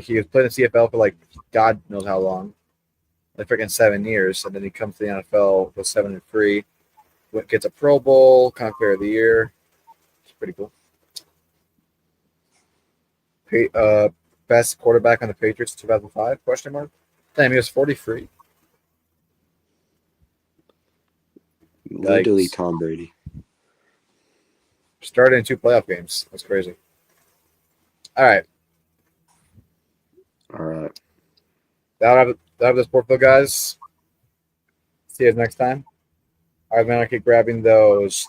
He was playing in the CFL for like God knows how long, like freaking 7 years, and then he comes to the NFL with 7-3, gets a Pro Bowl, comic player of the year. It's pretty cool. Best quarterback on the Patriots 2005? Question mark. Damn, he was 43. Literally Yikes. Tom Brady. Started in 2 playoff games. That's crazy. All right. All right. That'll have the sport, guys. See you next time. All right, man. I'll keep grabbing those